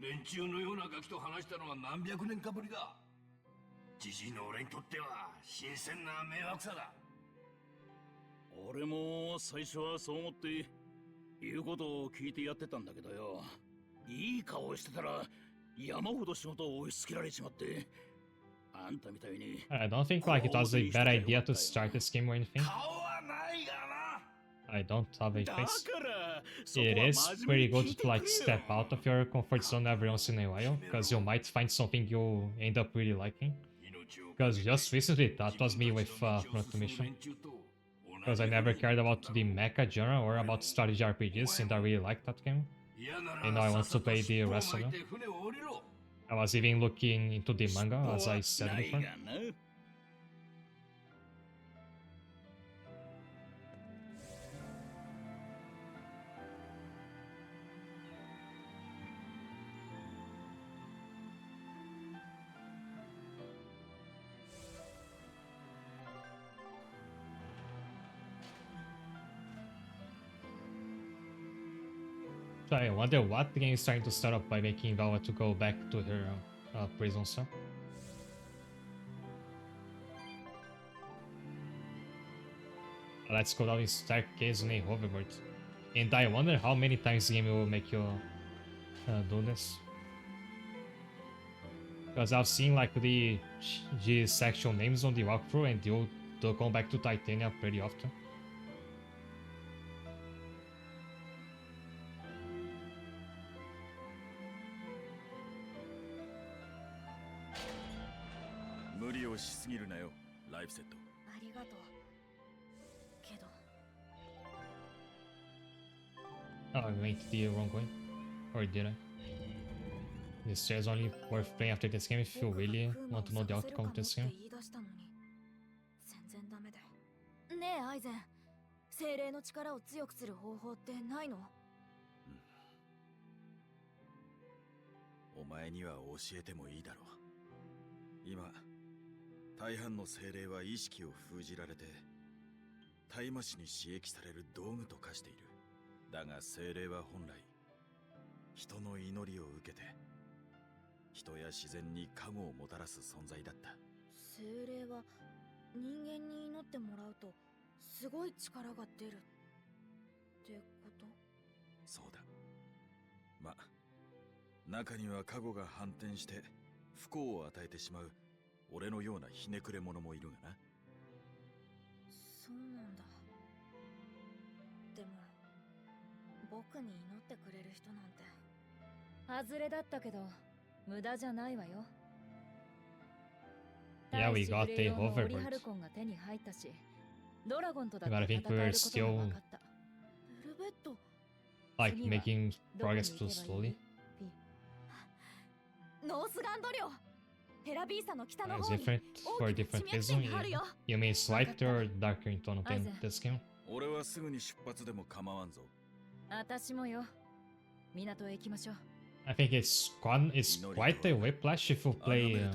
連中のようなガキと話したのは何百年かぶりだ。じじいの俺にとっては新鮮な迷惑さだ。俺も最初はそう思って言うことを聞いてやってたんだけどよ。いい顔してたら山ほど仕事を押し付けられちまって。I don't think like it was a bad idea to start this game or anything. I don't have a face. It is pretty good to like step out of your comfort zone every once in a while, because you might find something you end up really liking. Because just recently that was me with Front Mission. Because I never cared about the mecha genre or about strategy RPGs, and I really liked that game. And now I want to play the rest of them. I was even looking into the manga, as I said before. So I wonder what the game is trying to start up by making Velva to go back to her prison cell. Let's go down this staircase in a hoverboard. And I wonder how many times the game will make you do this. Because I've seen like the section names on the walkthrough, and they'll come back to Titania pretty often. Oh, I went the wrong way. Or did I? This is only worth playing after this game if you really want to know the outcome of this game. ねえアイゼン、精霊の力を強くする方法ってないの？お前には教えてもいいだろう。今、大半の精霊は意識を封じられて、大麻師に刺激される道具と化している。だが精霊は本来、人の祈りを受けて、人や自然に加護をもたらす存在だった。精霊は人間に祈ってもらうとすごい力が出るってこと？そうだ。ま、中には加護が反転して不幸を与えてしまう俺のようなひねくれ者もいるがな。そうなんだ。でも僕に祈ってくれる人なんて。外れだったけど無駄じゃないわよ。Yeah, we got a hoverboard. But I think we're still like making progress too slowly. It's different for different reasons. You mean it's lighter or darker in tone than this game? 俺はすぐに出発でも構わんぞ。私もよ。港へ行きましょう。I think it's quite a whiplash if you play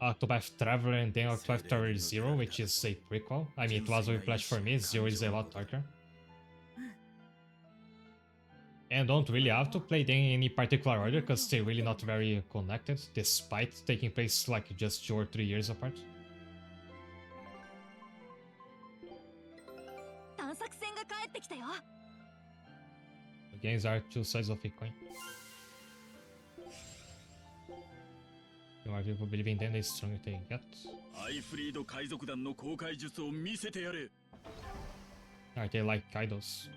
Octopath Traveler and then Octopath Traveler 0, which is a prequel. I mean, it was a whiplash for me, 0 is a lot darker. And don't really have to play them in any particular order, because they're really not very connected, despite taking place like just 2 or 3 years apart. The games are two sides of a coin. The more people believe in them, the stronger they get. Are they like idols?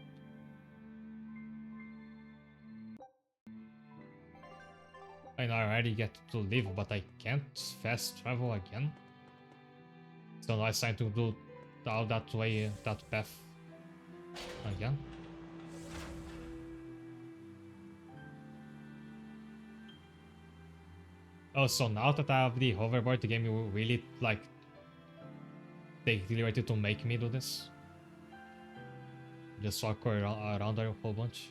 I know I already get to live, but I can't fast travel again. So now it's time to do all that way, that path again. Oh, so now that I have the hoverboard, the game will really like take the liberty to make me do this. Just walk around a whole bunch.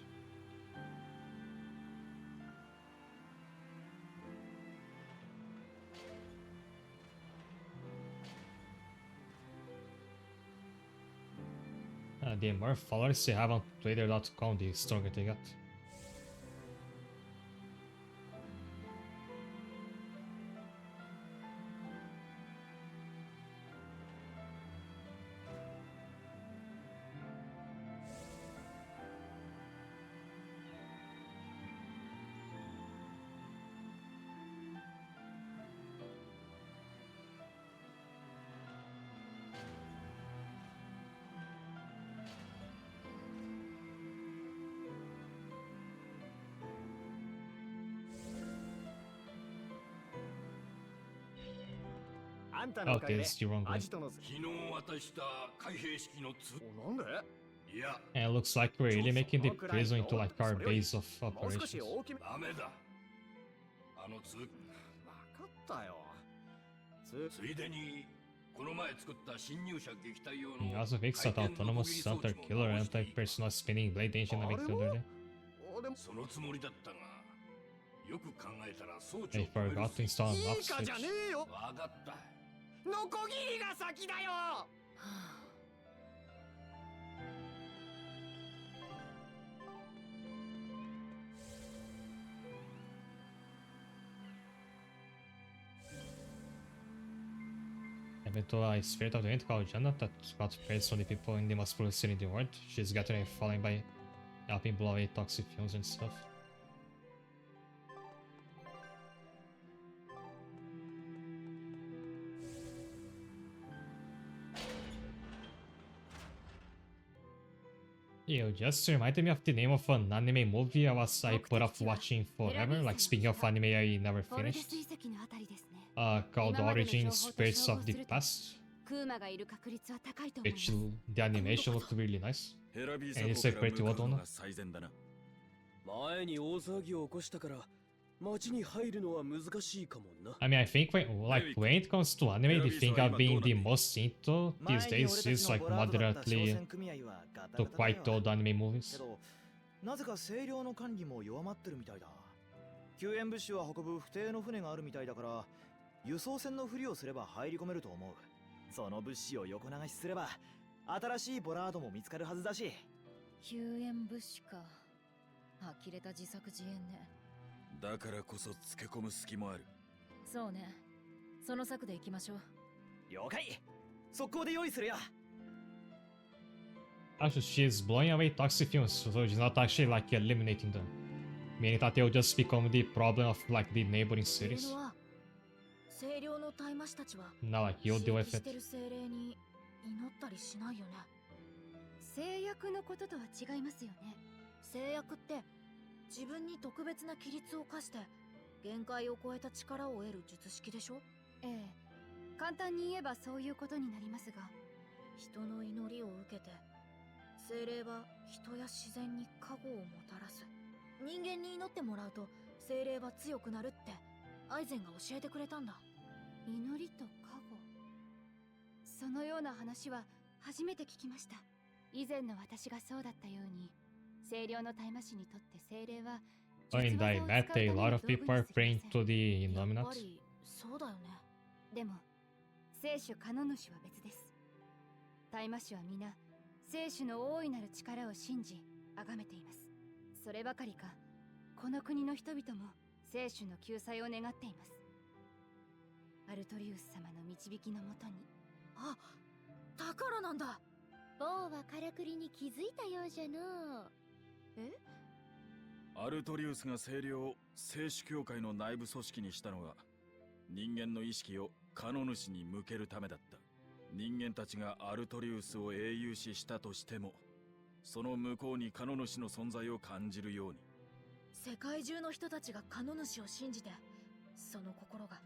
The more followers you have on Twitter.com, the stronger they get. Okay, it's the wrong one. 昨日渡した開閉式の通なんでいや And it looks like we're really making the prison into like our base of もう少し operations. 大きめダメだあの通分かったよついでにこの前作った侵入者撃退用 He の also fixed that autonomous center killer anti-personnel spinning blade engine I made the other day. そのつもりだったがよく考えたら装置 I forgot to install an い off いかじゃね switch. えよわかったノコギリが先だよ Eventual spirit of the wind called Janet that got praised so the people in the most polluted city in the world. She's gathering falling by helping blow away toxic fumes and stuff. Yo, just reminded me of the name of an anime movie I put off watching forever. Like speaking of anime I never フォルデ finished. 水石のあたりですね Called 今までの Origin 情報と Spirits 照合 of the すると Past. クーマがいる確率は高いと思います Which the animation looked really nice. ヘラビー And it's サ like ポから pretty 向 well かう done. のが最善だな前に大騒ぎを起こしたから街に入るのは難しいかもな I mean, I think when it comes to anime, the thing I've been the most into these days is like moderately to quite old anime movies. なぜか清涼の管理も弱まってるみたいだ救援物資を運ぶ不定の船があるみたいだから輸送船のふりをすれば入り込めると思うその物資を横流しすれば新しいボラードも見つかるはずだし救援物資か呆れた自作自演ねだからこそつけ込む隙もあるそうねその策で行きましょう了解速攻で用意するよ Actually, she's blowing away toxic fumes, so she's not actually like eliminating them. Meaning that they'll just become the problem of like the neighboring セレ cities. ノは清涼の大魔師たちは Now like you'll 刺 deal 激 with して it. る精霊に祈ったりしないよね制約のこととは違いますよね制約って自分に特別な規律を課して限界を超えた力を得る術式でしょええ簡単に言えばそういうことになりますが人の祈りを受けて精霊は人や自然に加護をもたらす人間に祈ってもらうと精霊は強くなるってアイゼンが教えてくれたんだ祈りと加護そのような話は初めて聞きました以前の私がそうだったように清涼の大魔師にとって精霊は In I met a lot of people are praying to the やっぱ Illuminati. りそうだよねでも聖主カノ主は別です大魔師は皆聖主の大いなる力を信じ崇めていますそればかりかこの国の人々も聖主の救済を願っていますアルトリウス様の導きのもとにあ宝なんだ某はからくりに気づいたようじゃのえアルトリウスが清涼聖主教会の内部組織にしたのが人間の意識をカノ主に向けるためだった人間たちがアルトリウスを英雄視したとしてもその向こうにカノ主の存在を感じるように世界中の人たちがカノ主を信じてその心が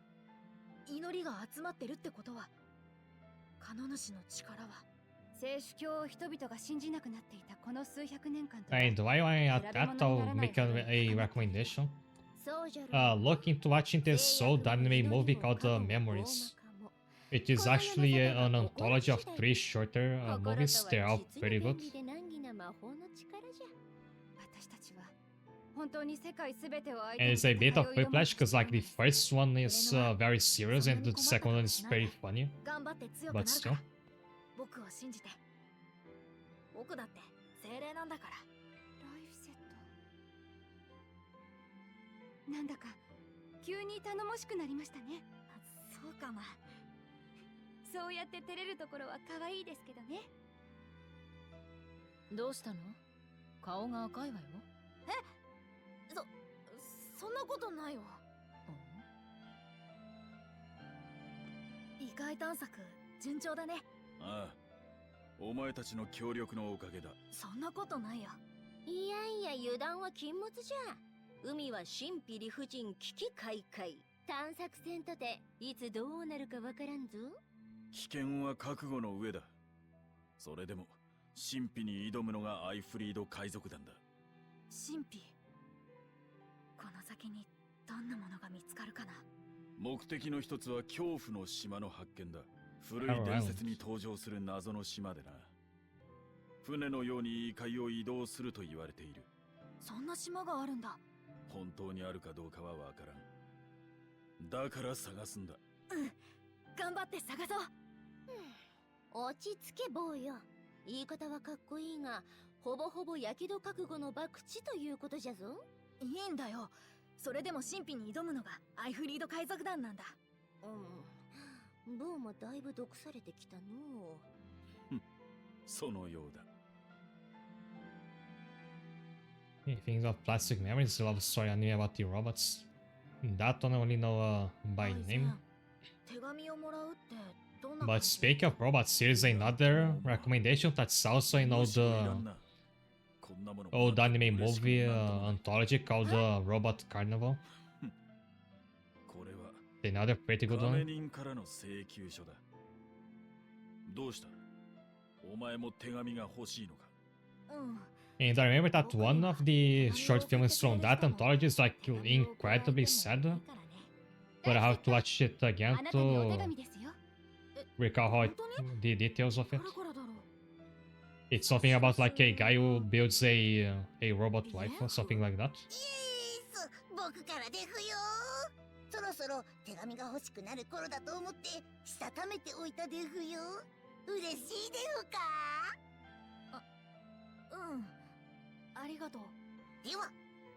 祈りが集まってるってことはカノ主の力は聖主教を人々が信じなくなっていたこの数百年間とは And why at that I'll make a recommendation. look into watching this old anime movie called Memories. It is actually an anthology of 3 shorter movies. They're all pretty good. And it's a bit of whiplash because like the first one is very serious and the second one is very funny. But still. 僕を信じて。僕だって精霊なんだから。ライフセット。なんだか急に頼もしくなりましたね。そうかな。そうやって照れるところは可愛いですけどね。どうしたの？顔が赤いわよ。そんなことないよ。異界探索順調だね。ああ、お前たちの協力のおかげだ。そんなことないよ。いやいや、油断は禁物じゃ。海は神秘理不尽危機開会。探索戦とていつどうなるかわからんぞ。危険は覚悟の上だ。それでも神秘に挑むのがアイフリード海賊団だ。神秘。この先にどんなものが見つかるかな。目的の一つは恐怖の島の発見だ。古い伝説に登場する謎の島でな。船のように異界を移動すると言われている。そんな島があるんだ。本当にあるかどうかはわからん。だから探すんだ。頑張って探そう。落ち着け坊よ。言い方はかっこいいが、ほぼほぼやけど覚悟の博打ということじゃぞ。いいんだよ。それでも神秘に挑むのがアイフリード海賊団なんだ。坊もだいぶ毒されてきたの。そのようだ。Things of Plastic Memories, a love story anime about the robots. That one I only know by name. But speaking of robots, here's another recommendation that's also an old anime movie anthology called Robot Carnival. Another pretty good one. どうした？お前も手紙が欲しいのか？ And I remember that one of the short films from that anthology is like incredibly sad. But I have to watch it again to recall how the details of it. It's something about like a guy who builds a robot wife or something like that. 僕からですよ。そろそろ手紙が欲しくなる頃だと思ってしたためておいたですよ。嬉しいですか？ありがとう。では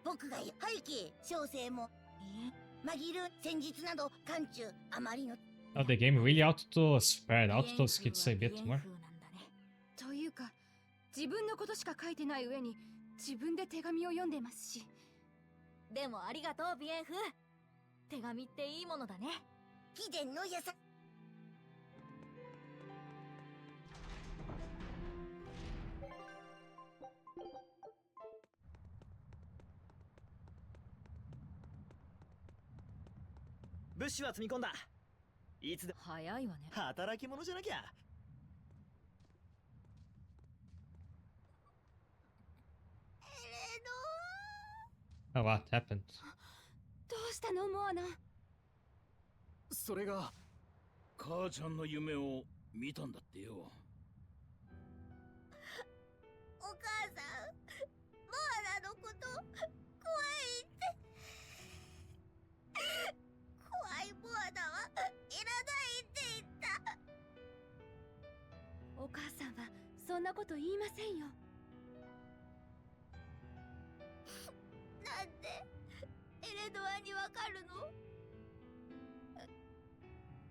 僕が背景小生も紛る戦術など眼中あまりの Now the game really ought to spread out those kids a bit more. というか自分のことしか書いてない上に自分で手紙を読んでますし。でもありがとうビエンフ。手紙っていいものだね。秘伝の優し物資は積み込んだ。いつで早いわね。働き者じゃなきゃ。Oh, what happened? どうしたのモアナ？それが母ちゃんの夢を見たんだってよ。お母さん、モアナのこと怖いって。怖いモアナはいらないって言った。お母さんはそんなこと言いませんよ。なんでエレドアにわかるの？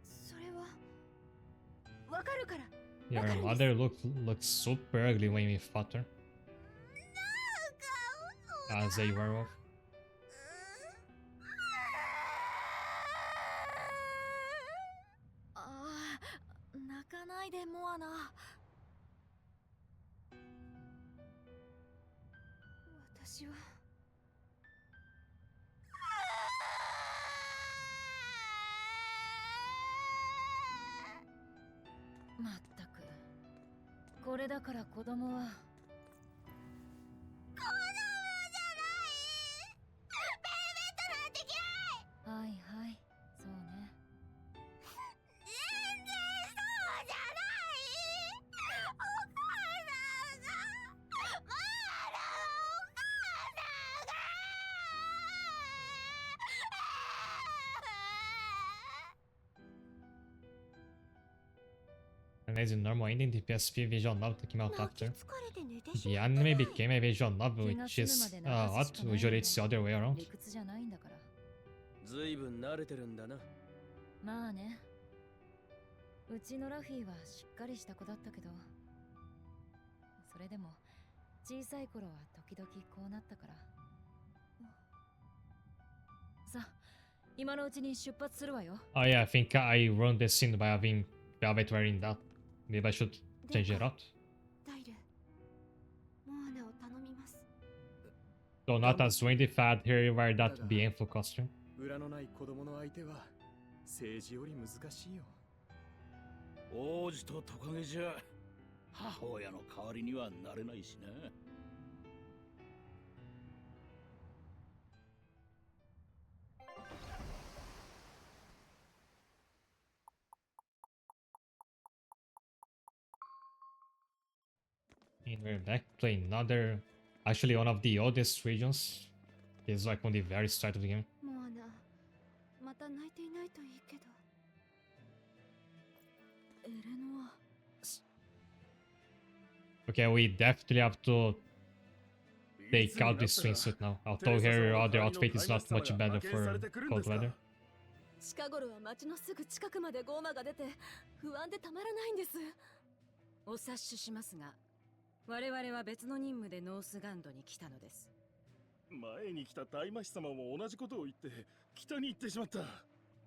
それはわかるから。Your mother looked super ugly when we fought her. As a werewolf. 泣かないでモアナ。私はまったくこれだから子供は子供じゃない。ベイベットなんて Amazing normal ending, the PSP visual novel that came out after. The anime became a visual novel, which is odd. Usually it's the other way around. 理屈じゃないんだから。ずいぶん慣れてるんだな。まあね。うちのラフィーはしっかりした子だったけど、それでも小さい頃は時々こうなったから。さあ、今のうちに出発するわよ。Oh yeah, I think I ruined this scene by having Velvet wearing that. Maybe I should change it out. ダイル、モアナを頼みます。 Though not as Wendy if I had her wear that Bienful costume. 裏のない子供の相手は政治より難しいよ。王子とトカゲじゃ母親の代わりにはなれないしな。And we're back playing another, actually one of the oldest regions. It's like on the very start of the game. モアナ、また泣いていないといいけど。エレノア。 Okay, we definitely have to take out this swimsuit now. Although her other outfit is not much better for cold weather. 近頃は町のすぐ近くまでゴーマが出て不安でたまらないんです。お察ししますが、我々は別の任務でノースガンドに来たのです。前に来た大魔師様も同じことを言って北に行ってしまった。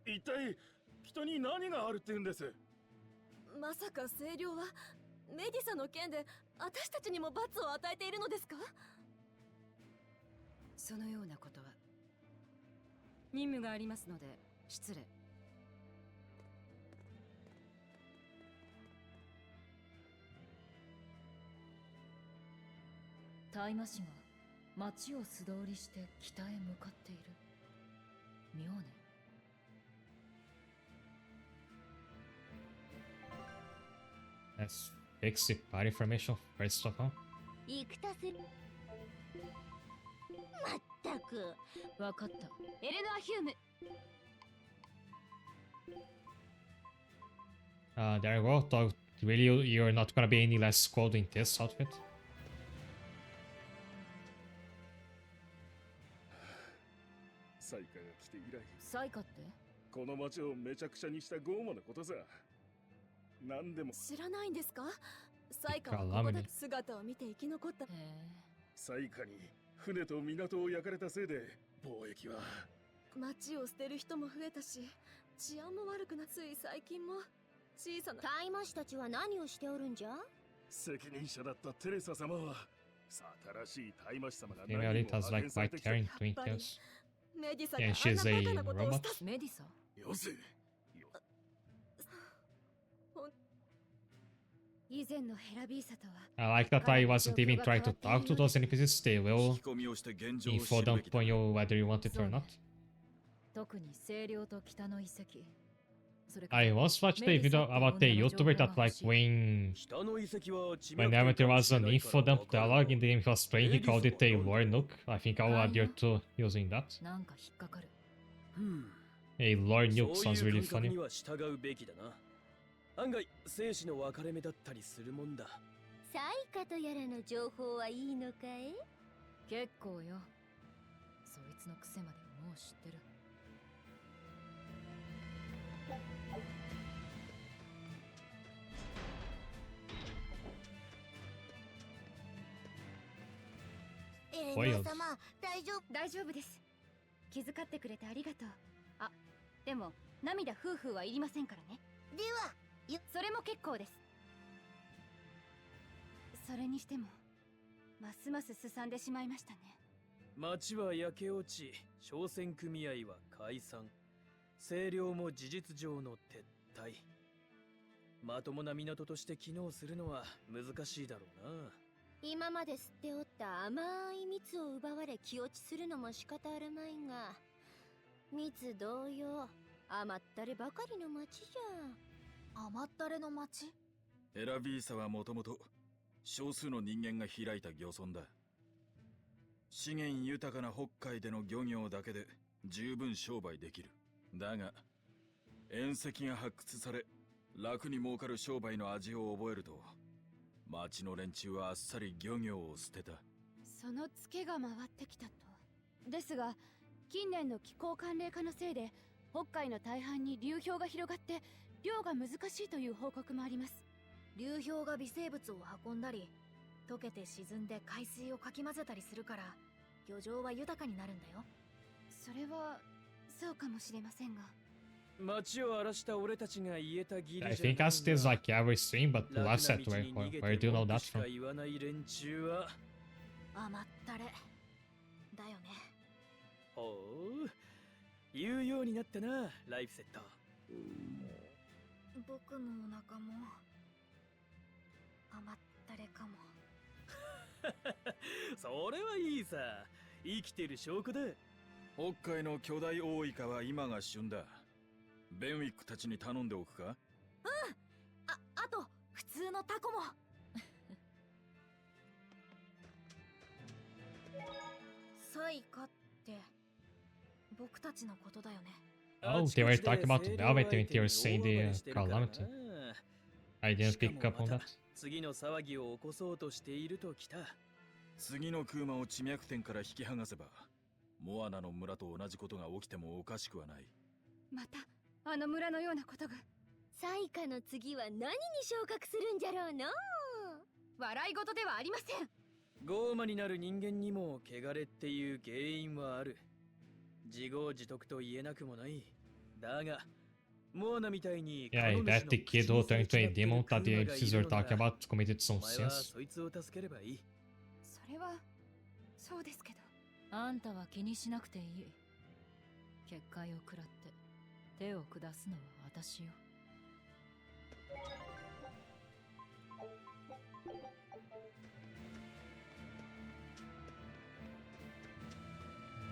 一体北に何があるって言うんです？まさか清涼はメディサの件で私たちにも罰を与えているのですか？そのようなことは。任務がありますので失礼。大魔師が町を素通りして北へ向かっている。妙ね。Let's fix the party formation first of all. 行くたする。まったく。わかった。エレノア・ヒューム。There you go. Thought really you're not gonna be any less cold in this outfit. サイカが来て以来、サイカってこの町をめちゃくちゃにしたゴーマのことさ。何でも知らないんですか？サイカはここだけ姿を見て生き残った。サイカに船と港を焼かれたせいで貿易は。町を捨てる人も増えたし、治安も悪くな、つい最近も小さな大魔師たちは何をしておるんじゃ？責任者だったテレサ様は新しい大魔師様が Maybe it has like white hair and twin tails. メディサが And あん she's な a バカなことをした。 robot. メディサ。よせ。以前のヘラビーサとは。 I like that I wasn't even trying to talk to those NPCs. They will info dump on you whether you want it or not. 特に清涼と北の遺跡。 I once watched a video about a YouTuber that like whenever there was an info dump dialogue in the game he was playing, he called it a lore nuke. I think I'll adhere to using that. A lore nuke sounds really funny. 案外生死の分かれ目だったりするもんだ。サイカとやらの情報はいいのかい？結構よ。そいつの癖までもう知ってる。エレナ様、大丈夫？大丈夫です。気遣ってくれてありがとう。あ、でも涙夫婦はいりませんからね。では。それも結構です。それにしてもますますすさんでしまいましたね。町は焼け落ち、商船組合は解散、清涼も事実上の撤退。まともな港として機能するのは難しいだろうな。今まで吸っておった甘い蜜を奪われ気落ちするのも仕方あるまいが、蜜同様甘ったればかりの町じゃ。甘ったれの町？エラビーサはもともと少数の人間が開いた漁村だ。資源豊かな北海での漁業だけで十分商売できる。だが、縁石が発掘され、楽に儲かる商売の味を覚えると、町の連中はあっさり漁業を捨てた。そのツケが回ってきたと。ですが近年の気候寒冷化のせいで北海の大半に流氷が広がって漁が難しいという報告もあります。流氷が微生物を運んだり溶けて沈んで海水をかき混ぜたりするから漁場は豊かになるんだよ。それはそうかもしれませんが。街を荒らした俺たちが言えた義理じゃ I think as it is like every stream, but last set, where do you know that from? 言わない連中は甘ったれだよね。ほう、言うようになったな、ライフセット。僕のお腹も甘ったれかも。それはいいさ、生きてる証拠だ。北海の巨大大イカは今が旬だ。ベンウィックたちに頼んでおくか？うん。あと普通のタコも。サイカって僕たちのことだよね。Oh, they were talking about the velvet meteor saying the calamity. I didn't pick up on that. 次の騒ぎを起こそうとしているときた。次のクーマを地脈点から引き剥がせば、モアナの村と同じことが起きてもおかしくはない。またあの村のようなことが。サイカの次は何に昇格するんじゃろうの。笑い事ではありません。ゴーマになる人間にも汚れっていう原因はある。自業自得と言えなくもない。だが、モアナみたいに Yeah, that the kid who turned into a demon that the agencies were talking about committed some お前は sins. そいつを助ければいい。それはそうですけど。あんたは気にしなくていい。結界を食らって手を下すのは私よ。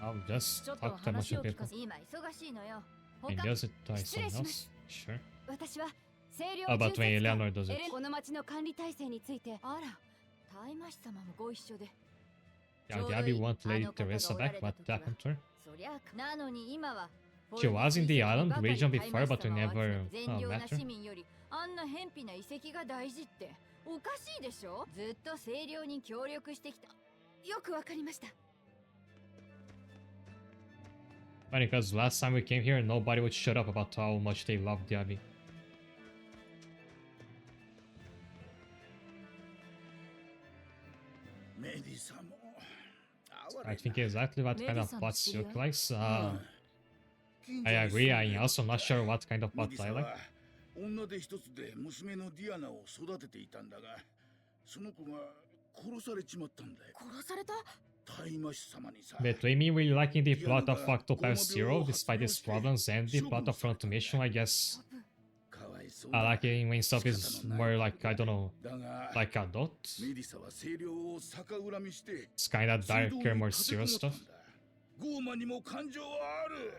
I'll just ちょっと talk to a bunch 話 of を聞 people. かせ。今忙しいのよ。 Maybe does it by 失礼 someone しま else? す。 Sure. 私は清涼 How about when 純節官 Eleanor does it? この町の管理体制について。あら、大魔師様もご一緒で。 Yeah, the Abby want Lady Teresa back. What happened to her? そりゃなのに今は She was in the island region before, but we never 善良な met her. 市民よりあんな偏僻な遺跡が大事っておかしいでしょ。ずっと清涼に協力してきた。よくわかりました。 Funny, because last time we came here, nobody would shut up about how much they loved the Abbey. I think exactly what kind of plots you likes. I agree. I'm also not sure what kind of plot I like. 女手一つで娘のディアナを育てていたんだが、その子が殺されちまったんだよ。殺された？大魔師様にさ。 But Amy really liking the plot of Octopath Zero despite its problems, and the plot of Front Mission, I guess. I like it when stuff is more like, I don't know, like adult. メディサは清涼を逆恨みして、 It's kinda darker, more serious stuff. ゴーマにも感情はある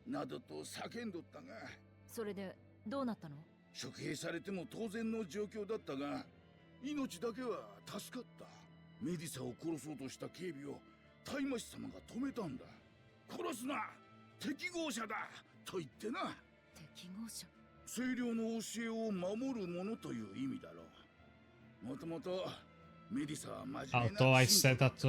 などと叫んどったが、それでどうなったの？処刑されても当然の状況だったが、命だけは助かった。メディサを殺そうとした警備を大魔師様が止めたんだ。殺すな、適合者だと言ってな。適合者？清涼の教えを守る者という意味だろう。もともとメディサは真面目な。 Although I said that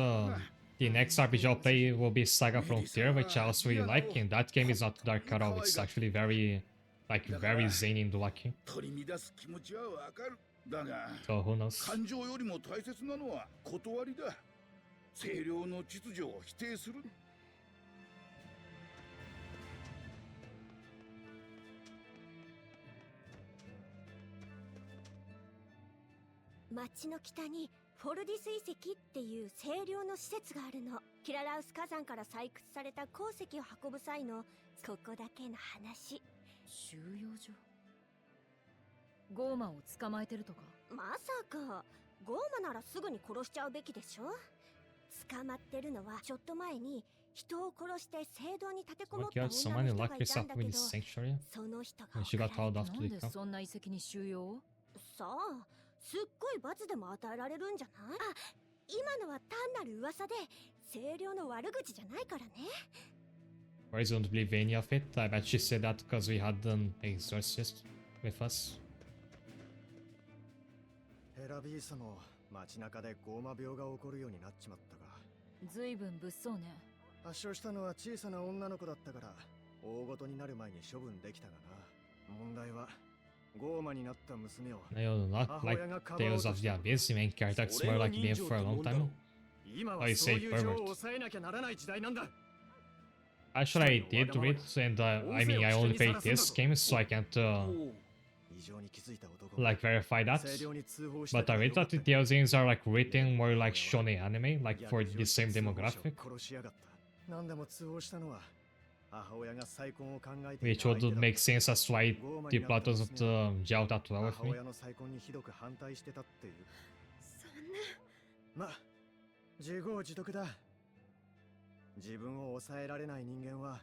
the next RPG I'll play will be Saga Frontier, which I also really like, and that game is not dark at all. It's actually very, like, very zany and wacky. 取り乱す気持ちはわかる。だが、 So who knows? 感情よりも大切なのは断りだ。清涼の秩序を否定する。町の北にフォルディス遺跡っていう清涼の施設があるの。キララウス火山から採掘された鉱石を運ぶ際のここだけの話。収容所？ゴーマを捕まえてるとか？まさかゴーマならすぐに殺しちゃうべきでしょ。捕まってるのはちょっと前に人を殺して聖堂に立てこもった女の人がいたんだけど、その人が送られた。なんでそんな遺跡に収容？さあ、すっごい罰でも与えられるんじゃない？あ、今のは単なる噂で清涼の悪口じゃないからね。 Whereas you don't believe any of it? I bet she said that because we had an exorcist with us. ヘラビーサも街中でゴーマ病が起こるようになっちまったが。ずいぶん物騒ね。発症したのは小さな女の子だったから大ごとになる前に処分できたがな。問題はゴーマになった娘を I do not like Tales of the Abyss. The main character is more like me for a long time. 今 Oh, は you そう say いう情を pervert. 抑えなきゃならない時代なんだ。 Actually, I did read, and I mean, I only played this game, so I can't like verify that. But I read that the Tales games are like written more like shonen anime, like for the same demographic, 何でも通報したのは母親が再婚を考えてい which た相手 would だ。 make sense as why the plot doesn't gel that well with 母 me. 親の再婚にひどく反対してたっていう。そんな。ま、自業自得だ。自分を抑えられない人間は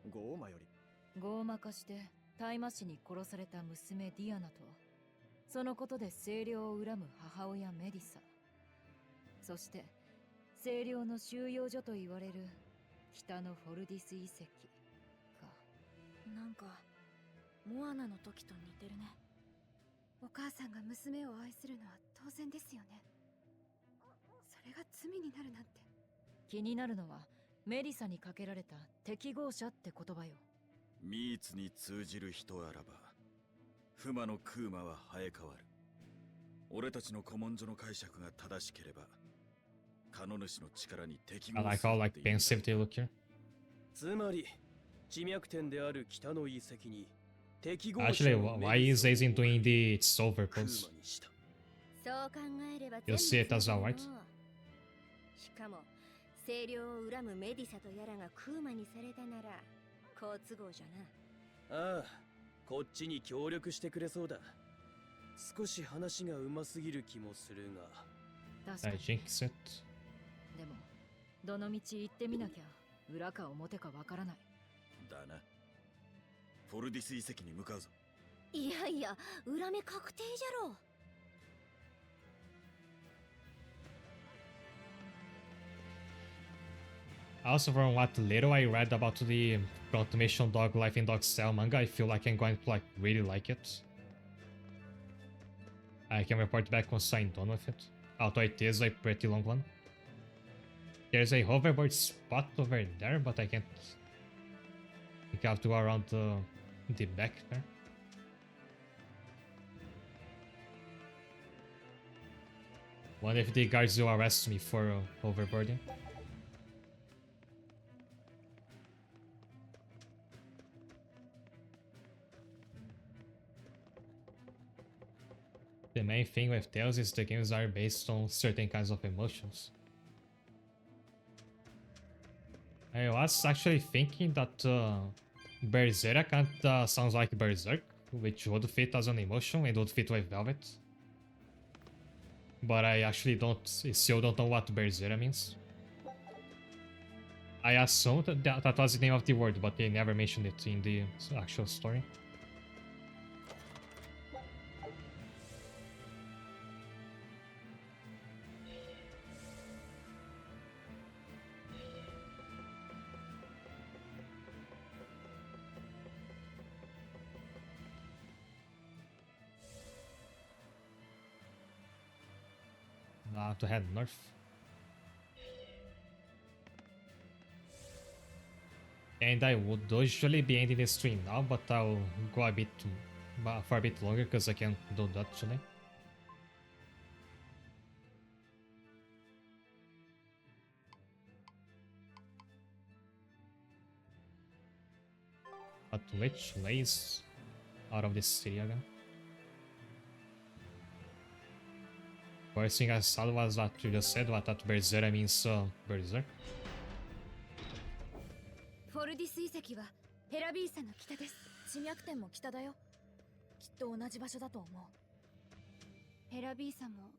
ゴーマより。ゴーマ化して大麻師に殺された娘ディアナと、そのことで清涼を恨む母親メディサ、そして清涼の収容所と言われる北のフォルディス遺跡か。なんかモアナの時と似てるね。お母さんが娘を愛するのは当然ですよね。それが罪になるなんて。気になるのはメディサにかけられた適合者って言葉よ。ミーツに通じる人あらばフマのクーマは生え変わる。俺たちの古文書の解釈が正しければカノ主の力に適合 I like す how る like っていう。 pensive they look here. つまり地脈点である北の遺跡に適合者 Actually, の why is Aizen doing the it's over pose? そう考えれば You see it as 全 well, 部 right? そうだな。しかも清涼を恨むメディサとやらがクーマにされたなら好都合じゃな。ああ、こっちに協力してくれそうだ。少し話がうますぎる気もするが。確か I に。 jinx it. でもどの道行ってみなきゃ裏か表かわからない。だな。フォルディス遺跡に向かうぞ。いやいや、恨め確定じゃろ。Also, from what little I read about the Proclamation Dog Life in Dog Style manga, I feel like I'm going to like really like it. I can report back once I'm done with it. Although it is a pretty long one. There's a hoverboard spot over there, but I can't. I think I have to go around the back there. What if the guards will arrest me for overboarding? The main thing with Tales is the games are based on certain kinds of emotions. I was actually thinking that Berseria kinda sounds like Berserk, which would fit as an emotion and would fit with Velvet. But I actually still don't know what Berseria means. I assumed that was the name of the word, but they never mentioned it in the actual story. To head north. And I would usually be ending the stream now, but I'll go a bit for a bit longer because I can do that today. But which lays out of this city again? First thing I saw was what you just said, what that Berseria means Berserk. フォルディス遺跡はヘラビーサの北です。地脈点も北だよ。きっと同じ場所だと思う。ヘラビーサも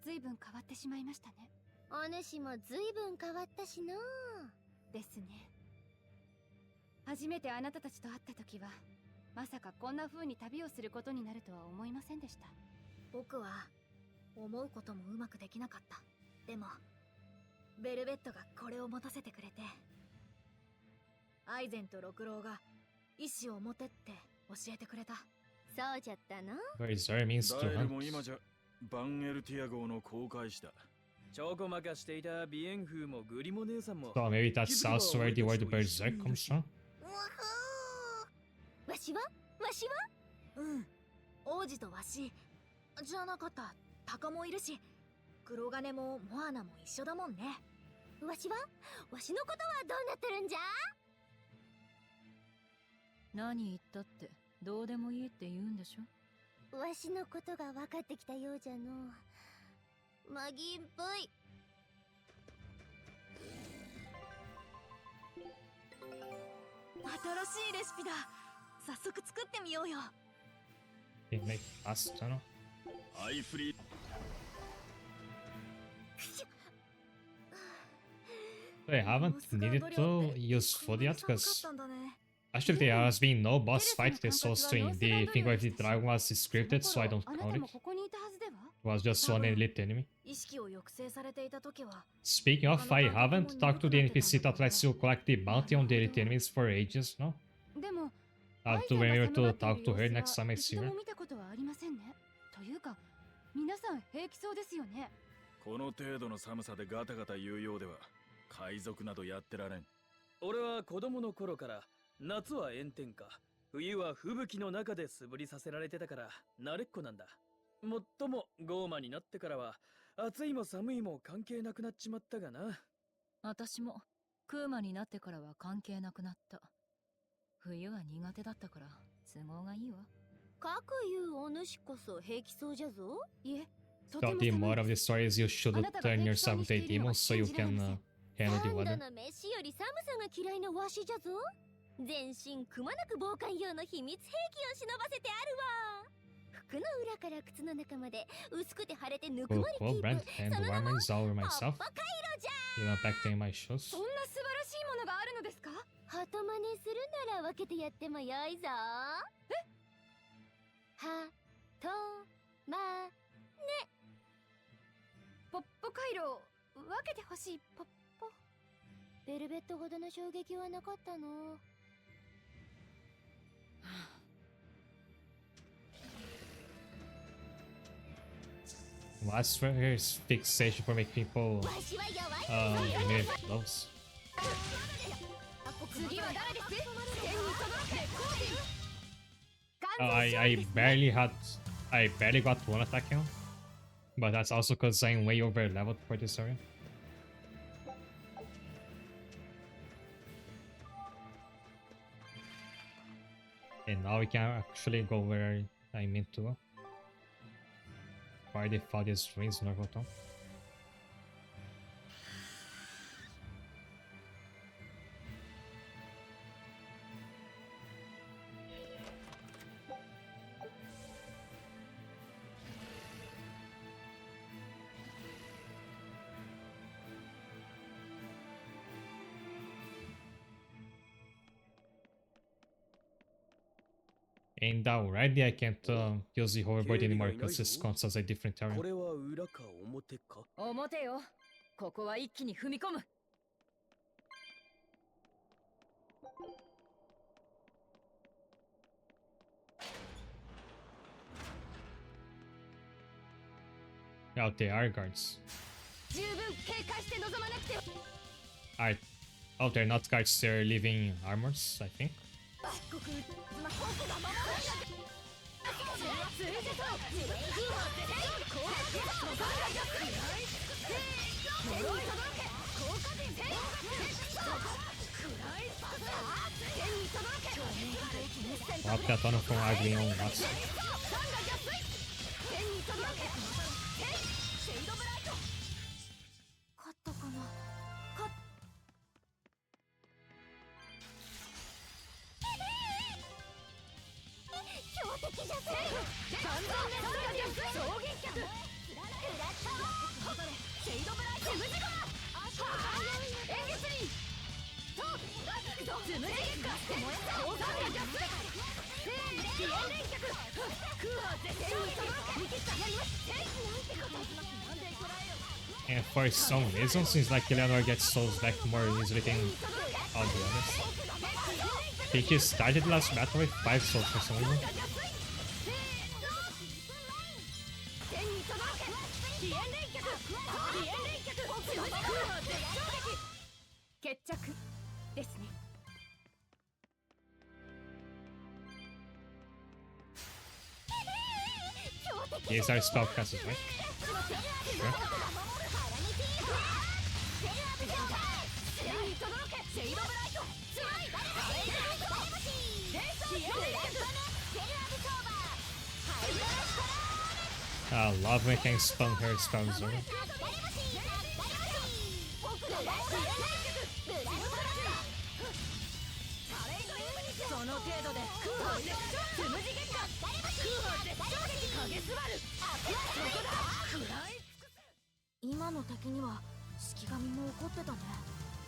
随分変わってしまいましたね。お主も随分変わったしの。ですね。初めてあなたたちと会った時はまさかこんな風に旅をすることになるとは思いませんでした。僕は思うこともうまくできなかった。でもベルベットがこれを持たせてくれて、アイゼンと六郎が意志を持てって教えてくれた。そうじゃったの。Berseria means to ダエル hunt. も今じゃバンエルティア号の航海士だ。ちょこまかしていたビエンフーもグリモ姉さんも。So maybe that's also where the Berserk comes from? わしはうん。王子とわしじゃなかった。タカもいるし、黒金もモアナも一緒だもんね。わしのことはどうなってるんじゃ？何言ったってどうでもいいって言うんでしょ。わしのことが分かってきたようじゃの。マギンぽい。新しいレシピだ。早速作ってみようよ。They make pasta, no? アイフリー。I haven't needed to use food yet because actually there has been no boss fight this whole stream. The thing with the dragon was scripted, so I don't count it. It was just one elite enemy. Speaking of, I haven't talked to the NPC that lets you collect the bounty on the elite enemies for ages, no? I'll have to remember to talk to her next time I see her. というか、皆さん平気そうですよね。この程度の寒さでガタガタ言うようでは海賊などやってられん。俺は子供の頃から夏は炎天下、冬は吹雪の中で素振りさせられてたから慣れっこなんだ。もっともゴーマになってからは暑いも寒いも関係なくなっちまったがな。私もクーマになってからは関係なくなった。冬は苦手だったから都合がいいわ。かくいうお主こそ平気そうじゃぞ。いえ、 So the moral of the story is you shouldn't turn yourself into a demon so you can handle the 三 weather. 度の飯より寒さが嫌いなわしじゃぞ。全身くまなく防寒用の秘密兵器を忍ばせてあるわ。服の裏から靴の中まで薄くて腫れてぬく Cool, もりキ cool, ー Brent. プ。 And そ the の名も warmer is all over ポッ myself. ポカイロじゃ。 You know, back my shoes. そんな素晴らしいものがあるのですか？鳩真似するなら分けてやってもよいぞ。はとまね。ポッポ回路分けてほしい。ポッポ。ベルベットほどの衝撃はなかったの。What's his fixation for making people mimic those? 次は誰です？天に届け。 I barely got one attack count, but that's also because I'm way over leveled for this area. And now we can actually go where I meant to go. By default, this ruins Norvoton. And already I can't use the hoverboard anymore because this counts as a different area. これは裏か表か。表よ。ここは一気に踏み込む。Out there are guards. 十分警戒して臨まなくては。 Alright. Oh, they're not guards, they're living armors, I think. あったとのフォンアグリオンマス。勝ったかな。標的じゃぜ。完全ネス衝撃脚。クラッシャー。シェイドブライト。つむじご。演劇リン。と。つむじ月下。高山連脚。ピエン連脚。クーハー絶対に見切った。やります。なんてことなんでこらえよ。 And for some reason, seems like Eleanor gets souls back more easily than I'll be honest. I think he started last battle with 5 souls for some reason. 決着ですね。These are spellcasters, right? Sure. I love making spell her spells. Right? その程度で空砲つむじ月間空砲絶頂撃影すばるそこだ食らい尽くせ。今の敵には式神も怒ってたね。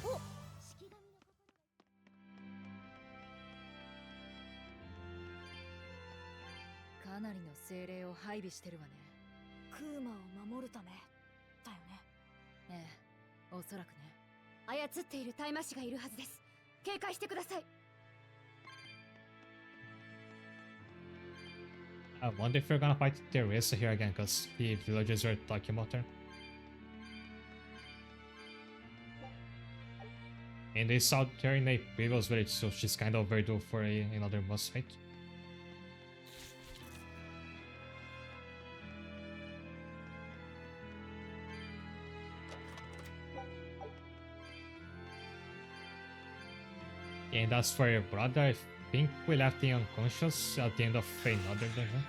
お、式神のかなりの精霊を配備してるわね。クーマを守るためだよね。ええ、おそらくね。操っている大魔師がいるはずです。警戒してください。I wonder if we're gonna fight Teresa here again, because the villagers were talking about her. And they saw her in a previous village, so she's kind of overdue for another boss fight. And as for your brother, I think we left him unconscious at the end of another dungeon.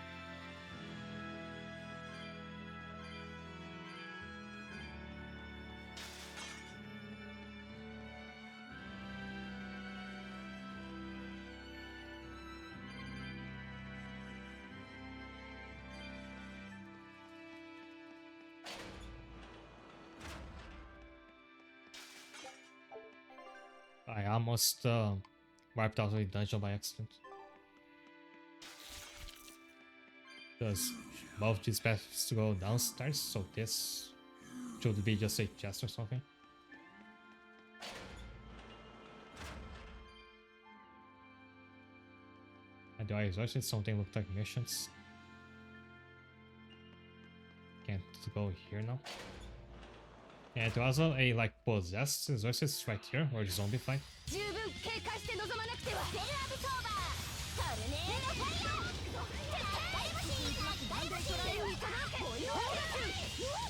I almost wiped out the dungeon by accident. Because both these paths go downstairs, so this should be just a chest or something. And do I exhausted? Something looked like missions. Can't go here now. And it was a like possessed exorcist right here, or zombie fight.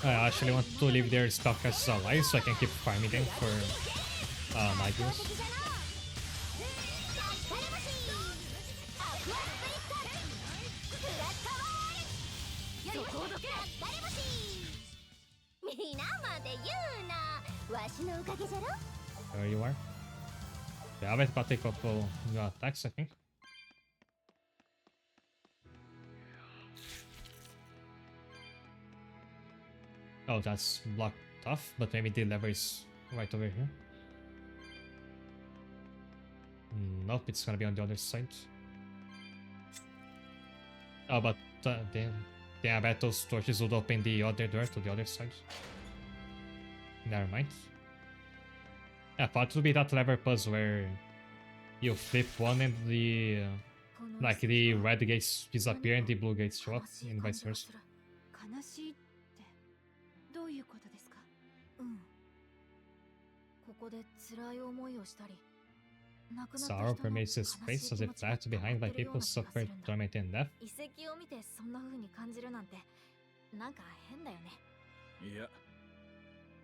I actually want to leave their spellcasters alive so I can keep farming them for my use. There you are. Yeah, I've got a couple new attacks, I think. Oh, that's blocked off, but maybe the lever is right over here. Nope, it's gonna be on the other side. Oh, but then I bet those torches would open the other door to the other side. Never mind. I thought it would be that lever puzzle where you flip one and the like the red gates disappear and the blue gates show up, and vice versa. 悲しいってどういうことですか？うん。ここで辛い思いをしたり、亡くなった人の Sorrow permeates his face as if left behind by people suffered torment and death. 遺跡を見てそんな風に感じるなんてなんか変だよね。いや、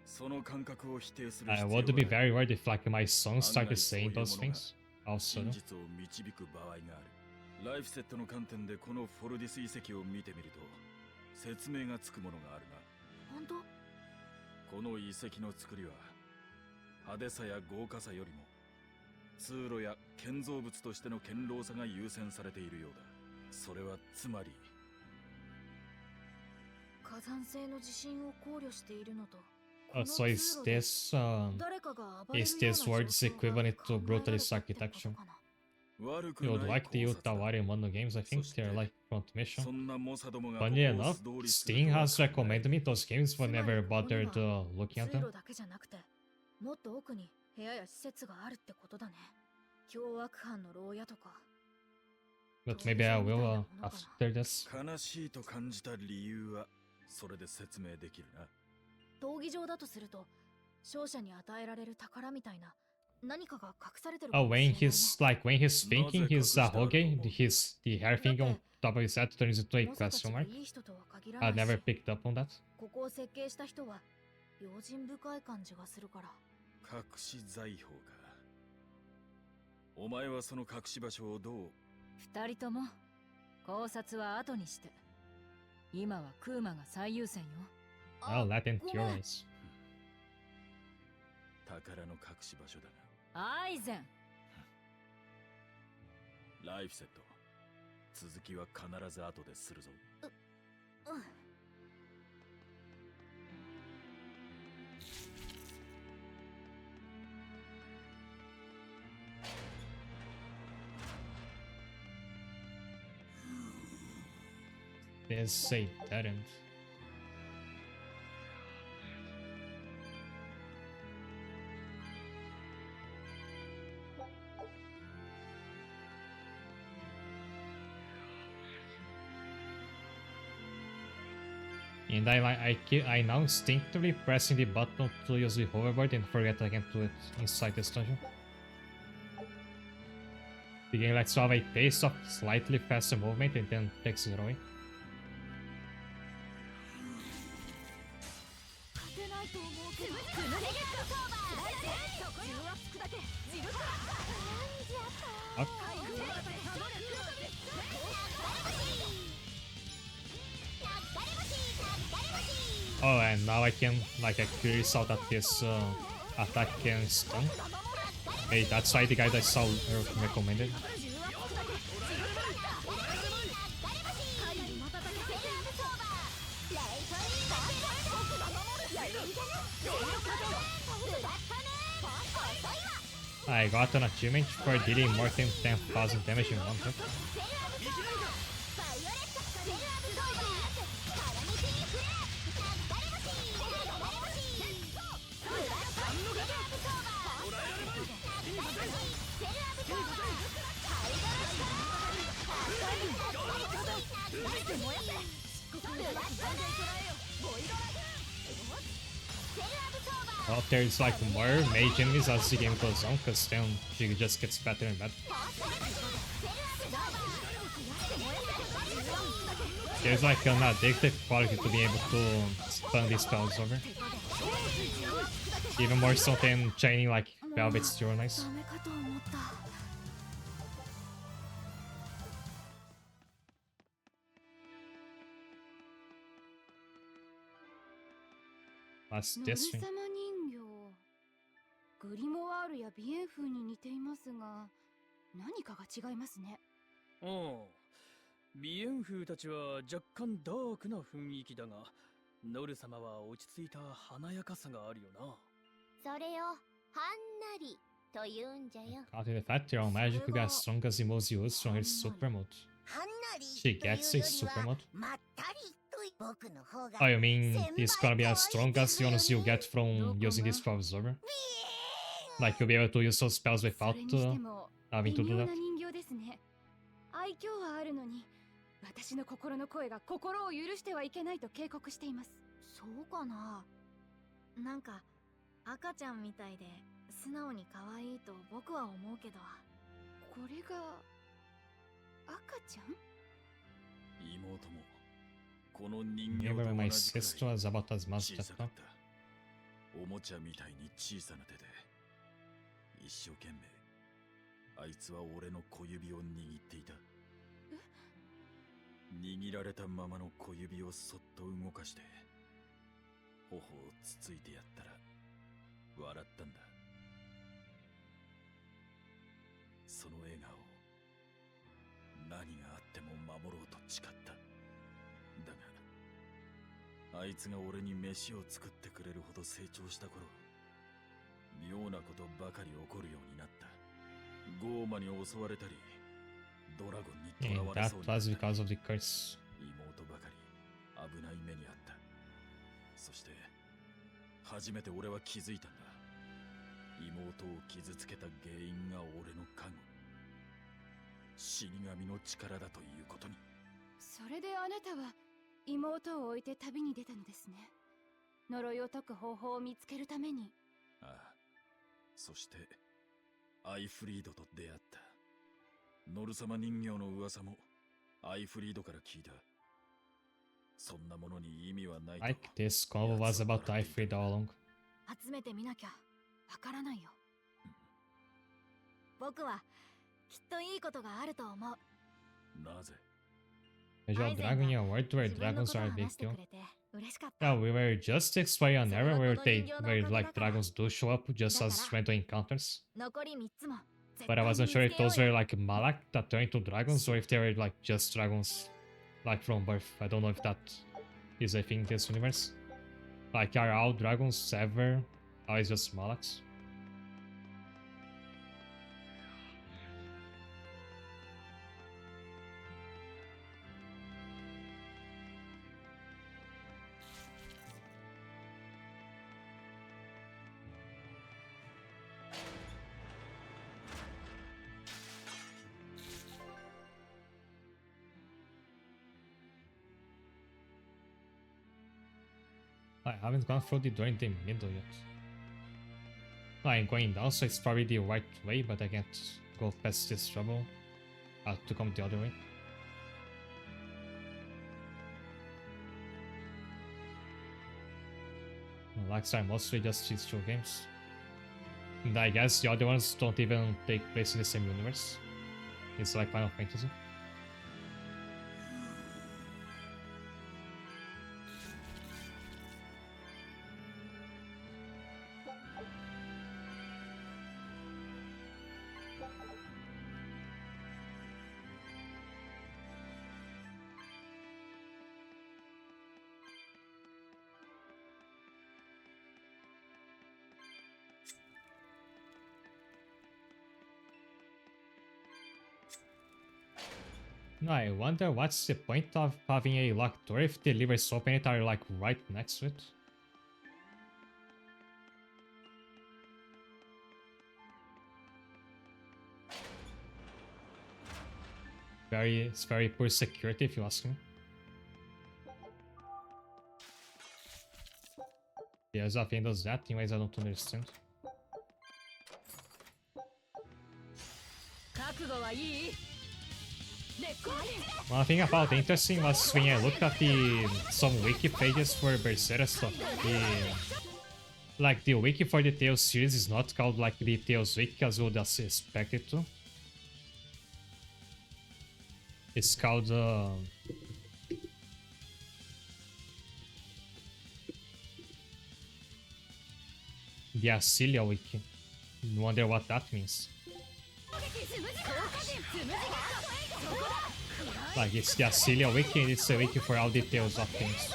その感覚を否定する I would be very worried if like my son started saying those things. Also, 真実を導く場合がある。ライフセットの観点でこのフォルディス遺跡を見てみると説明がつくものがあるな。本当？この遺跡の作りは派手さや豪華さよりも通路や建造物としての堅牢さが優先されているようだ。それはつまり火山性の地震を考慮しているのと。so is this word's equivalent to brutalist architecture? You would like the Utawari Mono games, I think they're like front mission. Funny enough, Steam has recommended me those games but never bothered looking at them. もっと奥に部屋や施設があるってことだね。凶悪犯の牢屋とか。But maybe I will after this. 悲しいと感じた理由はそれで説明できるな。闘技場だとすると勝者に与えられる宝みたいな何かが隠されてる Oh, かもしれ when ないね。 he's like when he's thinking, his Hoge, the hair thing on top of his head turns into a 猛者たち question が mark. いい人とは限ら I ない never し、 picked up on that. ここを設計した人は用心深い感じがするから。隠し財宝か。お前はその隠し場所をどう？二人とも考察は後にして。今はクーマが最優先よ。Well, that ain't yours. 宝の隠し場所だアイゼン。な。ライフセット。続きは必ず後でするぞ。うん。There's a dead end. And I now instinctively pressing the button to use the hoverboard and forget I can do it inside this dungeon. The game lets you have a taste of slightly faster movement and then takes it away. Up. Oh, and now I can like clearly saw that this attack can stun. Hey, that's why the guy that I saw recommended. I got an achievement for dealing more than 10,000 damage in one hit. Well, there's like more mage enemies as the game goes on, because then she just gets better and better. There's like an addictive quality to being able to stun these spells over. Even more so than chaining like Velvet's Steel Knights. That's this thing. グリモワールやビエン風に似ていますが、何かが違いますね。ああ、ビエン風たちは若干ダークな雰囲気だが、ノル様は落ち着いた華やかさがあるよな。それをはんなりと言うんじゃよ。After the fact, your magic will be as strong as the moves you use from her super mode. She gets a super mode? Oh, you mean it's gonna be as strong as the ones you get from using this spell absorber? Like you'll be able to use those spells without having to do that? 愛嬌はあるのに、私の心の声が心を許してはいけないと警告しています。そうかな。なんか赤ちゃんみたいで素直に可愛いと僕は思うけど。これが赤ちゃん？妹もこの人形と Remember 同 my じくらい sister was about as much 小 that さかったおもちゃみたいに小さな手で一生懸命あいつは俺の小指を握っていた。握られたままの小指をそっと動かして頬をつついてやったら笑ったんだ。その笑顔何があっても守ろうと誓った。だがあいつが俺に飯を作ってくれるほど成長した頃、妙なことばかり起こるようになった。ゴーマに襲われたりドラゴンに囚 And われ that そうに was なった because of the curse. 妹ばかり危ない目にあった。そして初めて俺は気づいたんだ。妹を傷つけた原因が俺の加護、死神の力だということに。それであなたは妹を置いて旅に出たのですね。呪いを解く方法を見つけるために。ああ、そしてアイフリードと出会った。ノル様人形の噂もアイフリードから聞いた。そんなものに意味はないと。Like this call was about Ifrit all along. 集めてみなきゃわからないよ。僕はきっといいことがあると思う。なぜ？ Visual Dragon in a world where dragons are a big deal. 嬉しかった。 Yeah, we were just exploring an area where like dragons do show up just as random encounters. 残り3つも。 But I wasn't sure if those were like Malak that turn into dragons or if they were like just dragons like from birth. I don't know if that is a thing in this universe. Like are all dragons ever always just Malaks? I haven't gone through the door in the middle yet. I'm going down, so it's probably the right way, but I can't go past this trouble. I have to come the other way. Likes are mostly just these two games. And I guess the other ones don't even take place in the same universe. It's like Final Fantasy. I wonder what's the point of having a locked door if the levers open it are like right next to it. It's very poor security if you ask me. Yeah, Zafin does that in ways I don't understand. One thing I found interesting was when I looked at some wiki pages for Berseria stuff. The wiki for the Tales series is not called like the Tales wiki as you would expect it to. It's called the Asilia wiki. Wonder what that means. Like it's the Asilia wiki and it's a wiki for all details of things.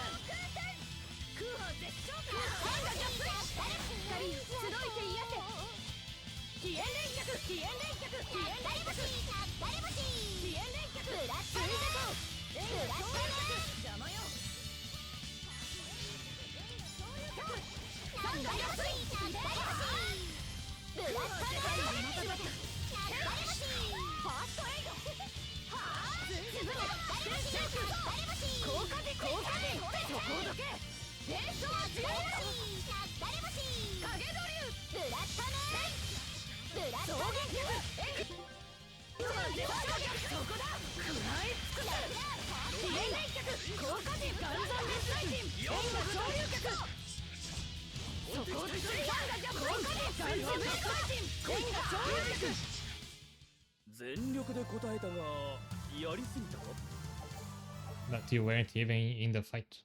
That you weren't even in the fight.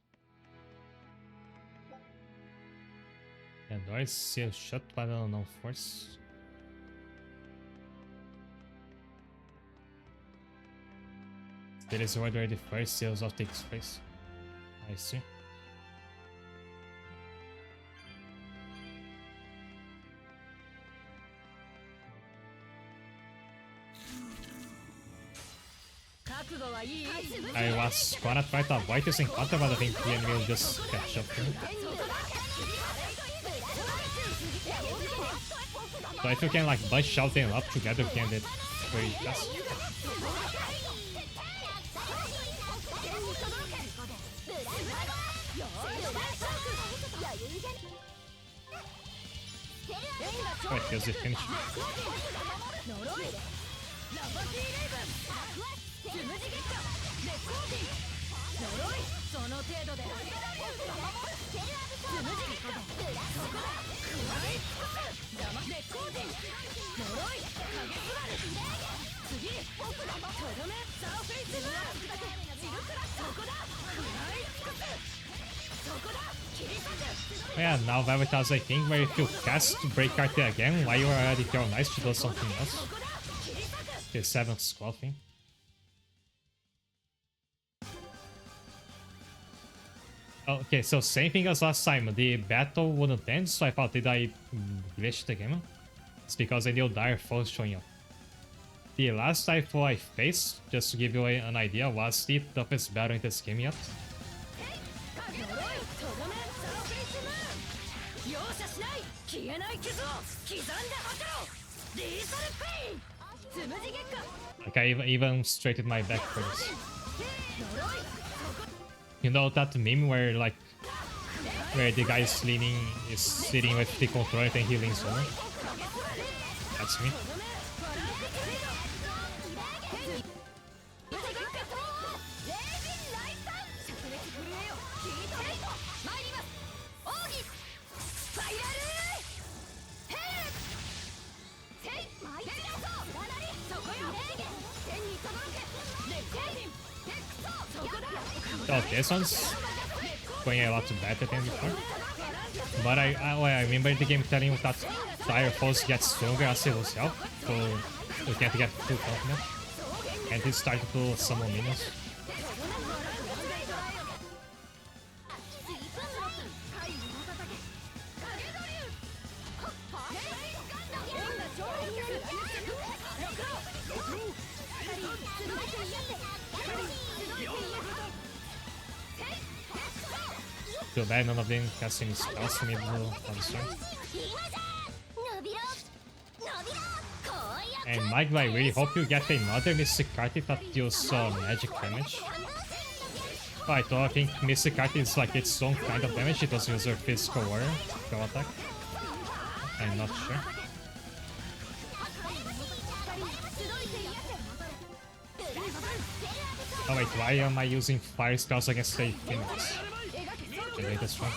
The door is still shut by the unknown force. That is where the first sales of takes place. I see. I was gonna try to avoid this encounter, but I think the enemy will just catch up to me. So if you can like bunch out them up together, you can get very fast. Wait, does it finish? その程度でYeah, now Veritas, I think, where if you cast Break Arte again, while you are already Pure Nice, she does something else. The 7th squad thing. Okay, so same thing as last time. The battle wouldn't end, so I thought, did I glitch the game? It's because I knew Dire Foes showing up. The last typhoon I faced, just to give you an idea, was the toughest battle in this game yet. Like, I even straightened my back for this. You know that meme where, like, where the guy is sitting with the controller and he leans over? That's me. Oh, this one's going a lot better than before. But I remember in the game telling you that Dire Foes get stronger as he loses health, so you can't get too confident. And he started to summon minions. Too bad none of them cast any spells to me on the start. And Mike, I really hope you get another Mystic Card that deals magic damage. Right, though I think Mystic Card is like its own kind of damage, it doesn't use her physical warrior to attack. I'm not sure. Oh wait, why am I using fire spells against a Phoenix? Okay, that's fine.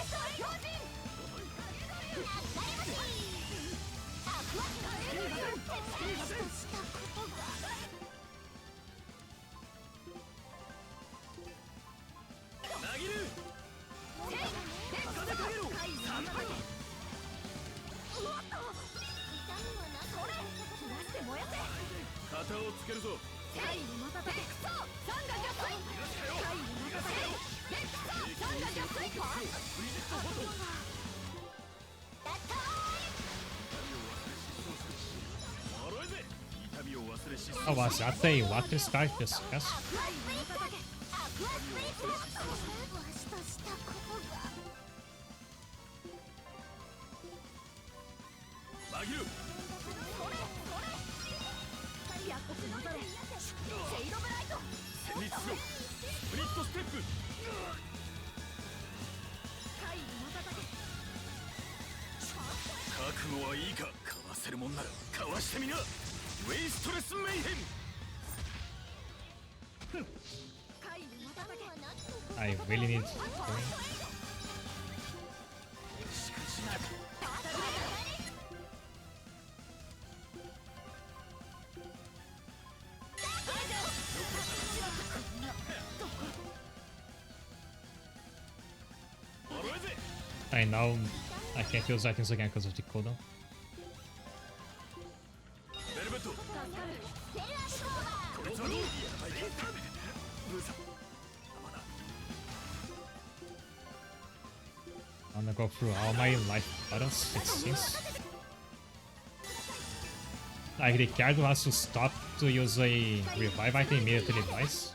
Oh, was that a water style? Yes. I really need I know I can't use items again because of the cooldown. I'm gonna go through all my life buttons, it seems. Like Ricardo has to stop to use a revive item immediately twice.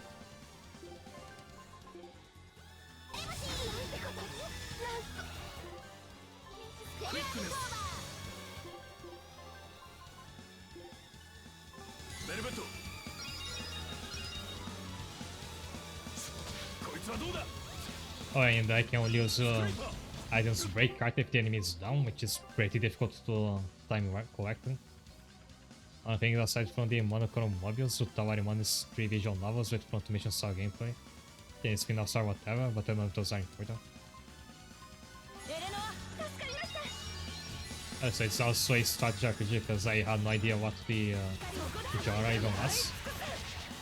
Oh, and I can only use items break card if the enemy is down, which is pretty difficult to time correctly. I think aside from the monochrome modules, Utawari Mon is 3 visual novels with front-mission style gameplay. Then spin-offs are whatever, but none of those are important. So it's also a strategy RPG because I had no idea what the genre even was.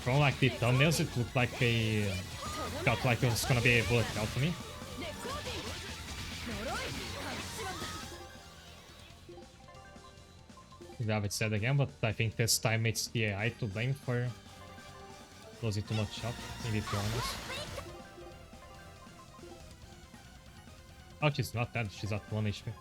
From like the thumbnails, it looked like a felt like it was gonna be a bullet hell to me. We have it said again, but I think this time it's the AI to blame for losing too much up, maybe to be honest. Oh, she's not dead, she's at 1 HP.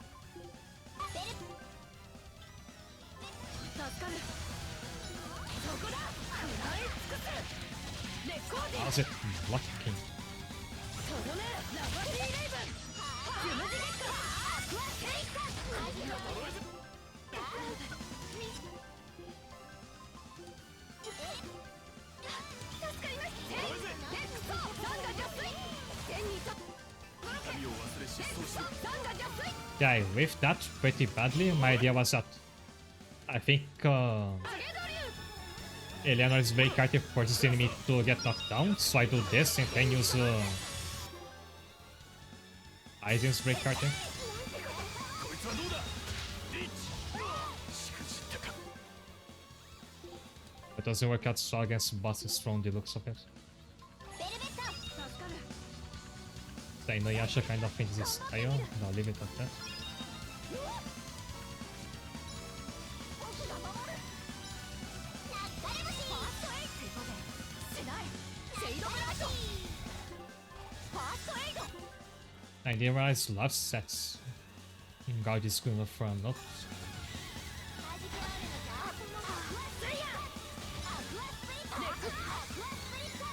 How's it blocking? Yeah, I whiffed that pretty badly. My idea was that I think Eleanor's break card forces the enemy to get knocked down, so I do this and then use Aizen's break card. It doesn't work out so against bosses from the looks of it. The Inuyasha kind of thinks this style, and I'll leave it at that. I didn't realize love sets. God is going for a lot.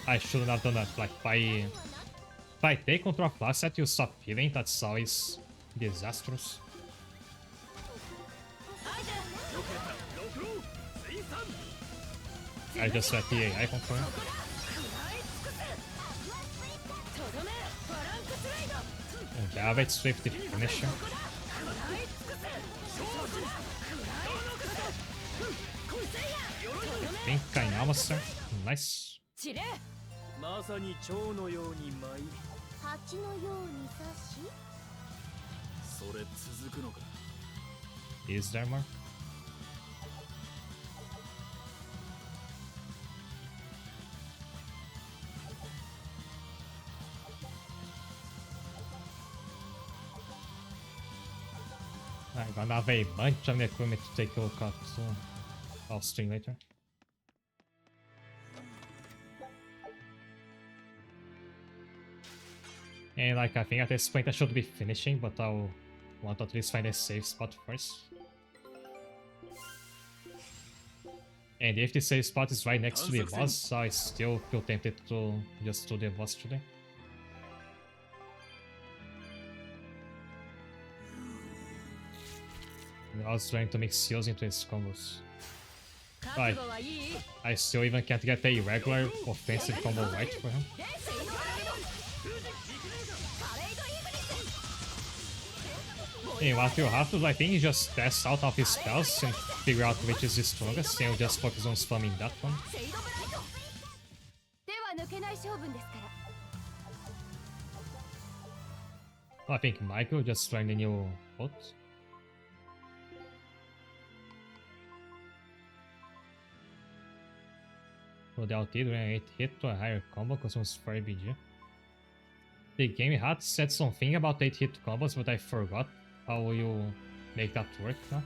I shouldn't have done that. Like, if I take control of last set, you stop feeling. That's always disastrous. I just let the AI control. Yeah, wait, swift finisher. Pink guy monster. Nice. Is there more? I'm gonna have a bunch of equipment to take a look at. I'll stream later. And like, I think at this point I should be finishing, but I'll want to at least find a safe spot first. And if the safe spot is right next to the boss, I still feel tempted to just do the boss today. I was trying to mix skills into his combos. I still even can't get a regular offensive combo right for him. And what you have to, I think, is just test out of his spells and figure out which is the strongest, and just focus on spamming that one. I think Michael just trying the new bot. So the ulti during 8 hit to a higher combo consumes 4 ABG. The game had said something about 8 hit combos, but I forgot how you make that work now.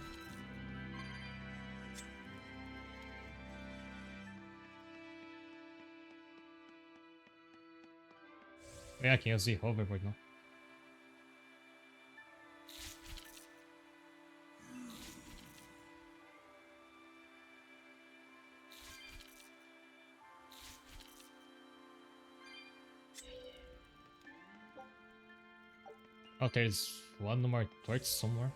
Yeah, I can use the hoverboard now. Oh, there's one more torch somewhere.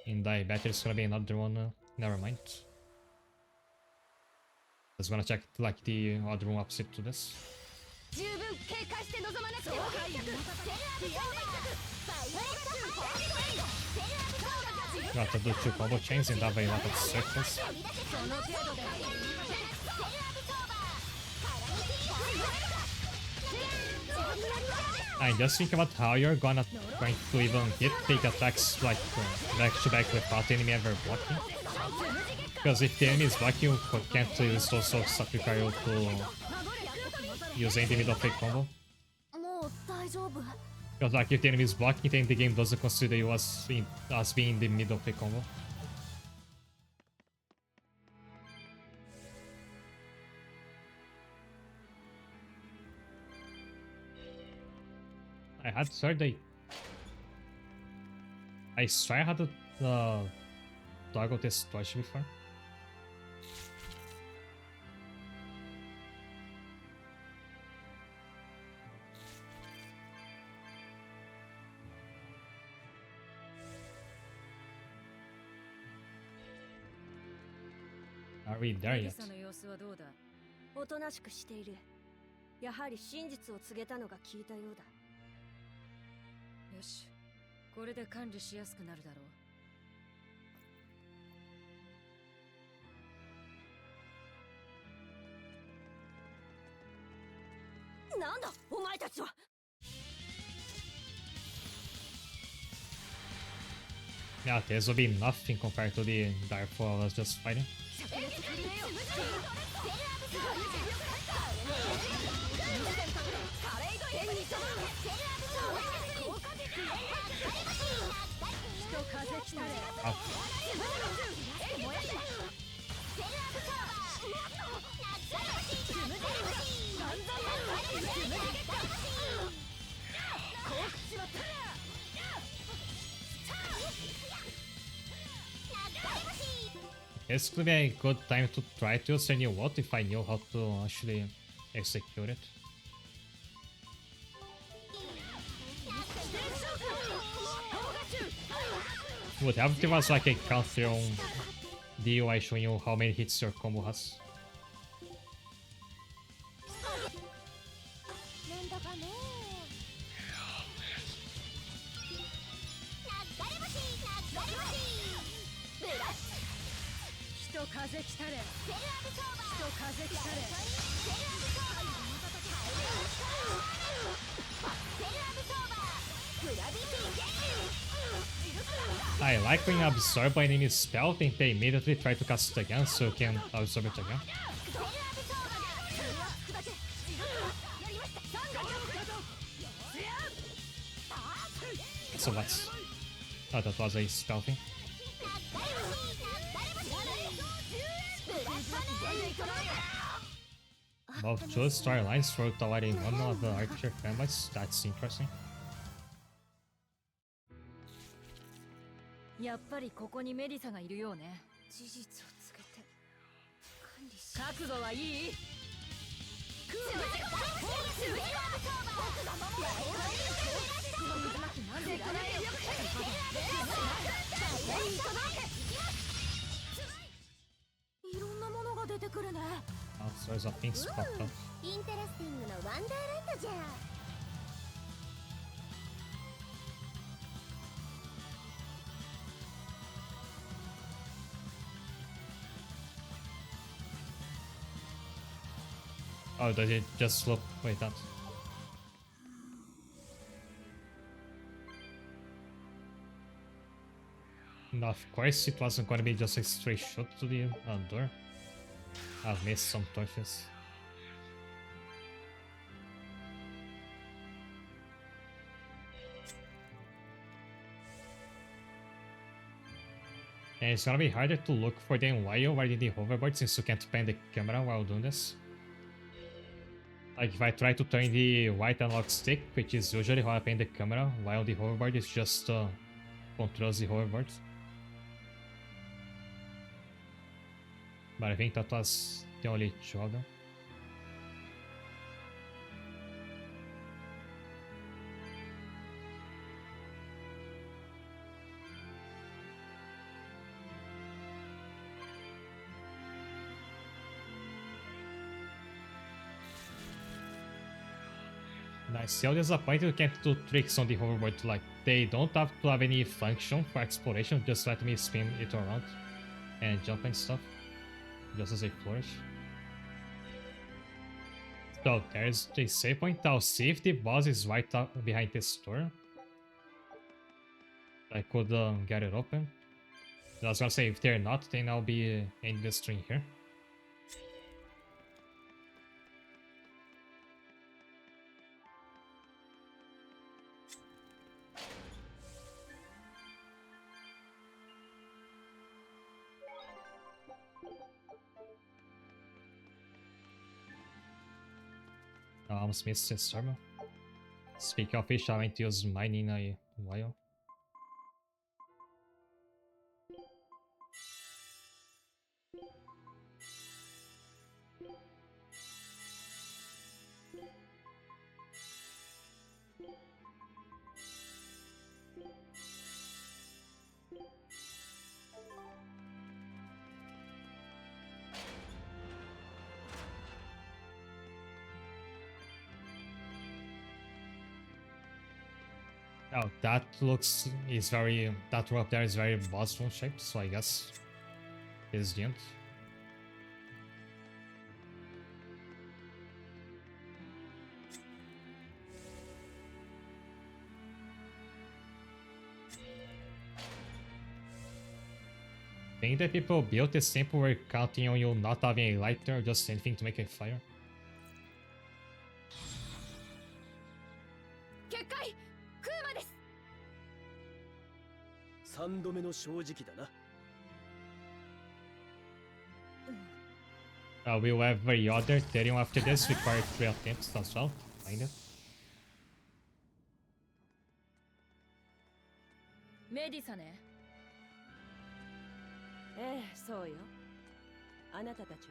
And I bet there's gonna be another one. Never mind. Just gonna check like the other room opposite to this. 十分警戒して臨まなくては。Got to do 2 combo chains and have a lot of circles. I just think about how you're going to even hit big attacks like back to back without enemy ever blocking. Because if the enemy is blocking, you can't use those stuff require you to use in the middle of a combo. Because like if the enemy is blocking, then the game doesn't consider you as being in the middle of a combo. I had heard I swear I had the toggle this twice before. Are we there yet? おとなしくしている。やはり真実を告げたのが効いたようだ。よし、これで管理しやすくなるだろう。なんだ、お前たちは。Yeah, this will be nothing compared to the Direful I was just fighting. Oh. This could be a good time to try to use a new what if I knew how to actually execute it. Would help if there was like a counter on the UI showing you how many hits your combo has. I like when you absorb an enemy spell, then they immediately try to cast it again so you can absorb it again. So let's... Oh, that was a spell thing. Both two storylines for already one of the Archer fanboys. That's interesting. やっぱりここにメリサがいるようね。事実を告げて管理し。覚悟はいい？いろんなものが出てくるね。Oh, so there's a pink spot up. インテレスティングのワンダーランドじゃ。Oh, does it just look? Wait, that. No, of course it wasn't going to be just a straight shot to the door. I've missed some torches. And it's gonna be harder to look for them while you're riding the hoverboard since you can't pan the camera while doing this. Like if I try to turn the right analog stick, which is usually how I pan the camera, while the hoverboard is just controls the hoverboard. But I think that was the only two of them. I'm still disappointed you can't do tricks on the hoverboard. Like, they don't have to have any function for exploration, just let me spin it around and jump and stuff. Just as a flourish. So there's the save point. I'll see if the boss is right behind this door. I could get it open. I was gonna say, if they're not, then I'll be in this string here. I almost missed this server. Speaking of which, I went to use mine in a while. Oh, that row up there is very boss room shaped, so I guess this is the end. I think the people built this temple were counting on you not having a lighter or just anything to make a fire. 3度目の正直だな。Will every other Ethereum after this require 3 attempts as well? Kinda. メディサね。ええ、そうよ。あなたたち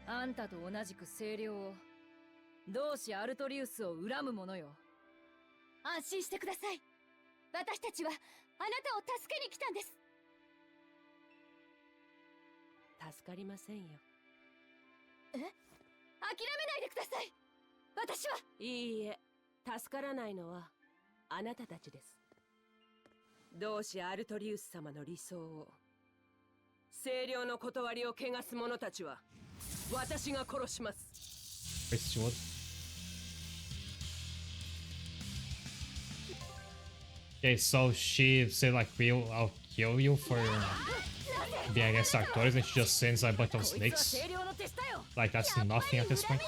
は？あんたと同じく清涼を、同志アルトリウスを恨む者よ。安心してください。私たちはあなたを助けに来たんです。助かりませんよ。え？諦めないでください。私は。いいえ、助からないのはあなたたちです。同志アルトリウス様の理想を、清涼の断りを汚す者たちは私が殺します。Okay, so she said like, I'll kill you for being against Arcturus, and she just sends a bunch of snakes. Like, that's nothing at this point.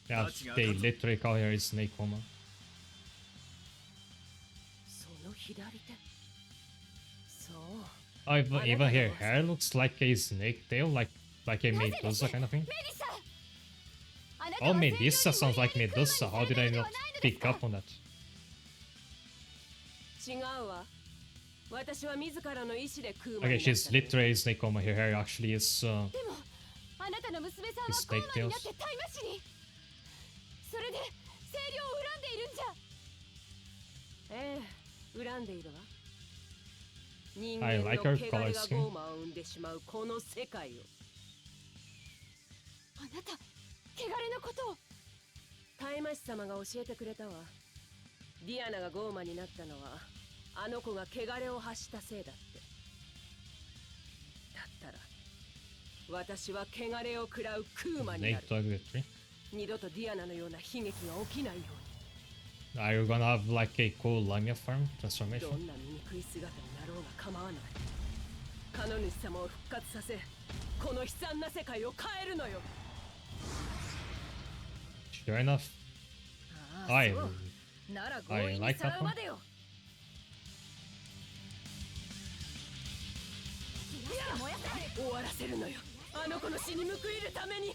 Yeah, they literally call her Snake Woman. Oh, even her hair looks like a snake tail, like a Medusa kind of thing. Oh, Medusa sounds like Medusa. How did I not pick up on that? Okay, she's literally a snake woman. Her hair actually is snake tails. I like her color scheme. あなた、汚れのことを。タイマシ様が教えてくれたわ。ディアナがゴーマになったのは、あの子が汚れを発したせいだって。だったら、私は汚れを食らうクーマになる。二度とディアナのような悲劇が起きないように。Are you gonna have like a cool Lamia farm transformation? どんな醜い姿になろうが構わない。カノ主様を復活させ、この悲惨な世界を変えるのよ。Sure enough. I like that one. 終わらせるのよ。あの子の死に報いるために。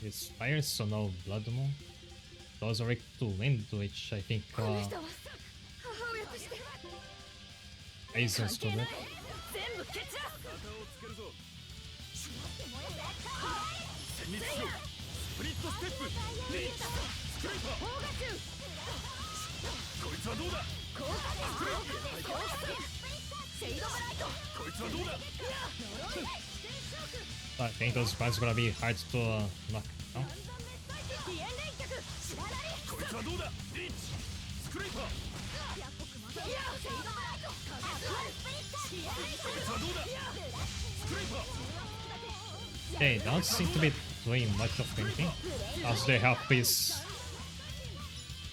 is fire, so no blood moon. Those are to wind, which I think Aizen's to live. こいつはどうだ。 I think those spells gonna be hard to knock down. こいつはどうだ。リーチスクレーパー。こいつはどうだ。スクレーパー。 They don't seem to be doing much of anything, as their health is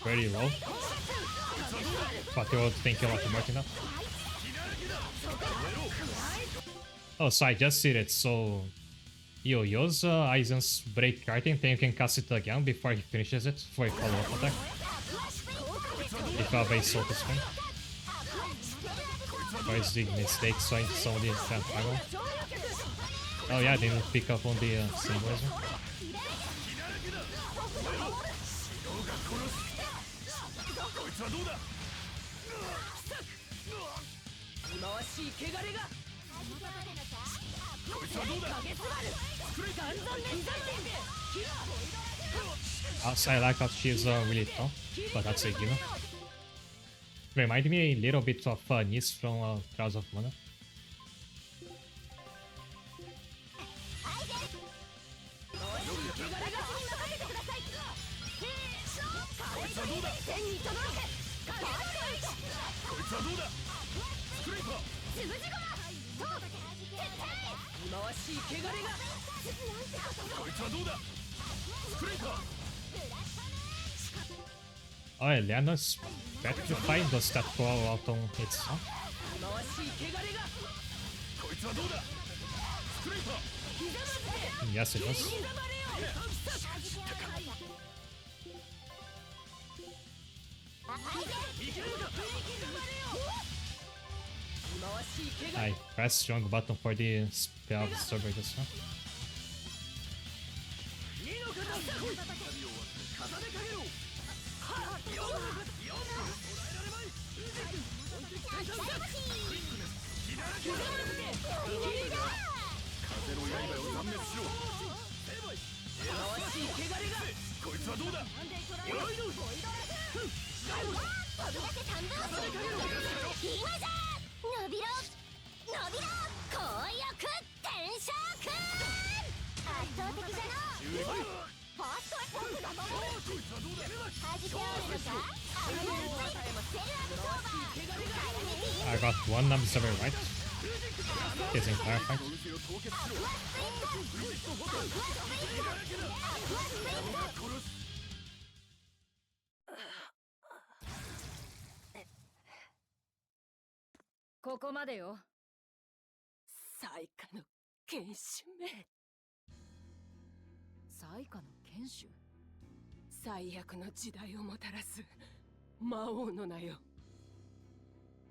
very low. But they were thinking about marking up. Oh, so I just did it, so you use Aizen's break item, then you can cast it again before he finishes it for a follow-up attack. If you have a soul to spend. Or is the mistake, so I saw the fireball. Oh yeah, they didn't pick up on the same laser. 忌まわしい汚れが I like how she's really tough, but that's a given. Remind me a little bit of Nis from Trials of Mana. Oh, Elena's petrified. Does that go out on its own? Yes, it does. I pressed strong button for the spell disturber just now. I got one number 7 right. Is in firefight. Kokomade 最下の剣士め。最下の剣士。最悪の時代をもたらす魔王の名よ。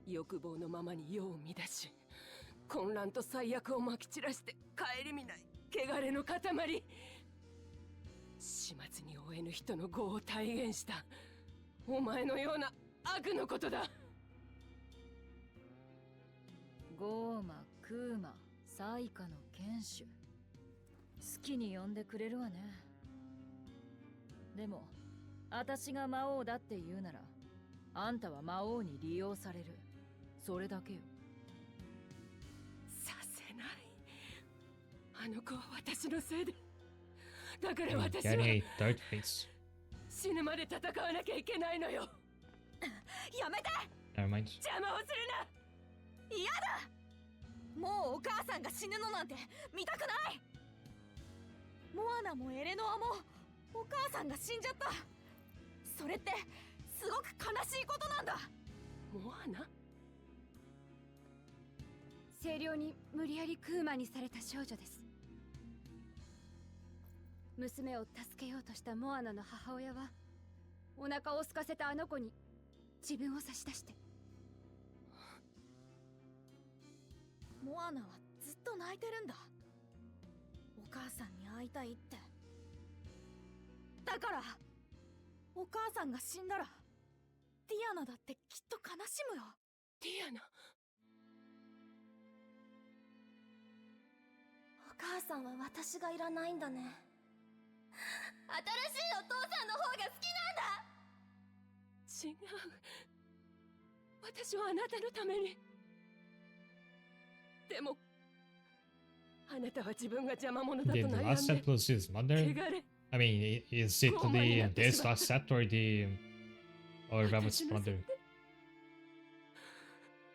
欲望のままに世を乱し、混乱と最悪をまき散らして顧みない汚れの塊。始末に負えぬ人の業を体現したお前のような悪のことだ。ゴーマ、クーマ、最下の剣士。好きに呼んでくれるわね。でも、私が魔王だって言うなら、あんたは魔王に利用される。それだけよ。させない。あの子は私のせいで。だから私は死ぬまで戦わなきゃいけないのよ。やめて。Never mind. 邪魔をするな。嫌だ。もうお母さんが死ぬのなんて見たくない。モアナもエレノアもお母さんが死んじゃった。それってすごく悲しいことなんだ。モアナ？清涼に無理やりクーマにされた少女です。娘を助けようとしたモアナの母親はお腹を空かせたあの子に自分を差し出して。モアナはずっと泣いてるんだ。お母さんに会いたいって。だからお母さんが死んだらディアナだってきっと悲しむよ。ディアナ。お母さんは私がいらないんだね。新しいお父さんの方が好きなんだ。違う。私はあなたのために。でもあなたは自分が邪魔者だと Did the 悩ん last で set lose his mother? 汚れ I mean, is it 傲慢になって this しまっ last た。 set or the or Velvet's 私のせい mother? で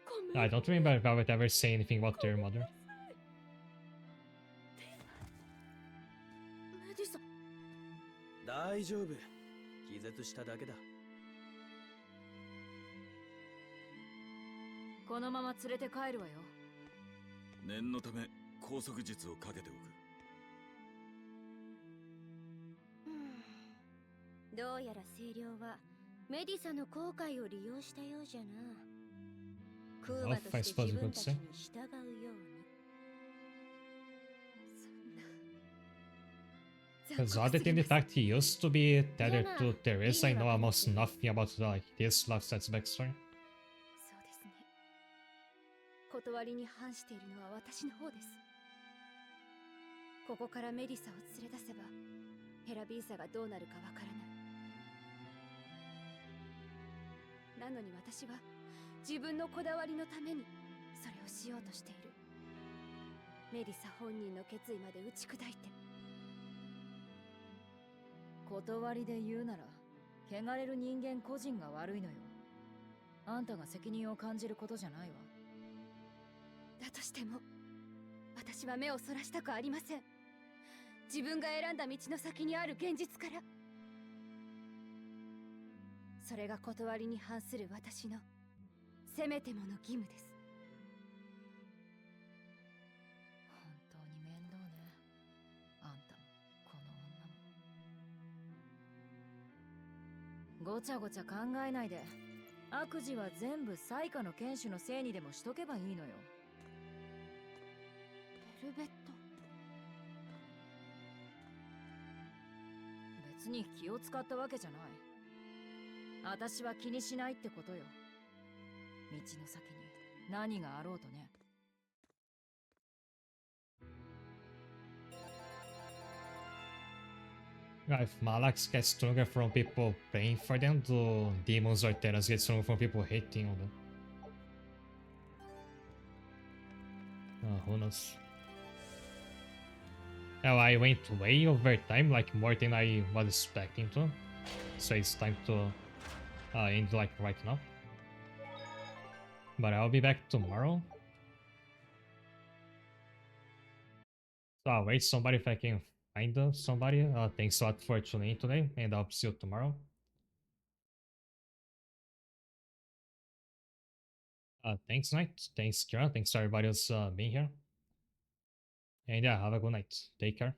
ごめ I ん don't remember Velvet ever saying anything about their mother. メディさん、大丈夫。気絶しただけだ。このまま連れて帰るわよ。念のため拘束術をかけておく。どうやら清涼はメディサの後悔を利用したようじゃな。クーマ Well, と I して suppose 自 we 分 could たち say. に従うように。 Because other than the fact he used to be tethered to Teresa, I know almost nothing about like this last set's backstory. そうですね。断りに反しているのは私の方です。ここからメディサを連れ出せばヘラビーサがどうなるかわからない。なのに私は自分のこだわりのためにそれをしようとしている。メディサ本人の決意まで打ち砕いて。断りで言うなら汚れる人間個人が悪いのよ。あんたが責任を感じることじゃないわ。だとしても私は目をそらしたくありません。自分が選んだ道の先にある現実から。それが断りに反する私のせめてもの義務です。本当に面倒ね。あんたもこの女も。ごちゃごちゃ考えないで。悪事は全部災禍の剣士のせいにでもしとけばいいのよ。ベルベット。別に気を使ったわけじゃない。私は気にしないってことよ。道の先に何があろうとね。If Malax gets stronger from people praying for them, do demons or Terras get stronger from people hating on them? Who knows? Oh, I went way over time, like more than I was expecting to. So it's time to end like right now. But I'll be back tomorrow. So I'll wait somebody if I can find somebody. Thanks a lot for tuning in today, and I'll see you tomorrow. Thanks, Knight. Thanks, Kira. Thanks, everybody else being here. And yeah, have a good night. Take care.